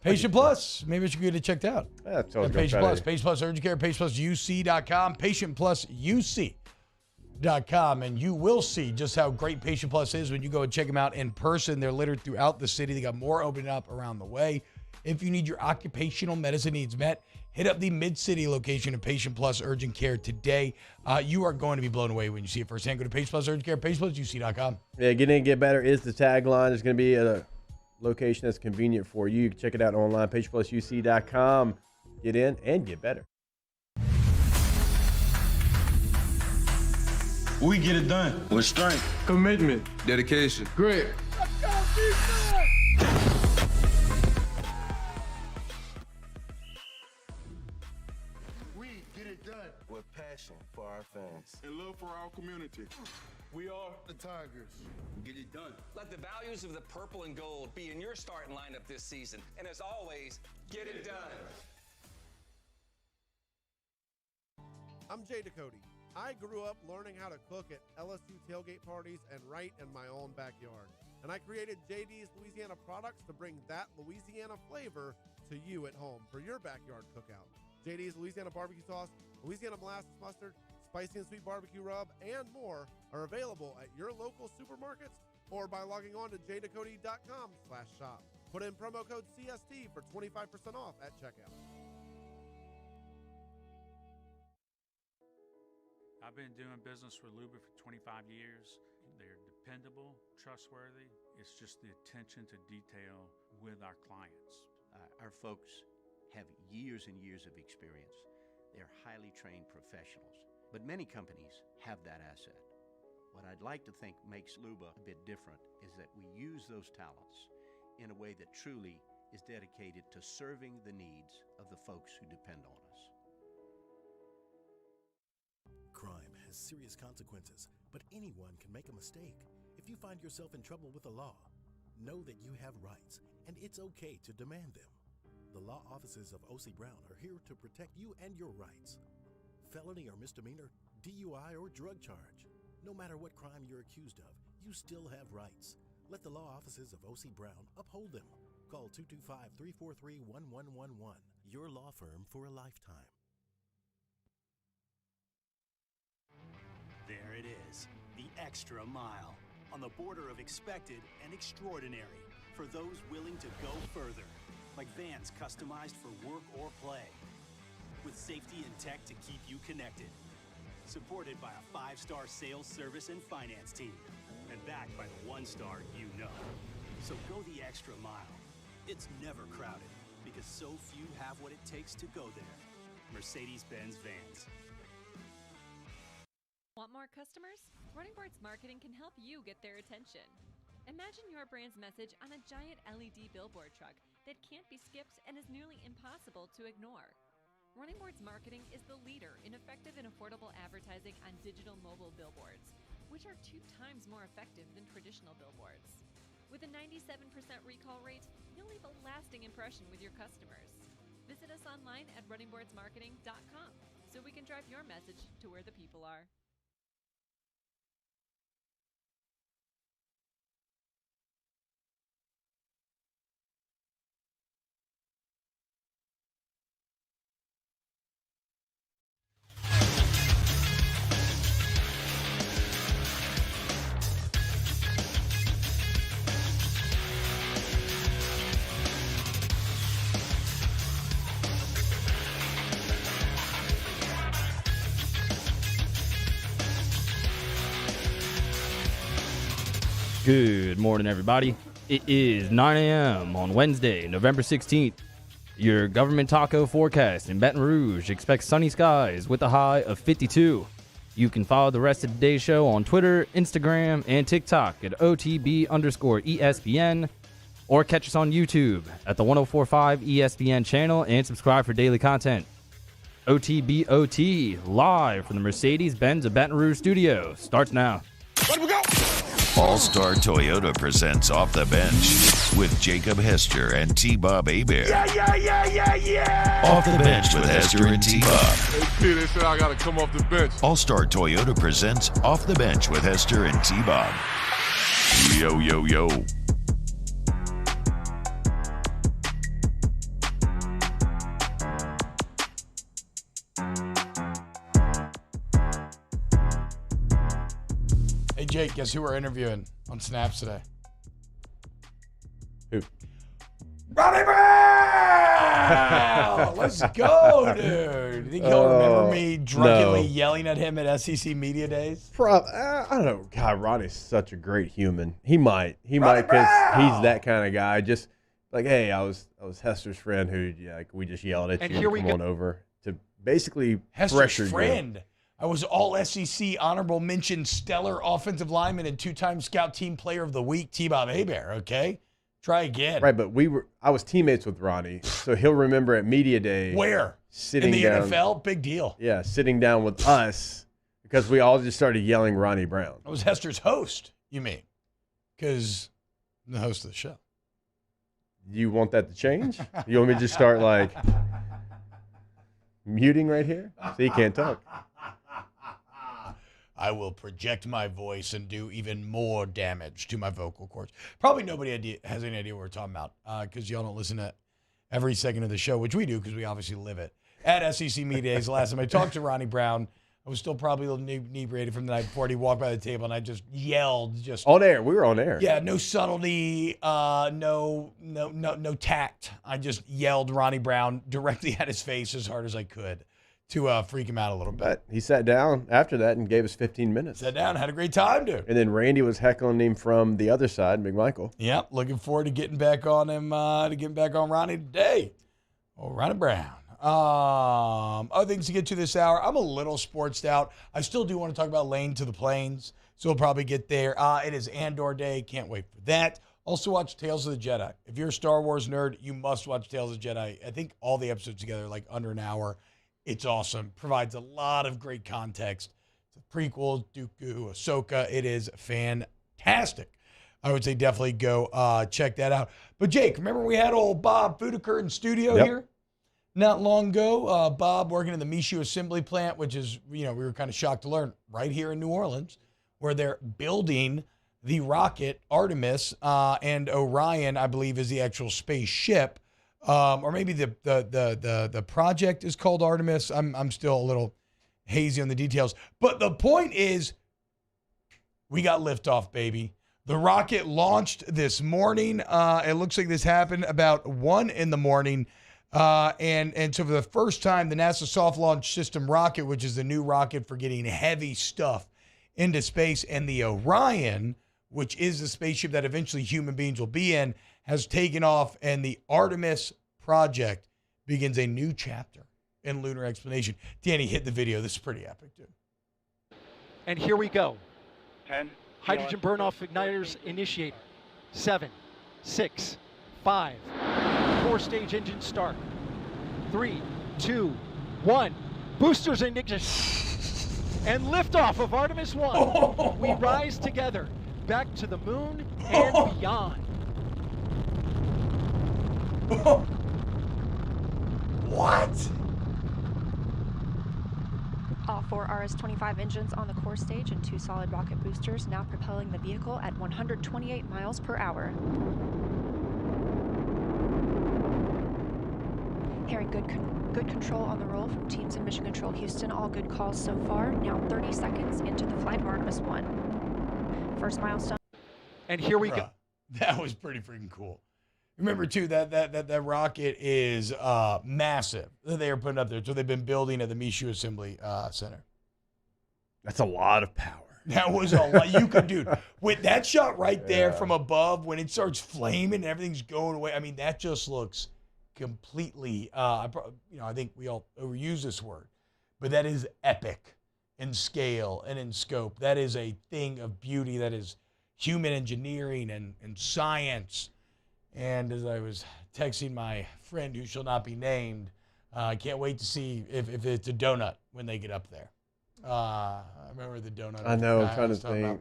Patient Plus. Maybe I should get it checked out. Yeah, totally. Patient Plus. Patient Plus Urgent Care. PatientPlusUC.com. PatientPlusUC.com. And you will see just how great Patient Plus is when you go and check them out in person. They're littered throughout the city. They got more opening up around the way. If you need your occupational medicine needs met, hit up the Mid-City location of Patient Plus Urgent Care today. You are going to be blown away when you see it firsthand. Go to Patient Plus Urgent Care, PatientPlusUC.com. Yeah, get in, get better is the tagline. There's going to be a location that's convenient for you. You can check it out online, PatientPlusUC.com. Get in and get better. We get it done with strength, commitment, dedication, grit. Let's go, defense! With passion for our fans and love for our community. We are the Tigers. Get it done. Let the values of the purple and gold be in your starting lineup this season. And as always, get it done. I'm Jay Ducote. I grew up learning how to cook at LSU tailgate parties and right in my own backyard. And I created JD's Louisiana products to bring that Louisiana flavor to you at home for your backyard cookout. JD's Louisiana barbecue sauce, Louisiana molasses mustard, spicy and sweet barbecue rub, and more are available at your local supermarkets or by logging on to jducote.com/shop. Put in promo code CST for 25% off at checkout. I've been doing business with Luba for 25 years. They're dependable, trustworthy. It's just the attention to detail with our clients. Our folks have years and years of experience. They're highly trained professionals, but many companies have that asset. What I'd like to think makes Luba a bit different is that we use those talents in a way that truly is dedicated to serving the needs of the folks who depend on us. Crime has serious consequences, but anyone can make a mistake. If you find yourself in trouble with the law, know that you have rights, and it's okay to demand them. The law offices of O.C. Brown are here to protect you and your rights. Felony or misdemeanor, DUI or drug charge. No matter what crime you're accused of, you still have rights. Let the law offices of O.C. Brown uphold them. Call 225-343-1111. Your law firm for a lifetime. There it is, the extra mile. On the border of expected and extraordinary for those willing to go further. Like vans customized for work or play. With safety and tech to keep you connected. Supported by a 5-star sales, service, and finance team. And backed by the 1-star you know. So go the extra mile. It's never crowded because so few have what it takes to go there. Mercedes-Benz Vans. Want more customers? Running Boards Marketing can help you get their attention. Imagine your brand's message on a giant LED billboard truck that can't be skipped and is nearly impossible to ignore. Running Boards Marketing is the leader in effective and affordable advertising on digital mobile billboards, which are 2 times more effective than traditional billboards. With a 97% recall rate, you'll leave a lasting impression with your customers. Visit us online at runningboardsmarketing.com so we can drive your message to where the people are. Good morning, everybody. It is 9 a.m. on Wednesday, November 16th. Your government taco forecast in Baton Rouge expects sunny skies with a high of 52. You can follow the rest of today's show on Twitter, Instagram, and TikTok at OTB_ESPN, or catch us on YouTube at the 1045 ESPN channel and subscribe for daily content. OTBOT, live from the Mercedes-Benz of Baton Rouge studio, starts now. Let we go! All-Star Toyota presents Off the Bench with Jacob Hester and T-Bob Hebert. Yeah! Off the Bench with Hester and T-Bob. Hey, P, they said I got to come off the bench. All-Star Toyota presents Off the Bench with Hester and T-Bob. Yo, yo, yo. Hey, Jake, guess who we're interviewing on Snaps today? Who? Ronnie Brown! Let's go, dude. You think he'll remember me drunkenly yelling at him at SEC Media Days? I don't know. God, Ronnie's such a great human. He might because he's that kind of guy. Just like, hey, I was Hester's friend who we just yelled at And you here and we come go. on over to basically Hester's pressure friend. you. I was all SEC honorable mention stellar offensive lineman and 2-time Scout Team Player of the Week, T-Bob Hebert, okay? Try again. Right, but I was teammates with Ronnie, so he'll remember at Media Day. Where? Sitting in the down, NFL? Big deal. Yeah, sitting down with us because we all just started yelling Ronnie Brown. I was Hester's host, you mean? Because I'm the host of the show. You want that to change? You want me to just start muting right here so you can't talk? I will project my voice and do even more damage to my vocal cords. Probably nobody has any idea what we're talking about because y'all don't listen to every second of the show, which we do because we obviously live it. At SEC Media Days, the last time I talked to Ronnie Brown, I was still probably a little inebriated from the night before. He walked by the table and I just yelled. On air. We were on air. Yeah, no subtlety, no tact. I just yelled Ronnie Brown directly at his face as hard as I could to freak him out a little bit. But he sat down after that and gave us 15 minutes. Sat down, had a great time, dude. And then Randy was heckling him from the other side, McMichael. Yep, looking forward to getting back on him, to getting back on Ronnie today. Oh, Ronnie Brown. Other things to get to this hour. I'm a little sportsed out. I still do want to talk about Lane to the Plains, so we'll probably get there. It is Andor Day. Can't wait for that. Also watch Tales of the Jedi. If you're a Star Wars nerd, you must watch Tales of the Jedi. I think all the episodes together are like under an hour. It's awesome. Provides a lot of great context. It's a prequel, Dooku, Ahsoka. It is fantastic. I would say definitely go check that out. But Jake, remember we had old Bob Fudiker in studio here not long ago. Bob working in the Michoud assembly plant, which is, we were kind of shocked to learn right here in New Orleans, where they're building the rocket Artemis, and Orion, I believe, is the actual spaceship. Or maybe the project is called Artemis. I'm still a little hazy on the details. But the point is, we got liftoff, baby. The rocket launched this morning. It looks like this happened about 1 a.m. And so for the first time, the NASA Soft Launch System rocket, which is the new rocket for getting heavy stuff into space, and the Orion, which is the spaceship that eventually human beings will be in, has taken off, and the Artemis project begins a new chapter in lunar exploration. Danny, hit the video. This is pretty epic, dude. And here we go. 10. Hydrogen burn-off igniters initiated. 7, 6, 5. 4-stage engine start. 3, 2, 1. Boosters ignition. And liftoff of Artemis 1. We rise together back to the moon and beyond. What? All 4 RS-25 engines on the core stage and 2 solid rocket boosters now propelling the vehicle at 128 miles per hour. Hearing good control on the roll from teams in Mission Control Houston. All good calls so far. Now 30 seconds into the flight of Artemis 1. First milestone. And here we go. That was pretty freaking cool. Remember, too, that rocket is massive that they are putting up there. So they've been building at the Michoud Assembly Center. That's a lot of power. That was a lot. You could, dude, with that shot right there from above, when it starts flaming and everything's going away, I mean, that just looks completely, I think we all overuse this word, but that is epic in scale and in scope. That is a thing of beauty. That is human engineering and science. And as I was texting my friend who shall not be named, I can't wait to see if it's a donut when they get up there. I remember the donut. I know, I'm trying to think.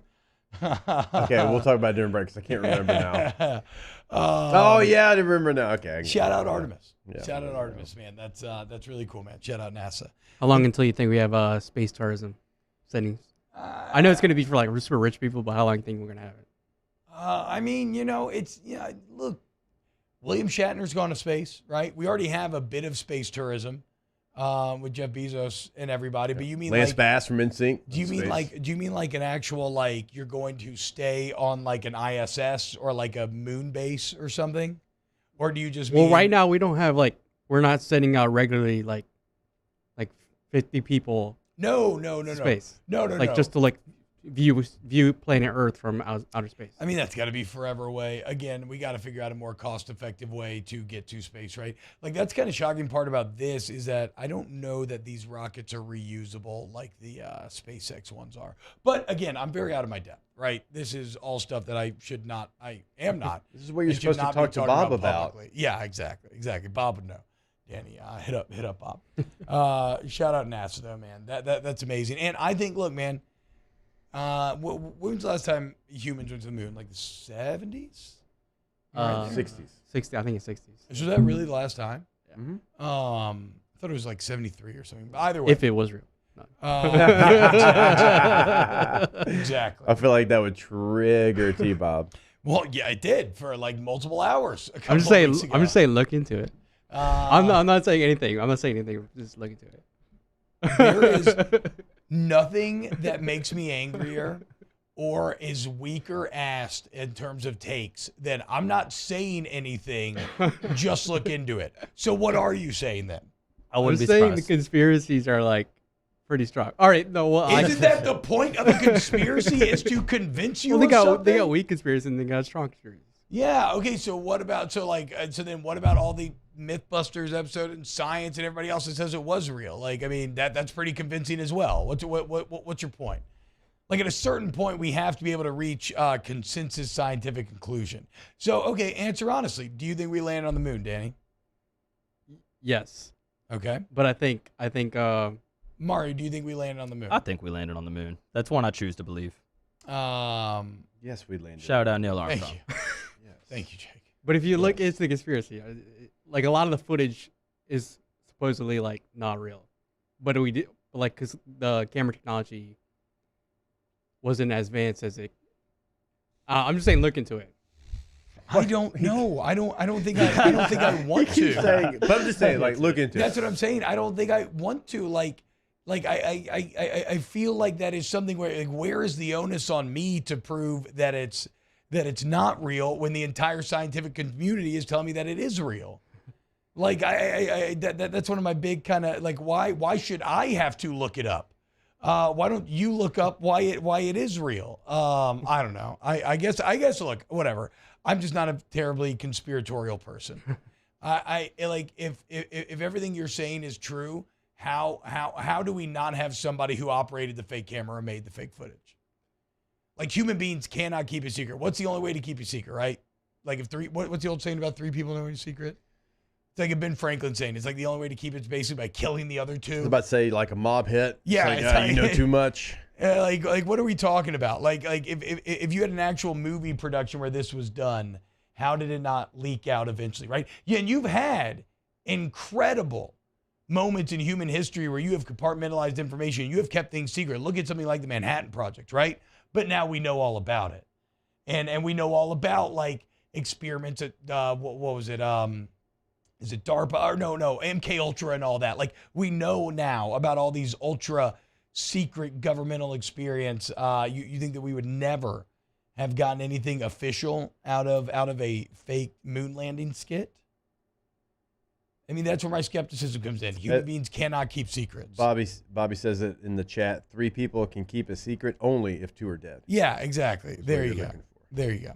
Okay, we'll talk about during break because I can't remember now. Oh, yeah, I remember now. Okay. Shout out Artemis. Yeah. Shout out Artemis, man. That's really cool, man. Shout out NASA. How long until you think we have space tourism settings? I know it's going to be for like super rich people, but how long do you think we're going to have it? I mean, look, William Shatner's gone to space, right? We already have a bit of space tourism with Jeff Bezos and everybody. But you mean Lance like Bass from NSYNC? Do you mean like an actual, like, you're going to stay on like an ISS or like a moon base or something? Or do you just mean... Well, right now we don't have we're not sending out regularly like 50 people. No. Space. No. Like just to view planet Earth from outer space. I mean, that's got to be forever away. Again, we got to figure out a more cost-effective way to get to space, right? Like, that's kind of shocking part about this is that I don't know that these rockets are reusable like the SpaceX ones are. But again, I'm very out of my depth, right? This is all stuff that I am not. This is what you're supposed to talk to Bob about. Yeah, exactly. Bob would know. Danny, hit up Bob. Shout out NASA though, man. That's amazing. And I think, look, man. When was the last time humans went to the moon? Like the 70s? 60s. 60. I think it's 60s. Was that really the last time? Yeah. Mm-hmm. I thought it was like 73 or something. But either way. If it was real. Yeah, exactly. I feel like that would trigger T-Bob. Well, yeah, it did for like multiple hours. I'm just saying, look into it. I'm not saying anything. I'm not saying anything. Just look into it. There is nothing that makes me angrier or is weaker-assed in terms of takes than I'm not saying anything, just look into it. So what are you saying then? I'm saying the conspiracies are pretty strong. All right, no, well, isn't that the point of a conspiracy is to convince you of something? They got weak conspiracies and they got strong conspiracies. Yeah, okay, so what about, so then what about all the Mythbusters episode and science and everybody else that says it was real? Like, I mean, that's pretty convincing as well. What's your point? Like, at a certain point, we have to be able to reach consensus scientific conclusion. So, okay, answer honestly. Do you think we landed on the moon, Danny? Yes. Okay. But I think Mario, do you think we landed on the moon? I think we landed on the moon. That's one I choose to believe. Yes, we landed. Shout out Neil Armstrong. Thank you. Thank you, Jake. But if you look into the conspiracy, like a lot of the footage is supposedly not real, but because the camera technology wasn't as advanced as it. I'm just saying, look into it. I don't know. I don't think I want to. But I'm just saying, look into it. That's what I'm saying. I don't think I want to. I feel like that is something where where is the onus on me to prove that it's not real when the entire scientific community is telling me that it is real? That's one of my big kind of why should I have to look it up? Why don't you look up why it is real? I don't know. I guess look, whatever. I'm just not a terribly conspiratorial person. I like if everything you're saying is true, how do we not have somebody who operated the fake camera and made the fake footage? Like, human beings cannot keep a secret. What's the only way to keep a secret, right? Like, what's the old saying about 3 people knowing a secret? It's like a Ben Franklin saying. It's like the only way to keep it's basically by killing the other 2. I was about to say, like a mob hit. Yeah, it's like, you know too much. Like what are we talking about? Like if you had an actual movie production where this was done, how did it not leak out eventually, right? Yeah, and you've had incredible moments in human history where you have compartmentalized information. You have kept things secret. Look at something like the Manhattan Project, right? But now we know all about it. And we know all about, like, experiments at, what was it? Is it DARPA? Or no, MK Ultra and all that. Like, we know now about all these ultra secret governmental experience. You think that we would never have gotten anything official out of a fake moon landing skit? I mean, that's where my skepticism comes in. Human beings cannot keep secrets. Bobby says it in the chat. 3 people can keep a secret only if 2 are dead. Yeah, exactly. There you go. There you go.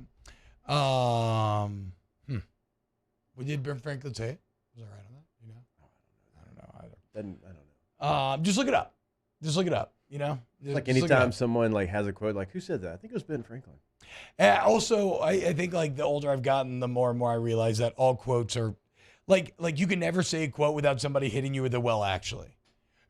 What did Ben Franklin say? Was I right on that? You know? I don't know either. I don't know. Just look it up. Just look it up. You know? Like anytime someone like has a quote, like, who said that? I think it was Ben Franklin. Also, I think, like, the older I've gotten, the more and more I realize that all quotes are like you can never say a quote without somebody hitting you with a well, actually.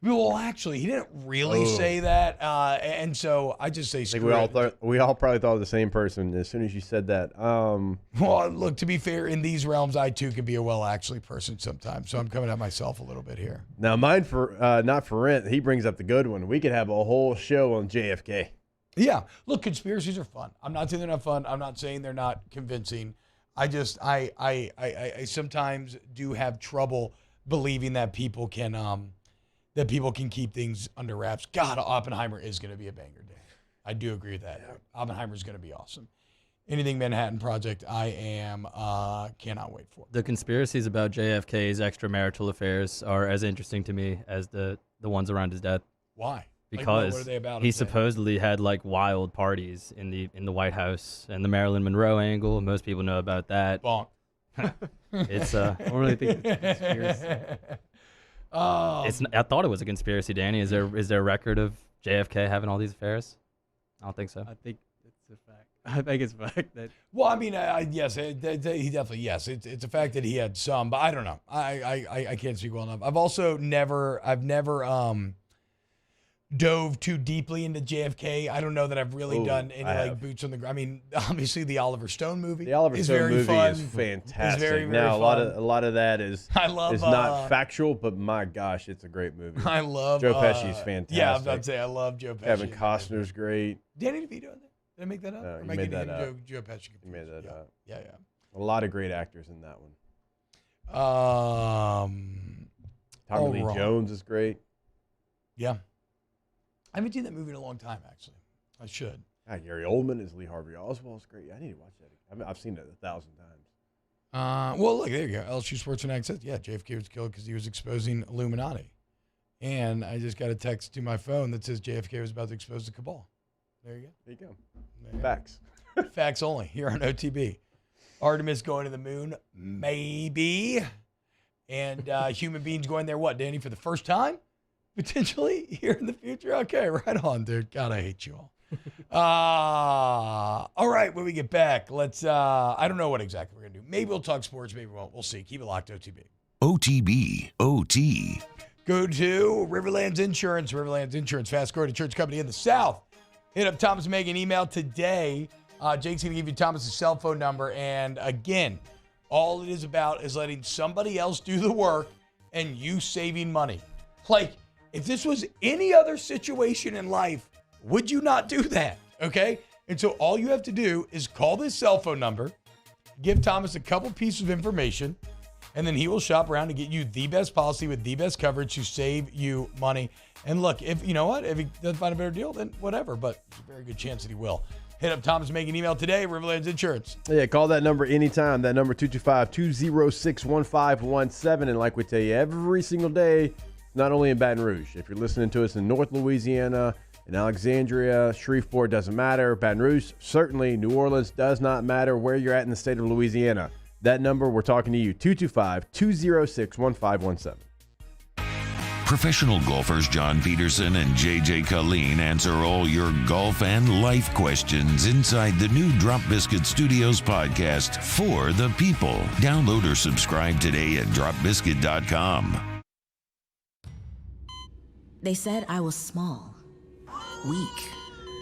Well, actually, he didn't really say that, and so I just say screw it. We all probably thought of the same person as soon as you said that. Well, look, to be fair, in these realms, I too can be a well, actually person sometimes, so I'm coming at myself a little bit here. Now, mine for not for rent. He brings up the good one. We could have a whole show on JFK. Yeah, look, conspiracies are fun. I'm not saying they're not fun. I'm not saying they're not convincing. I sometimes do have trouble believing that people can keep things under wraps. God, Oppenheimer is going to be a banger day. I do agree with that. Yeah. Oppenheimer is going to be awesome. Anything Manhattan Project, I cannot wait for. The conspiracies about JFK's extramarital affairs are as interesting to me as the ones around his death. Why? Because what are they about he supposedly had, like, wild parties in the White House, and the Marilyn Monroe angle. Most people know about that. Bonk. It's I don't really think it's a conspiracy. I thought it was a conspiracy, Danny. Is there a record of JFK having all these affairs? I don't think so. I think it's a fact. I think it's a fact that. Well, I mean, yes, he definitely, yes. It's a fact that he had some, but I don't know. I can't speak well enough. I've never dove too deeply into JFK. I don't know that I've really done any like boots on the ground. I mean, obviously the Oliver Stone movie. The Oliver Stone very movie fun. is fantastic. It's very, very now fun. a lot of that is not factual, but my gosh, it's a great movie. I love Joe Pesci's fantastic. Yeah, I was about to say I love Joe Pesci. Kevin Costner's great. Danny DeVito in there? Did I make that up? No, Or am you I made getting that up. Joe Pesci confused? You made that up. Yeah. A lot of great actors in that one. Tommy Lee Jones is great. Yeah. I haven't seen that movie in a long time, actually. I should. Gary Oldman is Lee Harvey Oswald. It's great. I need to watch that. I've seen it 1,000 times. Well, look, there you go. LSU Sports says, yeah, JFK was killed because he was exposing Illuminati. And I just got a text to my phone that says JFK was about to expose the cabal. There you go. There you go. Facts. Facts only here on OTB. Artemis going to the moon, maybe. And human beings going there, what, Danny, for the first time? Potentially here in the future? Okay, right on, dude. God, I hate you all. All right, when we get back, let's, I don't know what exactly we're going to do. Maybe we'll talk sports, maybe we won't. We'll see. Keep it locked, OTB. OTB, OT. Go to Riverlands Insurance. Riverlands Insurance, fast-growing insurance company in the South. Hit up Thomas and Megan email today. Jake's going to give you Thomas's cell phone number. And again, all it is about is letting somebody else do the work and you saving money. Like, if this was any other situation in life, would you not do that? Okay? And so all you have to do is call this cell phone number, give Thomas a couple pieces of information, and then he will shop around to get you the best policy with the best coverage to save you money. And look, if you know what, if he doesn't find a better deal, then whatever, but there's a very good chance that he will. Hit up Thomas and make an email today, Riverlands Insurance. Yeah, call that number anytime. That number 225-206-1517. And like we tell you every single day, not only in Baton Rouge. If you're listening to us in North Louisiana, In Alexandria, Shreveport doesn't matter. Baton Rouge, certainly. New Orleans does not matter where you're at in the state of Louisiana. That number, we're talking to you, 225-206-1517. Professional golfers John Peterson and J.J. Colleen answer all your golf and life questions inside the new Drop Biscuit Studios podcast for the people. Download or subscribe today at dropbiscuit.com. They said I was small, weak,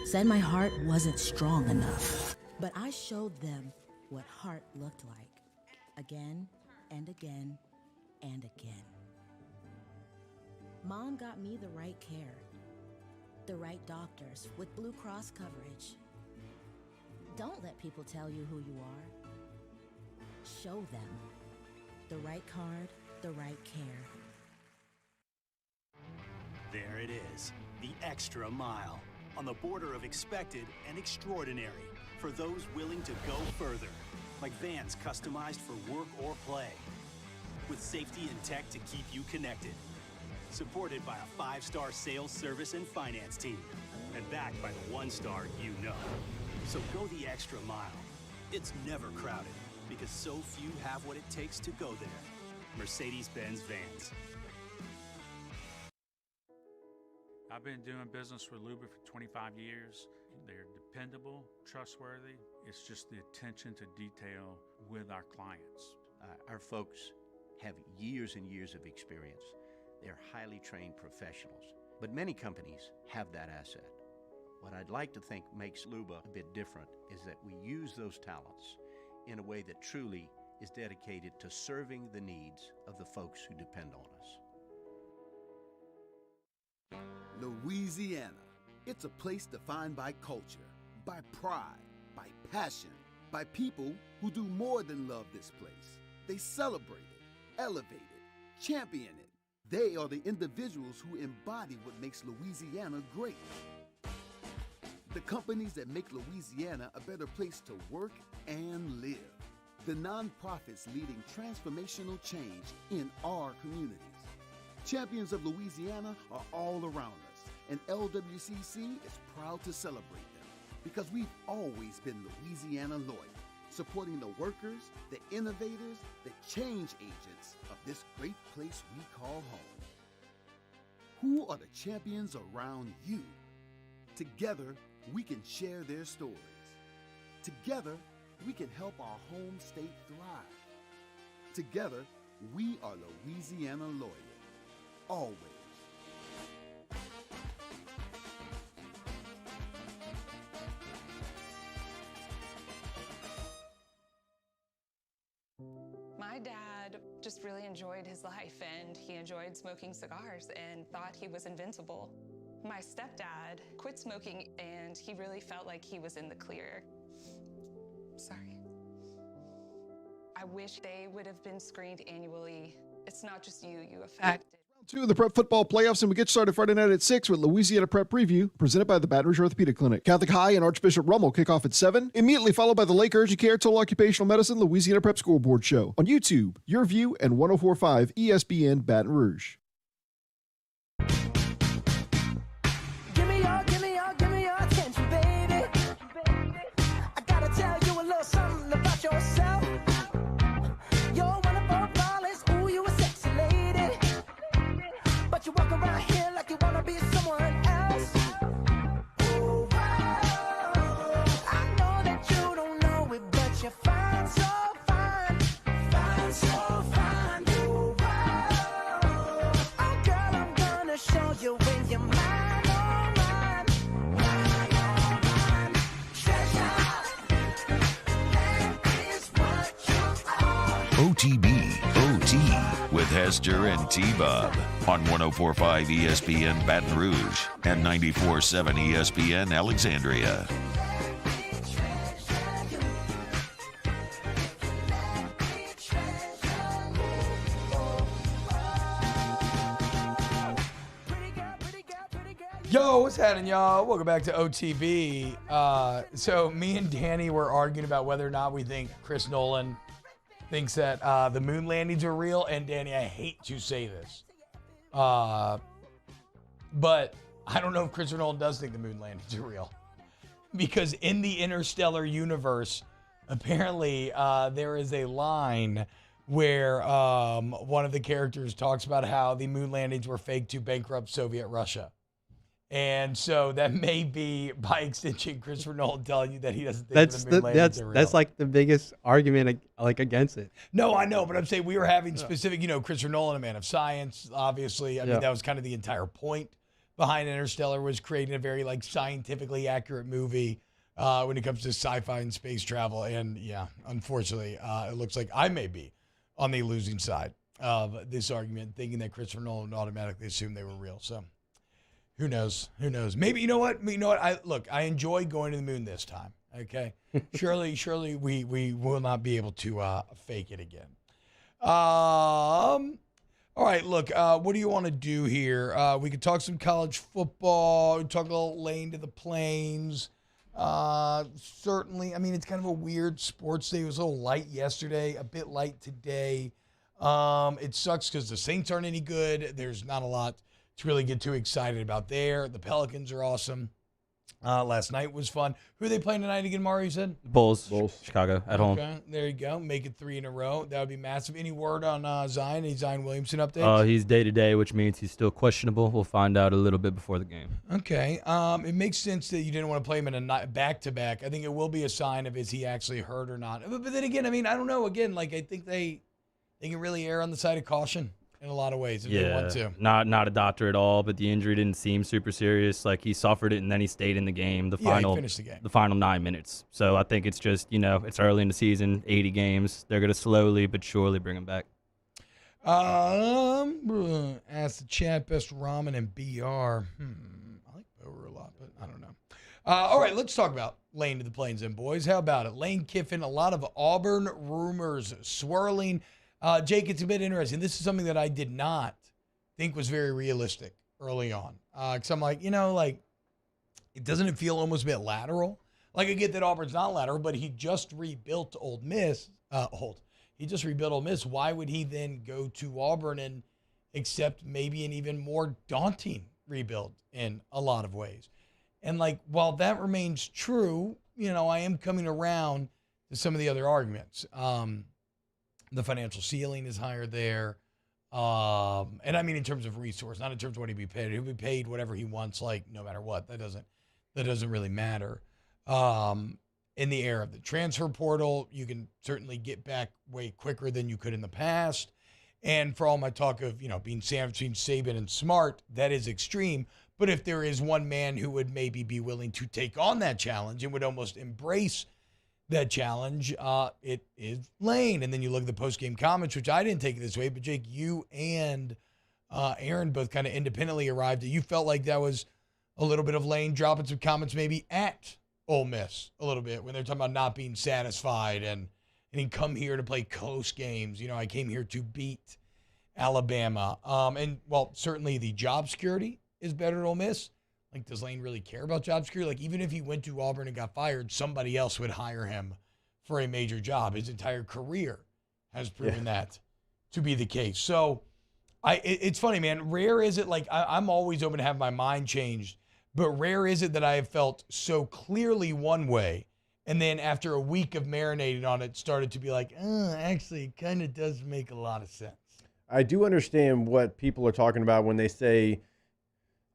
said my heart wasn't strong enough. But I showed them what heart looked like again and again and again. Mom got me the right care, the right doctors with Blue Cross coverage. Don't let people tell you who you are. Show them the right card, the right care. There it is, the extra mile, on the border of expected and extraordinary for those willing to go further, like vans customized for work or play, with safety and tech to keep you connected. Supported by a 5-star sales, service, and finance team, and backed by the 1-star you know. So go the extra mile. It's never crowded, because so few have what it takes to go there. Mercedes-Benz Vans. I've been doing business with Luba for 25 years. They're dependable, trustworthy. It's just the attention to detail with our clients. Our folks have years and years of experience. They're highly trained professionals, but many companies have that asset. What I'd like to think makes Luba a bit different is that we use those talents in a way that truly is dedicated to serving the needs of the folks who depend on us. Louisiana. It's a place defined by culture, by pride, by passion, by people who do more than love this place. They celebrate it, elevate it, champion it. They are the individuals who embody what makes Louisiana great. The companies that make Louisiana a better place to work and live. The nonprofits leading transformational change in our communities. Champions of Louisiana are all around us, and LWCC is proud to celebrate them because we've always been Louisiana loyal, supporting the workers, the innovators, the change agents of this great place we call home. Who are the champions around you? Together, we can share their stories. Together, we can help our home state thrive. Together, we are Louisiana loyal. Always. My dad just really enjoyed his life, and he enjoyed smoking cigars and thought he was invincible. My stepdad quit smoking, and he really felt like he was in the clear. Sorry. I wish they would have been screened annually. It's not just you affect. To the Prep Football Playoffs, and we get started Friday night at 6 with Louisiana Prep Preview, presented by the Baton Rouge Orthopedic Clinic. Catholic High and Archbishop Rummel kick off at 7, immediately followed by the Lake Urgent Care Total Occupational Medicine Louisiana Prep Scoreboard Show on YouTube, Your View, and 104.5 ESPN Baton Rouge. Give me your attention, baby. I gotta tell you a little something about yourself. You're one of our flawless, ooh, you a sexy lady. But you walk around here like you wanna be someone else. Ooh, I know that you don't know it, but you're fine, so fine. Fine, so fine. Ooh, oh, girl, I'm gonna show you when you're mine, oh, mine. Mine, oh, mine. Treasure, that is what you are. OTB, OT, with Hester and T-Bob on 104.5 ESPN Baton Rouge and 94.7 ESPN Alexandria. Yo, what's happening, y'all? Welcome back to OTB. So me and Danny were arguing about whether or not we think Chris Nolan thinks that the moon landings are real. And Danny, I hate to say this, but I don't know if Christopher Nolan does think the moon landings are real. Because in the interstellar universe, apparently there is a line where one of the characters talks about how the moon landings were fake to bankrupt Soviet Russia. And so that may be, by extension, Christopher Nolan telling you that he doesn't think the moon landings are real. That's like the biggest argument against it. No, I know, but I'm saying we were having specific, Christopher Nolan, a man of science, obviously. I mean, that was kind of the entire point behind Interstellar, was creating a very scientifically accurate movie when it comes to sci-fi and space travel. And yeah, unfortunately, it looks like I may be on the losing side of this argument, thinking that Christopher Nolan automatically assumed they were real. So who knows? Who knows? Maybe, you know what? I enjoy going to the moon this time. Okay. Surely we will not be able to fake it again. All right, look, what do you want to do here? We could talk some college football. We talk a little Lane to the Plains. Certainly, I mean, it's kind of a weird sports day. It was a little light yesterday, a bit light today. It sucks because the Saints aren't any good. There's not a lot to really get too excited about there. The Pelicans are awesome. Last night was fun. Who are they playing tonight again, Mario, you said? Bulls. Chicago at home. Okay, there you go. Make it 3 in a row. That would be massive. Any word on Zion? Any Zion Williamson updates? He's day-to-day, which means he's still questionable. We'll find out a little bit before the game. Okay. It makes sense that you didn't want to play him in a back-to-back. I think it will be a sign of is he actually hurt or not. But then again, I mean, I don't know. Again, I think they can really err on the side of caution in a lot of ways if they want to. Not a doctor at all, but the injury didn't seem super serious. Like, he suffered it and then he stayed in the game. He finished the game. The final 9 minutes. So I think it's just, it's early in the season, 80 games. They're going to slowly but surely bring him back. Ask the chat, best ramen and BR. I like Bower a lot, but I don't know. All right, let's talk about Lane to the Plains then, boys. How about it? Lane Kiffin, a lot of Auburn rumors swirling. Jake, it's a bit interesting. This is something that I did not think was very realistic early on. Because I'm like, it doesn't feel almost a bit lateral? Like, I get that Auburn's not lateral, but he just rebuilt Ole Miss. He just rebuilt Ole Miss. Why would he then go to Auburn and accept maybe an even more daunting rebuild in a lot of ways? And, while that remains true, I am coming around to some of the other arguments. The financial ceiling is higher there. And I mean in terms of resource, not in terms of what he'd be paid. He'll be paid whatever he wants, no matter what. That doesn't really matter. In the era of the transfer portal, you can certainly get back way quicker than you could in the past. And for all my talk of, being sandwiched between Saban and Smart, that is extreme. But if there is one man who would maybe be willing to take on that challenge and would almost embrace that challenge, it is Lane. And then you look at the post-game comments, which I didn't take it this way, but Jake, you and Aaron both kind of independently arrived at. You felt like that was a little bit of Lane dropping some comments maybe at Ole Miss a little bit when they're talking about not being satisfied and he come here to play close games. I came here to beat Alabama. And, certainly the job security is better at Ole Miss. Does Lane really care about job security? Even if he went to Auburn and got fired, somebody else would hire him for a major job. His entire career has proven that to be the case. So it's funny, man. Rare is it, I'm always open to have my mind changed, but rare is it that I have felt so clearly one way, and then after a week of marinating on it, started to be actually, it kind of does make a lot of sense. I do understand what people are talking about when they say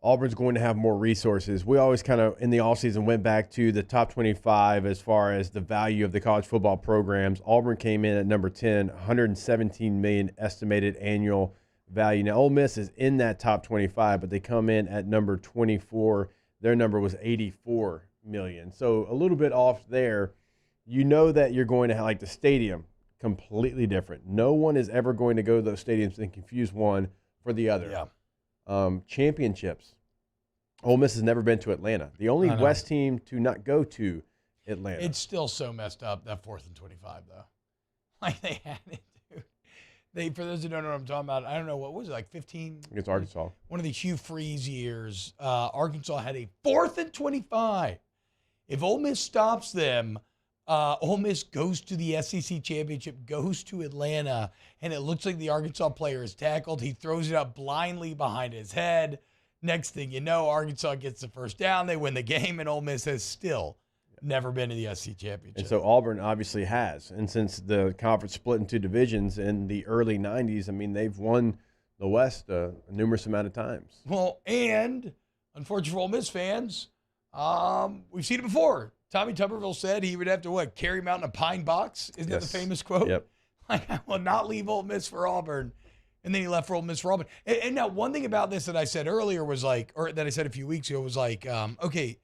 Auburn's going to have more resources. We always kind of, in the offseason, went back to the top 25 as far as the value of the college football programs. Auburn came in at number 10, $117 million estimated annual value. Now, Ole Miss is in that top 25, but they come in at number 24. Their number was $84 million. So a little bit off there. You know that you're going to have, the stadium, completely different. No one is ever going to go to those stadiums and confuse one for the other. Yeah. Championships. Ole Miss has never been to Atlanta. The only West team to not go to Atlanta. It's still so messed up, that 4th and 25, though. They had it, dude. For those who don't know what I'm talking about, I don't know, what was it, 15? Against Arkansas. One of the Hugh Freeze years. Arkansas had a 4th and 25. If Ole Miss stops them, Ole Miss goes to the SEC championship, goes to Atlanta, and it looks like the Arkansas player is tackled. He throws it up blindly behind his head. Next thing you know, Arkansas gets the first down. They win the game, and Ole Miss has still never been to the SEC championship. And so Auburn obviously has. And since the conference split into divisions in the early 90s, I mean, they've won the West a numerous amount of times. Well, and unfortunately for Ole Miss fans, we've seen it before. Tommy Tuberville said he would have to, carry him out in a pine box? Isn't that the famous quote? Yep. Like, I will not leave Ole Miss for Auburn. And then he left for Ole Miss for Auburn. And now one thing about this that I said earlier was or that I said a few weeks ago was okay,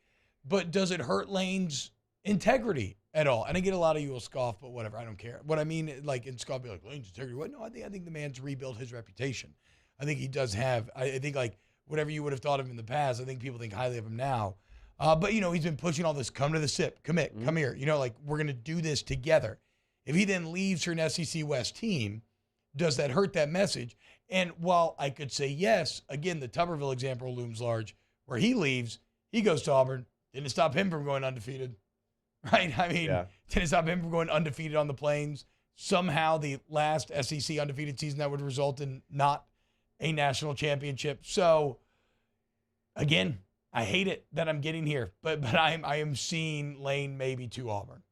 but does it hurt Lane's integrity at all? And I get a lot of you will scoff, but whatever, I don't care. What I mean, in scoff, be like, Lane's integrity. What? No, I think the man's rebuilt his reputation. I think he does have, I think whatever you would have thought of him in the past, I think people think highly of him now. But, he's been pushing all this, come to the SIP, commit, come here. We're going to do this together. If he then leaves for an SEC West team, does that hurt that message? And while I could say yes, again, the Tuberville example looms large, where he leaves, he goes to Auburn, didn't stop him from going undefeated, right? I mean, didn't stop him from going undefeated on the Plains. Somehow the last SEC undefeated season that would result in not a national championship. So, again, I hate it that I'm getting here, but I am seeing Lane maybe to Auburn.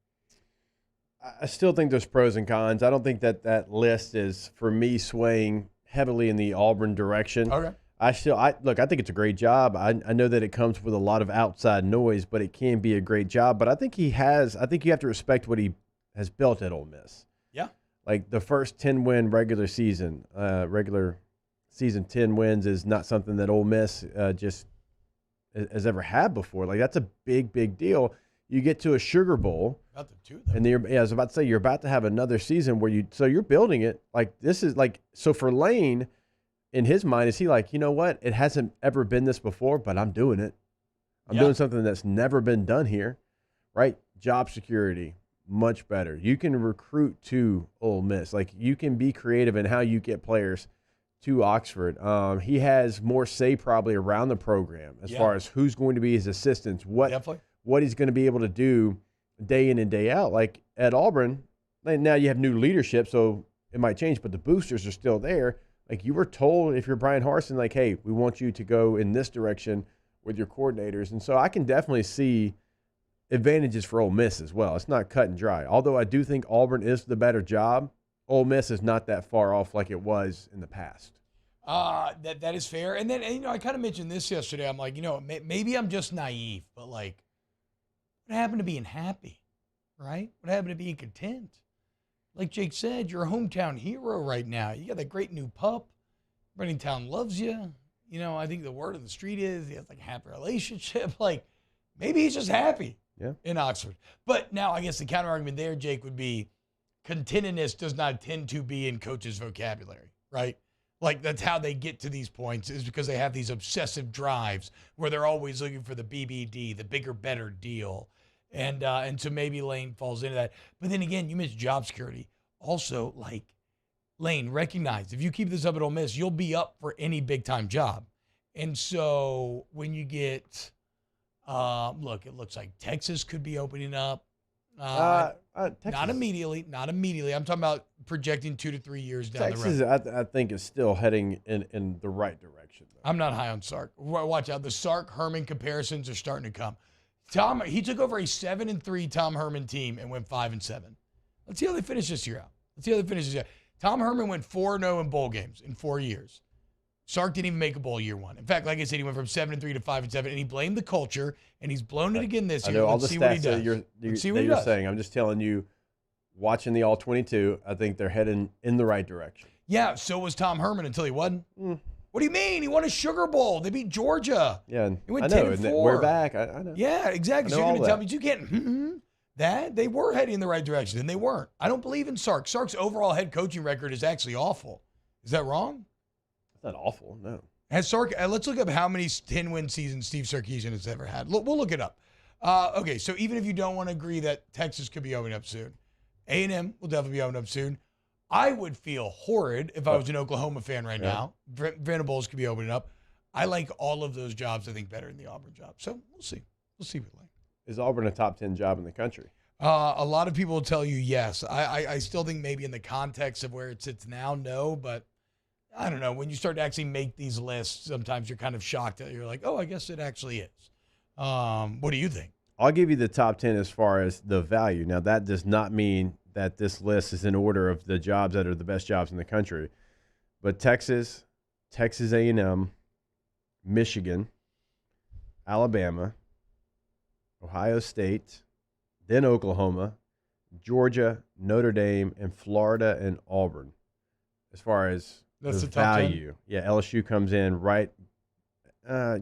I still think there's pros and cons. I don't think that list is, for me, swaying heavily in the Auburn direction. Okay. I think it's a great job. I know that it comes with a lot of outside noise, but it can be a great job. But I think you have to respect what he has built at Ole Miss. Yeah. Like the first 10-win regular season 10 wins is not something that Ole Miss just has ever had before. Like that's a big, big deal. You get to a Sugar Bowl. About the two, though. And I was about to say, you're about to have another season where you're building it. Like this is so for Lane, in his mind, is he like, you know what? It hasn't ever been this before, but I'm doing it. I'm doing something that's never been done here, right? Job security, much better. You can recruit to Ole Miss. Like you can be creative in how you get players to Oxford. He has more say probably around the program as far as who's going to be his assistants, what he's going to be able to do day in and day out. Like at Auburn, now you have new leadership, so it might change, but the boosters are still there. Like you were told, if you're Brian Harsin, like, hey, we want you to go in this direction with your coordinators. And so I can definitely see advantages for Ole Miss as well. It's not cut and dry. Although I do think Auburn is the better job, Ole Miss is not that far off like it was in the past. That is fair. And then, I kind of mentioned this yesterday. I'm like, maybe I'm just naive, but like, what happened to being happy, right? What happened to being content? Like Jake said, you're a hometown hero right now. You got that great new pup. Everybody in town loves you. I think the word on the street is he has like a happy relationship. Like maybe he's just happy in Oxford. But now I guess the counter argument there, Jake, would be contentedness does not tend to be in coaches' vocabulary, right? Like that's how they get to these points is because they have these obsessive drives where they're always looking for the BBD, the bigger, better deal. And so maybe Lane falls into that. But then again, you mentioned job security. Also, like, Lane, recognize if you keep this up at Ole Miss, you'll be up for any big-time job. And so when you get, it looks like Texas could be opening up. Not immediately. I'm talking about projecting 2 to 3 years down the road. Texas, I think, is still heading in the right direction. Though. I'm not high on Sark. Watch out. The Sark-Herman comparisons are starting to come. He took over a 7-3 Tom Herman team and went 5-7. Let's see how they finish this year out. Tom Herman went 4-0 in bowl games in 4 years. Sark didn't even make a bowl year one. In fact, like I said, he went from 7-3 to 5-7, and he blamed the culture, and he's blown it again this year. I know all Let's the see what he stats does. that you're saying. I'm just telling you, watching the All-22, I think they're heading in the right direction. Yeah, so was Tom Herman until he wasn't. What do you mean? He won a Sugar Bowl. They beat Georgia. Yeah, he went I know. 10-4. We're back. I know. Yeah, exactly. So you're going to tell me you can't that? They were heading in the right direction, and they weren't. I don't believe in Sark. Sark's overall head coaching record is actually awful. Is that wrong? It's not awful, no. Has Sark? Let's look up how many 10-win seasons Steve Sarkisian has ever had. We'll look it up. Okay, so even if you don't want to agree that Texas could be opening up soon, A&M will definitely be opening up soon. I would feel horrid if I was an Oklahoma fan right now. Venables could be opening up. I like all of those jobs, I think, better than the Auburn job. So we'll see. We'll see what we like. Is Auburn a top 10 job in the country? A lot of people will tell you yes. I still think maybe in the context of where it sits now, no. But I don't know, when you start to actually make these lists, sometimes you're kind of shocked that you're like, oh, I guess it actually is. What do you think? I'll give you the top 10 as far as the value. Now, that does not mean that this list is in order of the jobs that are the best jobs in the country. But Texas A&M, Michigan, Alabama, Ohio State, then Oklahoma, Georgia, Notre Dame, and Florida and Auburn. As far as that's the top value. 10? Yeah, LSU comes in right, a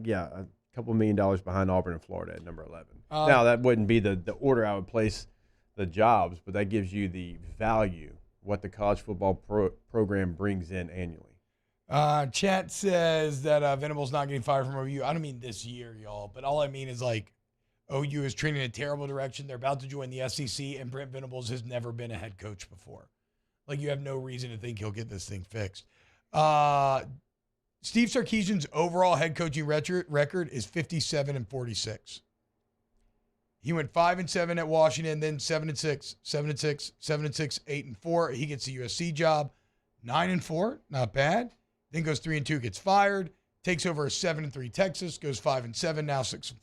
couple $1 million behind Auburn and Florida at number 11. Now, that wouldn't be the order I would place the jobs, but that gives you the value, what the college football program brings in annually. Chat says that Venable's not getting fired from OU. I don't mean this year, y'all, but all I mean is like OU is trending in a terrible direction. They're about to join the SEC, and Brent Venables has never been a head coach before. Like, you have no reason to think he'll get this thing fixed. Steve Sarkisian's overall head coaching record is 57-46. He went 5-7 at Washington, then 7-6, 7-6, 7-6, 8-4. He gets the USC job, 9-4, not bad. Then goes 3-2, gets fired, takes over a 7-3 Texas, goes 5-7, now 6-4.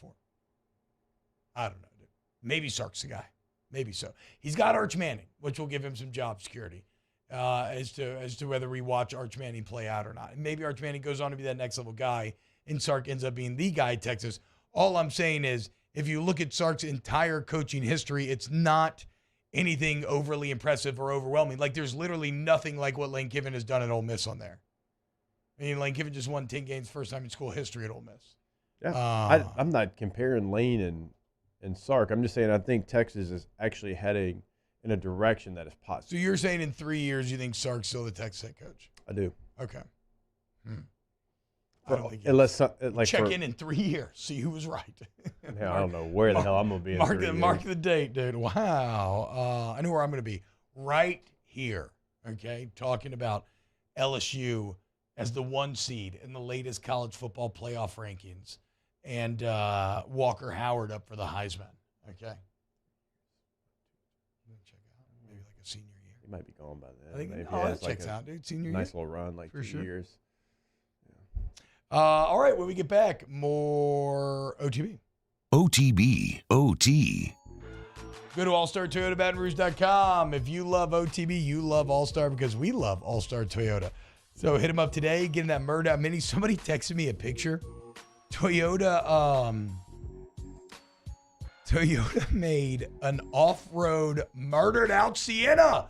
I don't know, dude. Maybe Sark's the guy. Maybe so. He's got Arch Manning, which will give him some job security as to whether we watch Arch Manning play out or not. And maybe Arch Manning goes on to be that next level guy, and Sark ends up being the guy at Texas. All I'm saying is, if you look at Sark's entire coaching history, it's not anything overly impressive or overwhelming. Like, there's literally nothing like what Lane Kiffin has done at Ole Miss on there. I mean, Lane Kiffin just won 10 games first time in school history at Ole Miss. Yeah, I'm not comparing Lane and Sark. I'm just saying I think Texas is actually heading in a direction that is positive. So you're saying in 3 years you think Sark's still the Texas head coach? I do. Okay. I don't think unless check in 3 years, see who was right. Yeah, I don't know where the hell I'm going to be in 3 years. Mark the date, dude. Wow. I know where I'm going to be. Right here, okay, talking about LSU as the 1 seed in the latest college football playoff rankings, and Walker Howard up for the Heisman, okay? Check out maybe like a senior year. He might be gone by then. I think, maybe that checks out, dude. Senior year. Nice little run, like for 2 years. All right, when we get back, more OTB. OTB, OT. Go to allstartoyotabatonrouge.com. If you love OTB, you love All-Star, because we love All-Star Toyota. So hit them up today, get in that Murdoch Mini. Somebody texted me a picture. Toyota made an off-road murdered out Sienna.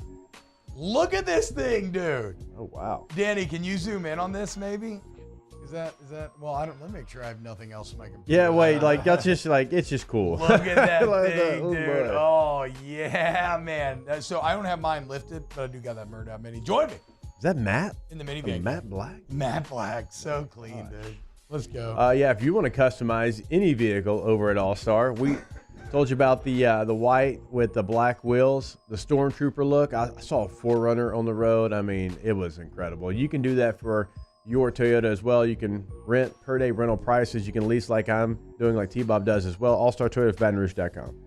Look at this thing, dude. Oh, wow. Danny, can you zoom in on this maybe? Is that well, I don't, let me make sure I have nothing else in my computer. Yeah, wait, like that's just like, it's just cool. Look at that thing, dude. Oh, yeah, man. So I don't have mine lifted, but I do got that Murdoch Mini. Join me. Is that Matt? In the minivan. Matt Black? Matt Black. So clean, dude. Let's go. Yeah, if you want to customize any vehicle over at All-Star, we told you about the white with the black wheels, the Stormtrooper look. I saw a 4Runner on the road. I mean, it was incredible. You can do that for your Toyota as well. You can rent per day rental prices. You can lease like I'm doing, like T-Bob does as well. AllStarToyota.BatonRouge.com.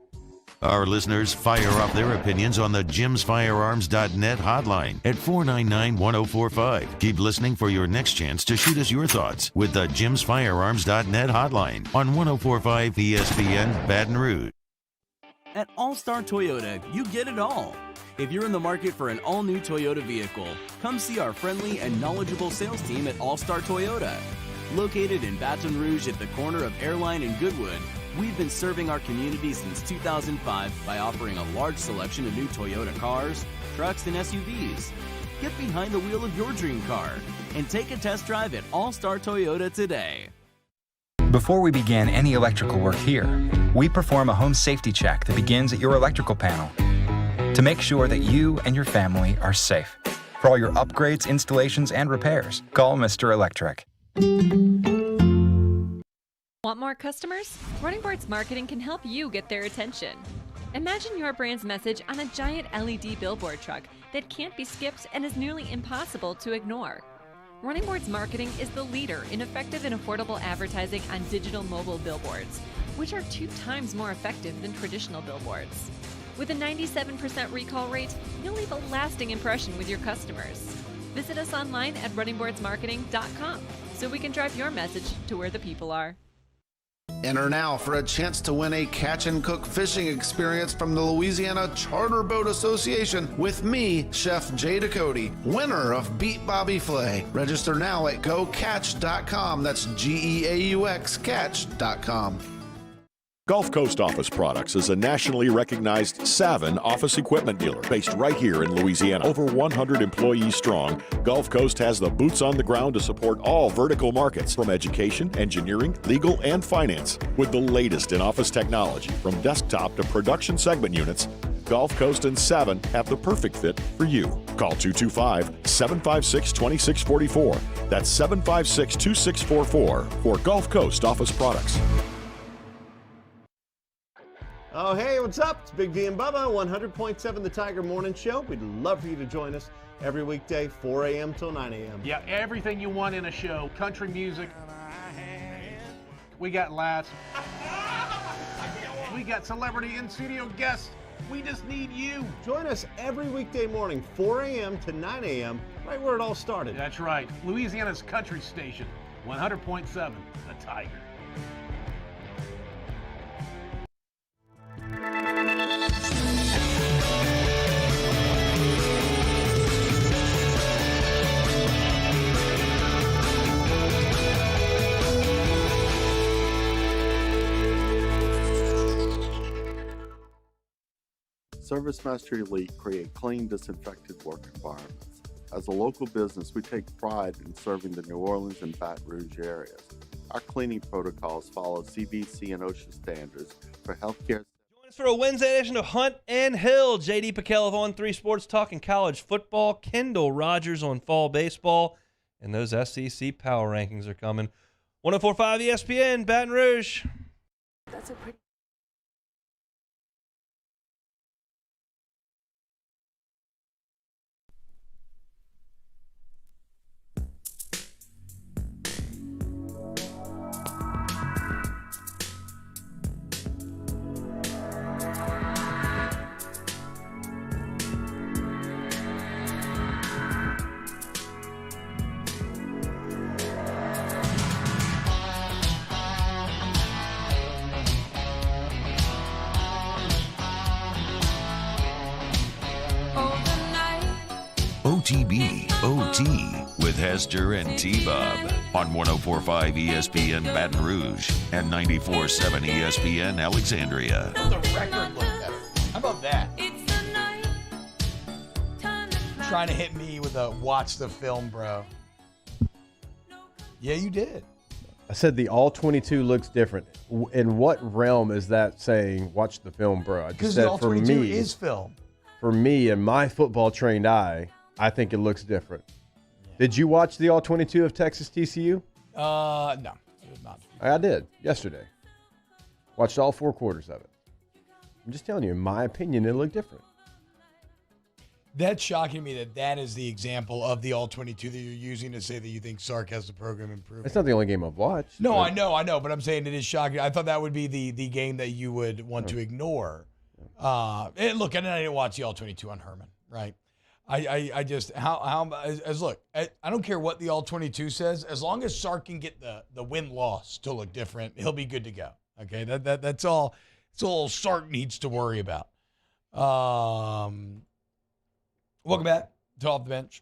Our listeners fire off their opinions on the JimsFirearms.net hotline at 499-1045. Keep listening for your next chance to shoot us your thoughts with the JimsFirearms.net hotline on 1045 ESPN Baton Rouge. At All-Star Toyota, you get it all. If you're in the market for an all-new Toyota vehicle, come see our friendly and knowledgeable sales team at All-Star Toyota. Located in Baton Rouge at the corner of Airline and Goodwood, we've been serving our community since 2005 by offering a large selection of new Toyota cars, trucks, and SUVs. Get behind the wheel of your dream car and take a test drive at All-Star Toyota today. Before we begin any electrical work here, we perform a home safety check that begins at your electrical panel to make sure that you and your family are safe. For all your upgrades, installations, and repairs, call Mr. Electric. Want more customers? Running Boards Marketing can help you get their attention. Imagine your brand's message on a giant LED billboard truck that can't be skipped and is nearly impossible to ignore. Running Boards Marketing is the leader in effective and affordable advertising on digital mobile billboards, which are 2 times more effective than traditional billboards. With a 97% recall rate, you'll leave a lasting impression with your customers. Visit us online at runningboardsmarketing.com so we can drive your message to where the people are. Enter now for a chance to win a catch and cook fishing experience from the Louisiana Charter Boat Association with me, Chef Jay Ducote, winner of Beat Bobby Flay. Register now at gocatch.com. That's GEAUX catch.com. Gulf Coast Office Products is a nationally recognized Savin office equipment dealer based right here in Louisiana. Over 100 employees strong, Gulf Coast has the boots on the ground to support all vertical markets from education, engineering, legal, and finance. With the latest in office technology from desktop to production segment units, Gulf Coast and Savin have the perfect fit for you. Call 225-756-2644. That's 756-2644 for Gulf Coast Office Products. Oh, hey, what's up? It's Big D and Bubba, 100.7 The Tiger Morning Show. We'd love for you to join us every weekday, 4 a.m. till 9 a.m. Yeah, everything you want in a show. Country music. We got laughs. We got celebrity in-studio guests. We just need you. Join us every weekday morning, 4 a.m. to 9 a.m., right where it all started. That's right. Louisiana's country station, 100.7 The Tiger. ServiceMaster Elite create clean, disinfected work environments. As a local business, we take pride in serving the New Orleans and Baton Rouge areas. Our cleaning protocols follow CDC and OSHA standards for healthcare. Join us for a Wednesday edition of Hunt and Hill. JD Pikelov on 3 Sports talking college football. Kendall Rogers on fall baseball. And those SEC power rankings are coming. 104.5 ESPN, Baton Rouge. That's a pretty... OTB OT with Hester and T-Bob on 104.5 ESPN Baton Rouge and 94.7 ESPN Alexandria. The record looked better. How about that? Trying to hit me with a watch the film, bro. Yeah, you did. I said the all 22 looks different. In what realm is that saying watch the film, bro? Because the all 22 is film. For me and my football trained eye, I think it looks different. Yeah. Did you watch the all 22 of Texas TCU? No, it was not. I did yesterday. Watched all 4 quarters of it. I'm just telling you, in my opinion, it looked different. That's shocking to me that is the example of the all 22 that you're using to say that you think Sark has the program improved. It's not the only game I've watched. No, I know, but I'm saying it is shocking. I thought that would be the game that you would want to ignore. And look, I didn't watch the all 22 on Herman, right? I just look, I don't care what the all 22 says, as long as Sark can get the win-loss to look different, he'll be good to go. Okay, that's all. It's all Sark needs to worry about. Welcome back to Off the Bench.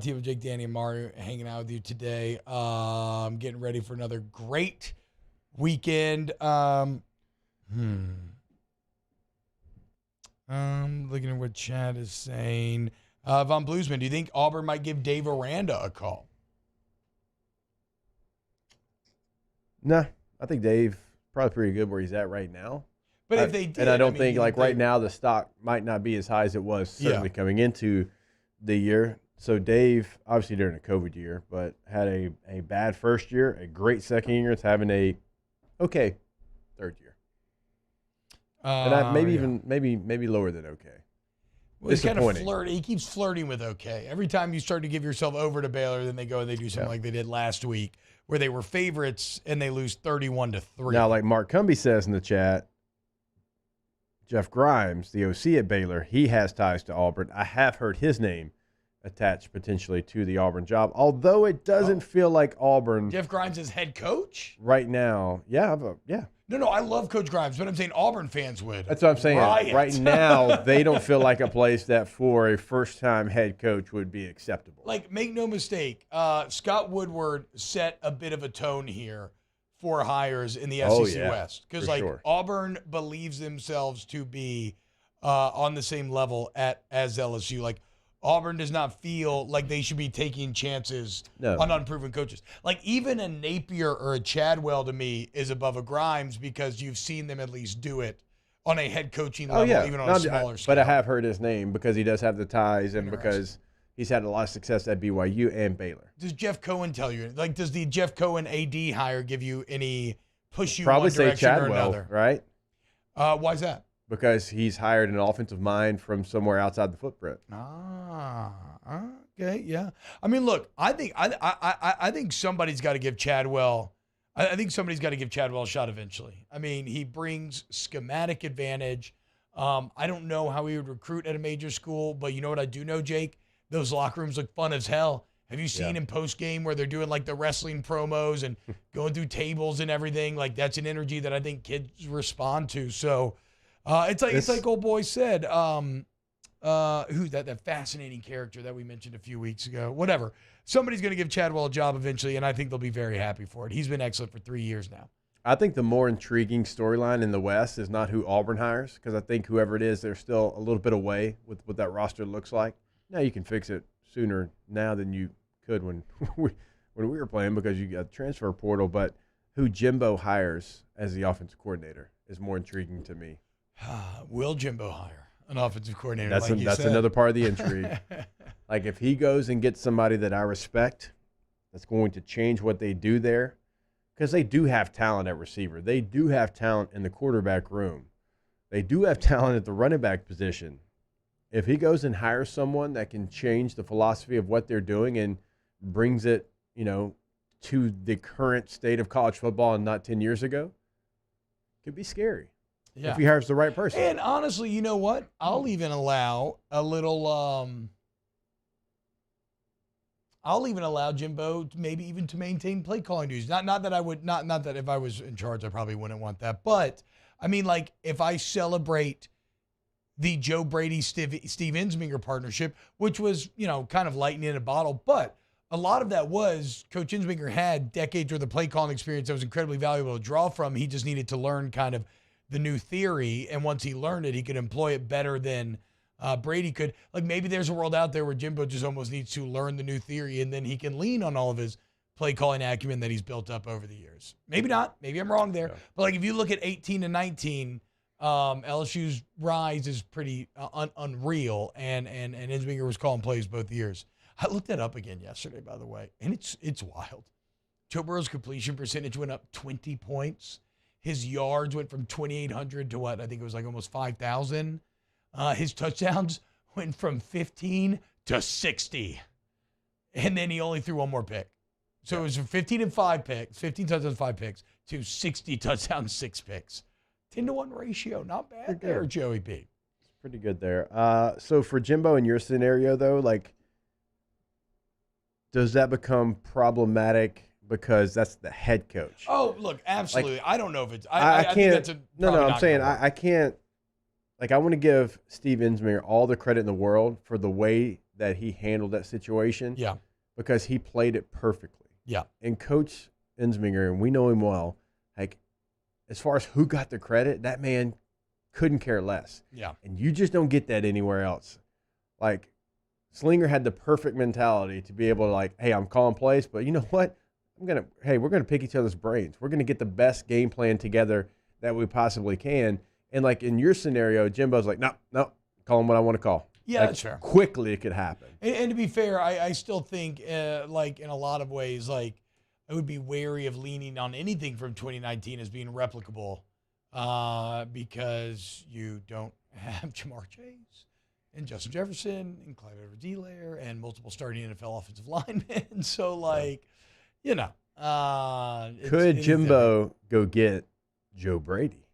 Team of Jake, Danny, and Mario hanging out with you today. Getting ready for another great weekend. Looking at what Chad is saying. Von Bluesman, do you think Auburn might give Dave Aranda a call? Nah, I think Dave probably pretty good where he's at right now. But if they did, and I don't think right now the stock might not be as high as it was certainly coming into the year. So Dave, obviously during a COVID year, but had a bad first year, a great second year. It's having a okay third year, and maybe lower than okay. Well, he's kind of flirting. He keeps flirting with okay. Every time you start to give yourself over to Baylor, then they go and they do something like they did last week, where they were favorites and they lose 31-3. Now, like Mark Cumby says in the chat, Jeff Grimes, the OC at Baylor, he has ties to Auburn. I have heard his name attached potentially to the Auburn job. Although it doesn't feel like Auburn. Jeff Grimes is head coach? Right now. Yeah. No, I love Coach Grimes, but I'm saying Auburn fans would. That's what I'm saying. Riot. Right now, they don't feel like a place that for a first-time head coach would be acceptable. Like, make no mistake, Scott Woodward set a bit of a tone here for hires in the SEC West. Because, Auburn believes themselves to be on the same level as LSU. Like, Auburn does not feel like they should be taking chances on unproven coaches. Like, even a Napier or a Chadwell, to me, is above a Grimes because you've seen them at least do it on a head coaching level, even on a smaller scale. But I have heard his name because he does have the ties and because he's had a lot of success at BYU and Baylor. Does Jeff Cohen tell you? Like, does the Jeff Cohen AD hire give you any push you Probably one direction say Chadwell, or another? right? Why is that? Because he's hired an offensive mind from somewhere outside the footprint. Okay, yeah. I mean, look, I think somebody's got to give Chadwell. I think somebody's got to give Chadwell a shot eventually. I mean, he brings schematic advantage. I don't know how he would recruit at a major school, but you know what I do know, Jake? Those locker rooms look fun as hell. Have you seen in post game where they're doing like the wrestling promos and going through tables and everything? Like, that's an energy that I think kids respond to. So. It's like old boy said, who's that fascinating character that we mentioned a few weeks ago? Whatever. Somebody's going to give Chadwell a job eventually, and I think they'll be very happy for it. He's been excellent for 3 years now. I think the more intriguing storyline in the West is not who Auburn hires, because I think whoever it is, they're still a little bit away with what that roster looks like. Now you can fix it sooner now than you could when we were playing because you got transfer portal, but who Jimbo hires as the offensive coordinator is more intriguing to me. Will Jimbo hire an offensive coordinator? That's another part of the intrigue. Like, if he goes and gets somebody that I respect, that's going to change what they do there, because they do have talent at receiver. They do have talent in the quarterback room. They do have talent at the running back position. If he goes and hires someone that can change the philosophy of what they're doing and brings it, to the current state of college football and not 10 years ago, it could be scary. Yeah. If he hires the right person. And honestly, you know what? I'll even allow a little I'll even allow Jimbo maybe even to maintain play calling duties. Not that I would not that if I was in charge I probably wouldn't want that. But I mean, like, if I celebrate the Joe Brady Steve Insminger partnership, which was, kind of lightning in a bottle, but a lot of that was Coach Insminger had decades worth of play calling experience that was incredibly valuable to draw from. He just needed to learn kind of the new theory, and once he learned it, he could employ it better than Brady could. Like, maybe there's a world out there where Jimbo just almost needs to learn the new theory, and then he can lean on all of his play calling acumen that he's built up over the years. Maybe not. Maybe I'm wrong there. Yeah. But, like, if you look at 18 and 19, LSU's rise is pretty unreal, and Insminger was calling plays both years. I looked that up again yesterday, by the way, and it's wild. Joe Burrow's completion percentage went up 20 points. His yards went from 2,800 to what? I think it was like almost 5,000. His touchdowns went from 15 to 60. And then he only threw one more pick. So it was from 15 touchdowns, 5 picks, to 60 touchdowns, 6 picks. 10-to-1 ratio. Not bad there, Joey B. It's pretty good there. So for Jimbo in your scenario, though, like, does that become problematic because that's the head coach? Oh, look, absolutely. Like, I don't know if it's. I think can't. that's a. No. I'm saying I can't. Like, I want to give Steve Insminger all the credit in the world for the way that he handled that situation. Yeah. Because he played it perfectly. Yeah. And Coach Insminger, and we know him well, like, as far as who got the credit, that man couldn't care less. Yeah. And you just don't get that anywhere else. Like, Slinger had the perfect mentality to be able to, like, hey, I'm calling plays, but you know what? we're going to pick each other's brains. We're going to get the best game plan together that we possibly can. And, like, in your scenario, Jimbo's like, no, call him what I want to call. Yeah, like, that's fair. Quickly it could happen. And to be fair, I still think, like, in a lot of ways, like, I would be wary of leaning on anything from 2019 as being replicable because you don't have Jamar Chase and Justin Jefferson and Clyde Edwards-Helaire and multiple starting NFL offensive linemen. So, like, you know. Could Jimbo go get Joe Brady?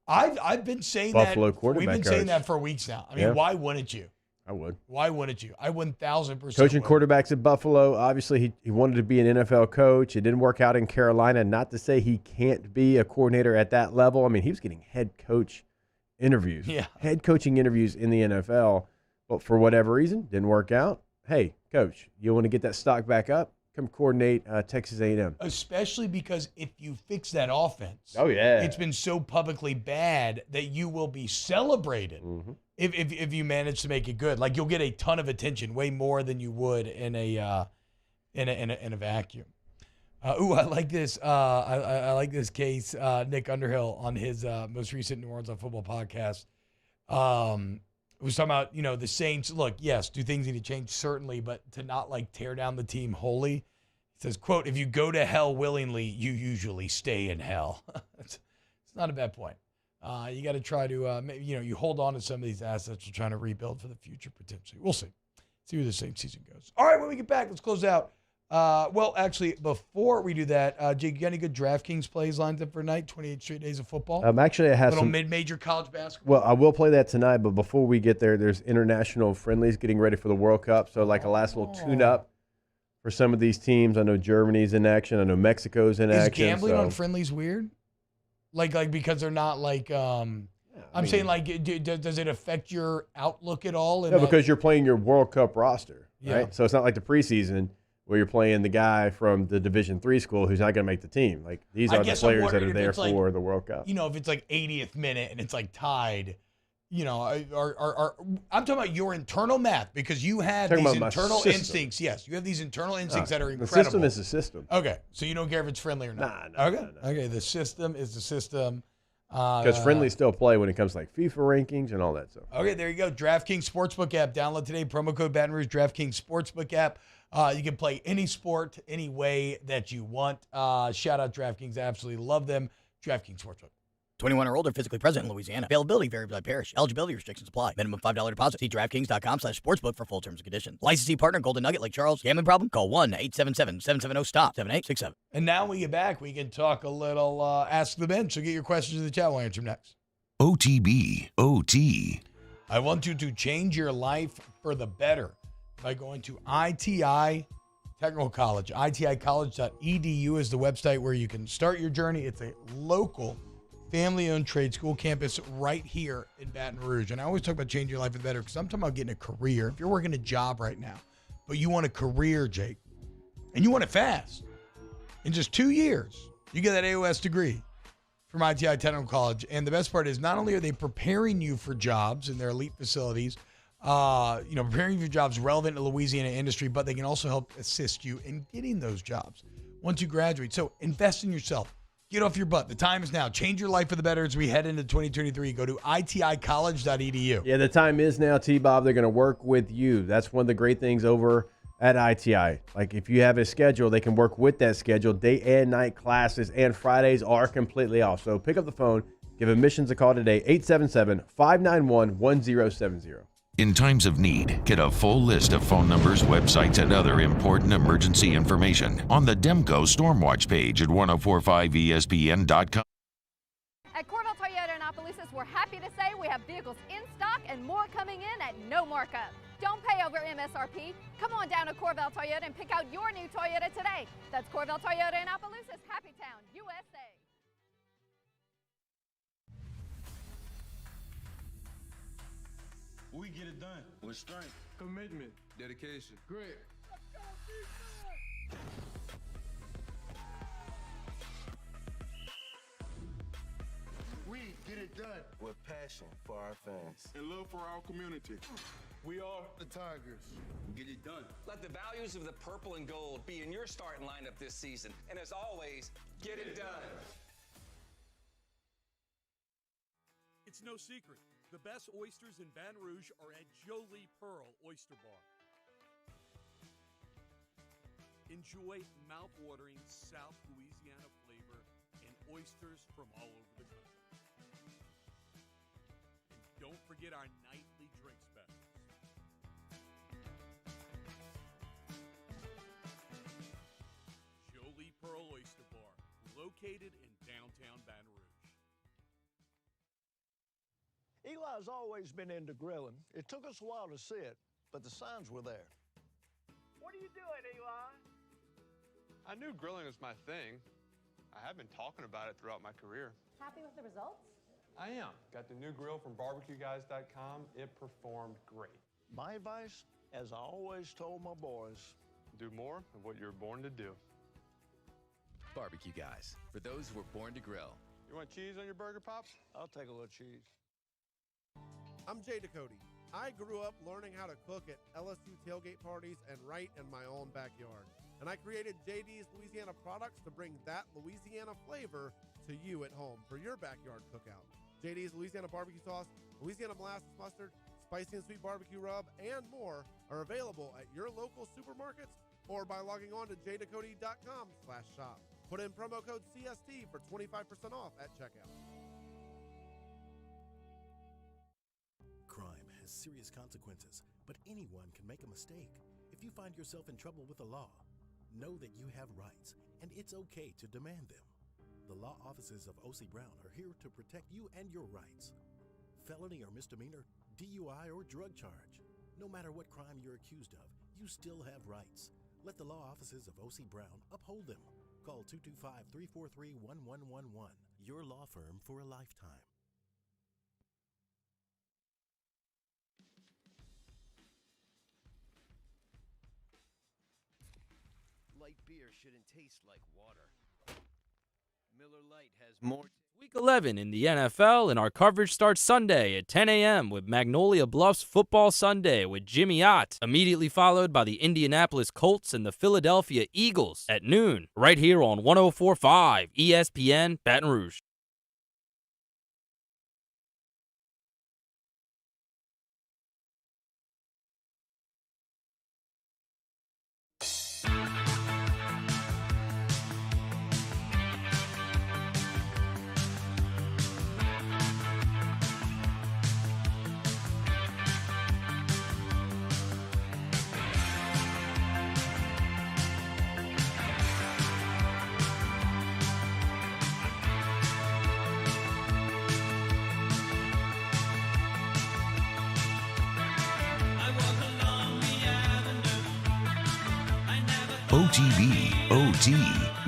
I've been saying Buffalo that. quarterback We've been saying coach. that for weeks now. I mean, why wouldn't you? I would. Why wouldn't you? I 1,000% Coaching would. quarterbacks at Buffalo. Obviously, he wanted to be an NFL coach. It didn't work out in Carolina. Not to say he can't be a coordinator at that level. I mean, he was getting head coach interviews. Yeah. Head coaching interviews in the NFL. But for whatever reason, didn't work out. Hey, coach, you want to get that stock back up? Come coordinate Texas A&M. Especially because if you fix that offense, Oh, yeah. it's been so publicly bad that you will be celebrated Mm-hmm. if you manage to make it good. Like, you'll get a ton of attention, way more than you would in a vacuum. I like this. I like this case. Nick Underhill on his most recent New Orleans on Football podcast was talking about, the Saints. Look, yes, do things need to change? Certainly, but to not tear down the team wholly. He says, quote, if you go to hell willingly, you usually stay in hell. It's not a bad point. You got to try to, you hold on to some of these assets you're trying to rebuild for the future potentially. We'll see. See where the Saints season goes. All right, when we get back, let's close out. Well, actually, before we do that, Jake, you got any good DraftKings plays lined up for tonight? 28 straight days of football? Actually, I have little some mid-major college basketball. Well, I will play that tonight, but before we get there, there's international friendlies getting ready for the World Cup. So, a last little tune-up for some of these teams. I know Germany's in action. I know Mexico's in action. Is gambling on friendlies weird? Like because they're not I'm saying, does it affect your outlook at all? No, because you're playing your World Cup roster, right? Yeah. So it's not like the preseason where you're playing the guy from the Division III school who's not going to make the team. Like, these are the players that are there for the World Cup. If it's 80th minute and it's tied, I'm talking about your internal math, because you have these internal instincts. Yes, you have these internal instincts that are incredible. The system is the system. Okay, so you don't care if it's friendly or not. No. Okay, the system is the system. Because friendlies still play when it comes to FIFA rankings and all that stuff. Okay, there you go. DraftKings Sportsbook app. Download today. Promo code Baton Rouge. DraftKings Sportsbook app. You can play any sport, any way that you want. Shout out DraftKings. I absolutely love them. DraftKings Sportsbook. 21 or older, physically present in Louisiana. Availability varies by parish. Eligibility restrictions apply. Minimum $5 deposit. See DraftKings.com/sportsbook for full terms and conditions. Licensee partner Golden Nugget Lake Charles. Gambling problem? Call 1-877-770-STOP. 7867. And now when we get back, we can talk a little Ask the Bench. So get your questions in the chat. We'll answer them next. OTB, OT. I want you to change your life for the better by going to ITI Technical College. ITIcollege.edu is the website where you can start your journey. It's a local family-owned trade school campus right here in Baton Rouge. And I always talk about changing your life for the better because I'm talking about getting a career. If you're working a job right now, but you want a career, Jake, and you want it fast, in just 2 years, you get that AOS degree from ITI Technical College. And the best part is not only are they preparing you for jobs in their elite facilities, preparing you for jobs relevant to Louisiana industry, but they can also help assist you in getting those jobs once you graduate. So invest in yourself. Get off your butt. The time is now. Change your life for the better as we head into 2023. Go to iticollege.edu. Yeah, the time is now, T-Bob. They're going to work with you. That's one of the great things over at ITI. Like, if you have a schedule, they can work with that schedule. Day and night classes and Fridays are completely off. So pick up the phone. Give Admissions a call today, 877-591-1070. In times of need, get a full list of phone numbers, websites, and other important emergency information on the Demco Stormwatch page at 1045ESPN.com. At Corvette Toyota in Opelousas, we're happy to say we have vehicles in stock and more coming in at no markup. Don't pay over MSRP. Come on down to Corvette Toyota and pick out your new Toyota today. That's Corvette Toyota in Opelousas, Happy Town, USA. We get it done with strength, commitment, dedication, grit. We get it done with passion for our fans and love for our community. We are the Tigers. Get it done. Let the values of the purple and gold be in your starting lineup this season. And as always, get it done. It's no secret. The best oysters in Baton Rouge are at Jolie Pearl Oyster Bar. Enjoy mouth-watering South Louisiana flavor and oysters from all over the country. And don't forget our nightly drink specials. Jolie Pearl Oyster Bar, located in downtown Baton Rouge. Eli's always been into grilling. It took us a while to see it, but the signs were there. What are you doing, Eli? I knew grilling was my thing. I have been talking about it throughout my career. Happy with the results? I am. Got the new grill from barbecueguys.com. It performed great. My advice, as I always told my boys, do more of what you were born to do. Barbecue Guys, for those who were born to grill. You want cheese on your burger, Pops? I'll take a little cheese. I'm Jay Ducote. I grew up learning how to cook at LSU tailgate parties and right in my own backyard. And I created JD's Louisiana products to bring that Louisiana flavor to you at home for your backyard cookout. JD's Louisiana barbecue sauce, Louisiana molasses mustard, spicy and sweet barbecue rub, and more are available at your local supermarkets or by logging on to jducote.com/shop. Put in promo code CST for 25% off at checkout. Crime has serious consequences, but anyone can make a mistake. If you find yourself in trouble with the law, know that you have rights, and it's okay to demand them. The law offices of O.C. Brown are here to protect you and your rights. Felony or misdemeanor, DUI or drug charge. No matter what crime you're accused of, you still have rights. Let the law offices of O.C. Brown uphold them. Call 225-343-1111. Your law firm for a lifetime. Light beer shouldn't taste like water. Miller Lite has more. Week 11 in the NFL, and our coverage starts Sunday at 10 a.m. with Magnolia Bluffs Football Sunday with Jimmy Ott, immediately followed by the Indianapolis Colts and the Philadelphia Eagles at noon, right here on 104.5 ESPN Baton Rouge. OTB OT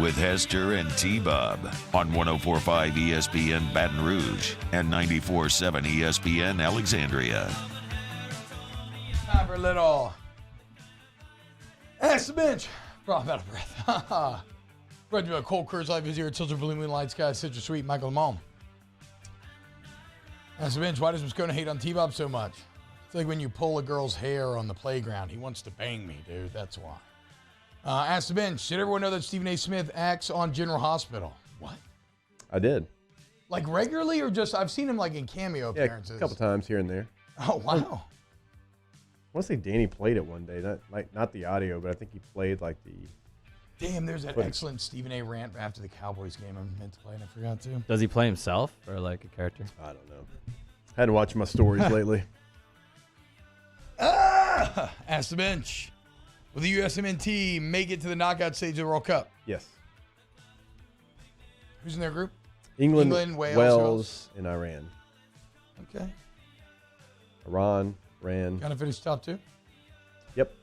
with Hester and T-Bob on 104.5 ESPN Baton Rouge and 94.7 ESPN Alexandria. Time for a little Ask the Bench. Bro, I'm out of breath. Brought to you by Cold Curse Life is here at Tilted Blue Moonlight Sky, Citrus Sweet, Michael Lamone. Ask the Bench, why does Moscona hate on T-Bob so much? It's like when you pull a girl's hair on the playground. He wants to bang me, dude. That's why. Ask the Bench, did everyone know that Stephen A. Smith acts on General Hospital? What? I did. Like regularly or just, I've seen him like in cameo appearances. Yeah, a couple times here and there. Oh, wow. I want to say Danny played it one day. Not the audio, but I think he played like the... Damn, there's that excellent Stephen A. rant after the Cowboys game I meant to play and I forgot to. Does he play himself or like a character? I don't know. Hadn't watched my stories lately. Ask the Bench. Will the USMNT make it to the knockout stage of the World Cup? Yes. Who's in their group? England, Wales, and Iran. Okay. Iran, Iran. Kind of finished top two? Yep.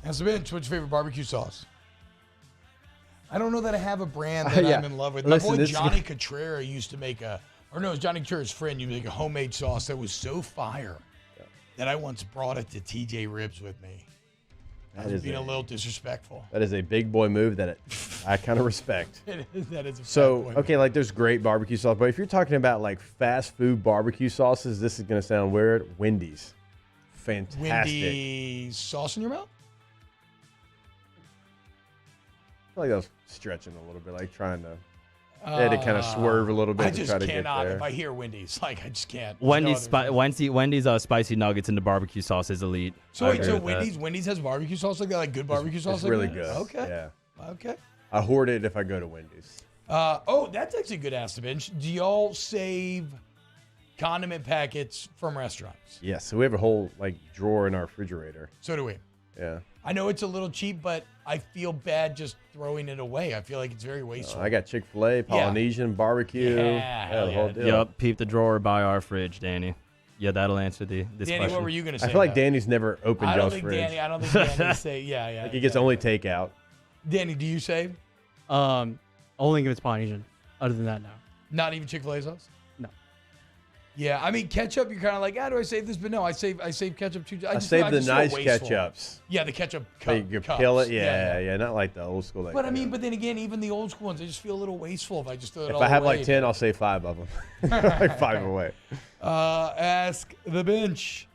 Ask the Bench, what's your favorite barbecue sauce? I don't know that I have a brand that I'm in love with. My boy Johnny Cotrera used to make it was Johnny Cotrera's friend. You make a homemade sauce that was so fire that I once brought it to TJ Ribs with me. I was being a little disrespectful. That is a big boy move that I kind of respect. That is a so, okay, like there's great barbecue sauce, but if you're talking about like fast food barbecue sauces, this is going to sound weird. Wendy's. Fantastic. Wendy's sauce in your mouth? I feel like I was stretching a little bit, like trying to... I had to kind of swerve a little bit to try to get there. I just cannot. If I hear Wendy's, like I just can't. Wendy's spicy nuggets and the barbecue sauce is elite. So wait, Wendy's has barbecue sauce like that, like good barbecue sauce. It's like really that? good. Okay. Yeah. Okay. I hoard it if I go to Wendy's. That's actually a good Ask the Bench. Do y'all save condiment packets from restaurants? Yes. So we have a whole like drawer in our refrigerator. So do we. Yeah. I know it's a little cheap, but I feel bad just throwing it away. I feel like it's very wasteful. I got Chick-fil-A, Polynesian, barbecue. Yeah, the whole deal. Yup, peep the drawer by our fridge, Danny. Yeah, that'll answer this Danny, question. what were you going to say? I feel like Danny's never opened y'all's fridge. I don't think Danny say, yeah. Like he gets only takeout. Danny, do you save? Only if it's Polynesian. Other than that, no. Not even Chick-fil-A sauce? No. Yeah, I mean, ketchup, you're kind of like, do I save this? But no, I save ketchup too. I save the nice ketchups. Yeah, the ketchup cups. You peel it, yeah, not like the old school. But I mean, but then again, even the old school ones, I just feel a little wasteful if I just throw it all away. If I have away. like 10, I'll save 5 of them. Like 5 away. Ask the bench.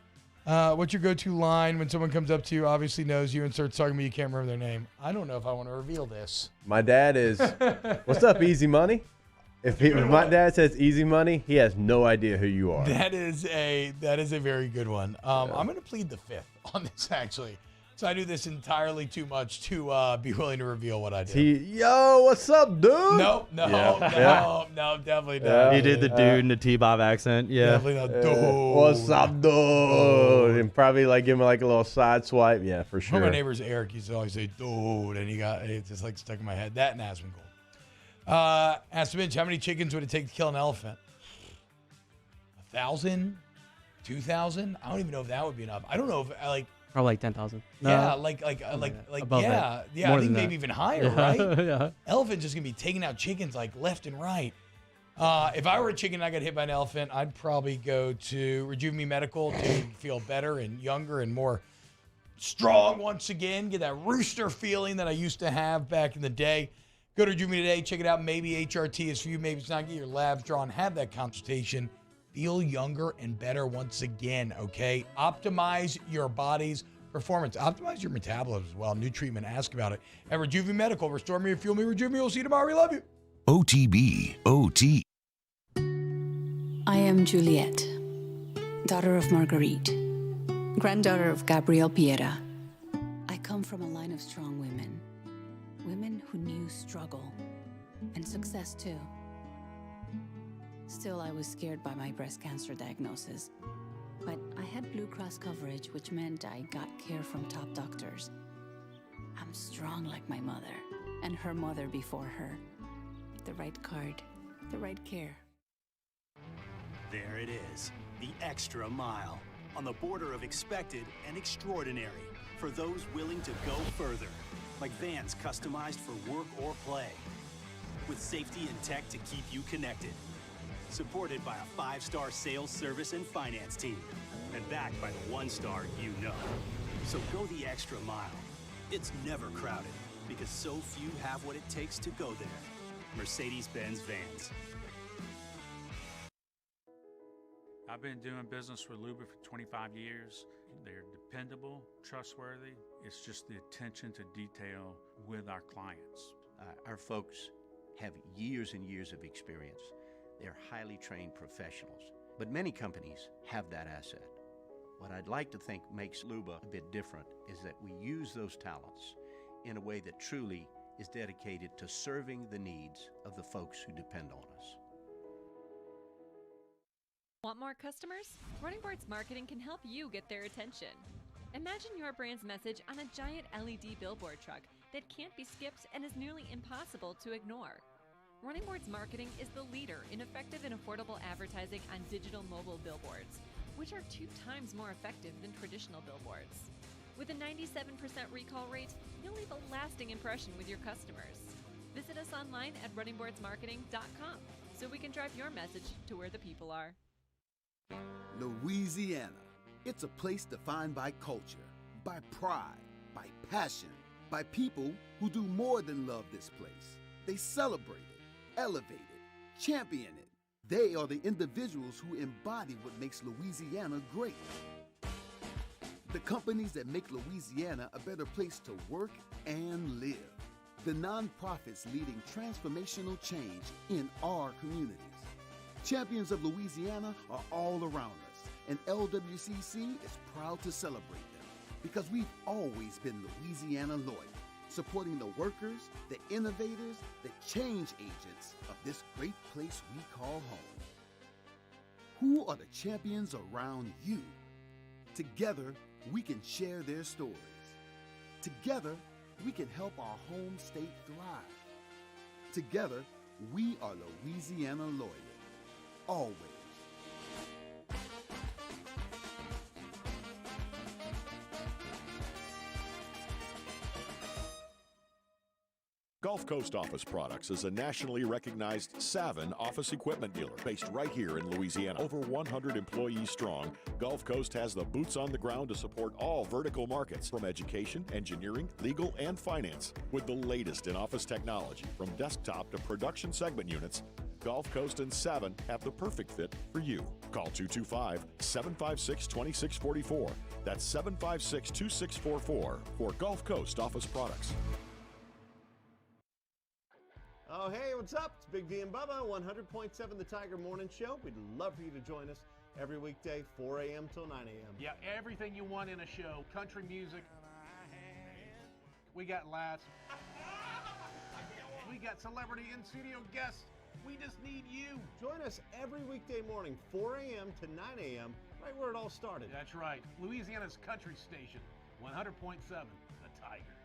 What's your go-to line when someone comes up to you, obviously knows you, and starts talking to you, you can't remember their name? I don't know if I want to reveal this. My dad is, what's up, Easy Money? If my dad says easy money, he has no idea who you are. That is a very good one. I'm going to plead the fifth on this, actually. So I do this entirely too much to be willing to reveal what I do. Yo, what's up, dude? No, definitely not. He did the dude in the T-Bob accent. Yeah. Definitely not dude. What's up, dude? And probably like give him like a little side swipe. Yeah, for sure. My neighbor's Eric used to always say dude, and it's just like stuck in my head. That and Aspen Gold. Ask the bench, how many chickens would it take to kill an elephant? 1,000? 2,000? I don't even know if that would be enough. I don't know if probably like 10,000. No. Yeah, above yeah, that. yeah. I think maybe even higher, right? Yeah. Elephant's just gonna be taking out chickens like left and right. If I were a chicken and I got hit by an elephant, I'd probably go to Rejuve Me Medical to feel better and younger and more strong once again. Get that rooster feeling that I used to have back in the day. Go to Rejuve Me today. Check it out. Maybe HRT is for you. Maybe it's not. Get your labs drawn. Have that consultation. Feel younger and better once again, okay? Optimize your body's performance. Optimize your metabolism as well. New treatment. Ask about it. At Rejuve Me Medical. Restore me, refuel me, Rejuve Me. We'll see you tomorrow. We love you. OTB. OT. I am Juliet, daughter of Marguerite, granddaughter of Gabriel Piera. I come from a line of strong women. Women who knew struggle and success too. Still, I was scared by my breast cancer diagnosis. But I had Blue Cross coverage, which meant I got care from top doctors. I'm strong like my mother, and her mother before her. The right card, the right care. There it is, the extra mile. On the border of expected and extraordinary. For those willing to go further. Like vans customized for work or play. With safety and tech to keep you connected. Supported by a 5-star sales, service, and finance team. And backed by the 1-star you know. So go the extra mile. It's never crowded because so few have what it takes to go there. Mercedes-Benz Vans. I've been doing business with Luba for 25 years. They're dependable, trustworthy. It's just the attention to detail with our clients. Our folks have years and years of experience. They're highly trained professionals, but many companies have that asset. What I'd like to think makes Luba a bit different is that we use those talents in a way that truly is dedicated to serving the needs of the folks who depend on us. Want more customers? Running Boards Marketing can help you get their attention. Imagine your brand's message on a giant LED billboard truck that can't be skipped and is nearly impossible to ignore. Running Boards Marketing is the leader in effective and affordable advertising on digital mobile billboards, which are 2 times more effective than traditional billboards. With a 97% recall rate, you'll leave a lasting impression with your customers. Visit us online at runningboardsmarketing.com so we can drive your message to where the people are. Louisiana. It's a place defined by culture, by pride, by passion, by people who do more than love this place. They celebrate it, elevate it, champion it. They are the individuals who embody what makes Louisiana great. The companies that make Louisiana a better place to work and live. The nonprofits leading transformational change in our communities. Champions of Louisiana are all around us, and LWCC is proud to celebrate them because we've always been Louisiana loyal, supporting the workers, the innovators, the change agents of this great place we call home. Who are the champions around you? Together, we can share their stories. Together, we can help our home state thrive. Together, we are Louisiana loyal. Always. Gulf Coast Office Products is a nationally recognized Savin office equipment dealer based right here in Louisiana. Over 100 employees strong, Gulf Coast has the boots on the ground to support all vertical markets, from education, engineering, legal, and finance. With the latest in office technology, from desktop to production segment units, Gulf Coast and Savin have the perfect fit for you. Call 225-756-2644. That's 756-2644 for Gulf Coast Office Products. Oh, hey, what's up? It's Big D and Bubba, 100.7 The Tiger Morning Show. We'd love for you to join us every weekday, 4 a.m. till 9 a.m. Yeah, everything you want in a show. Country music. We got laughs. We got celebrity in-studio guests. We just need you. Join us every weekday morning, 4 a.m. to 9 a.m., right where it all started. That's right. Louisiana's country station, 100.7 The Tiger.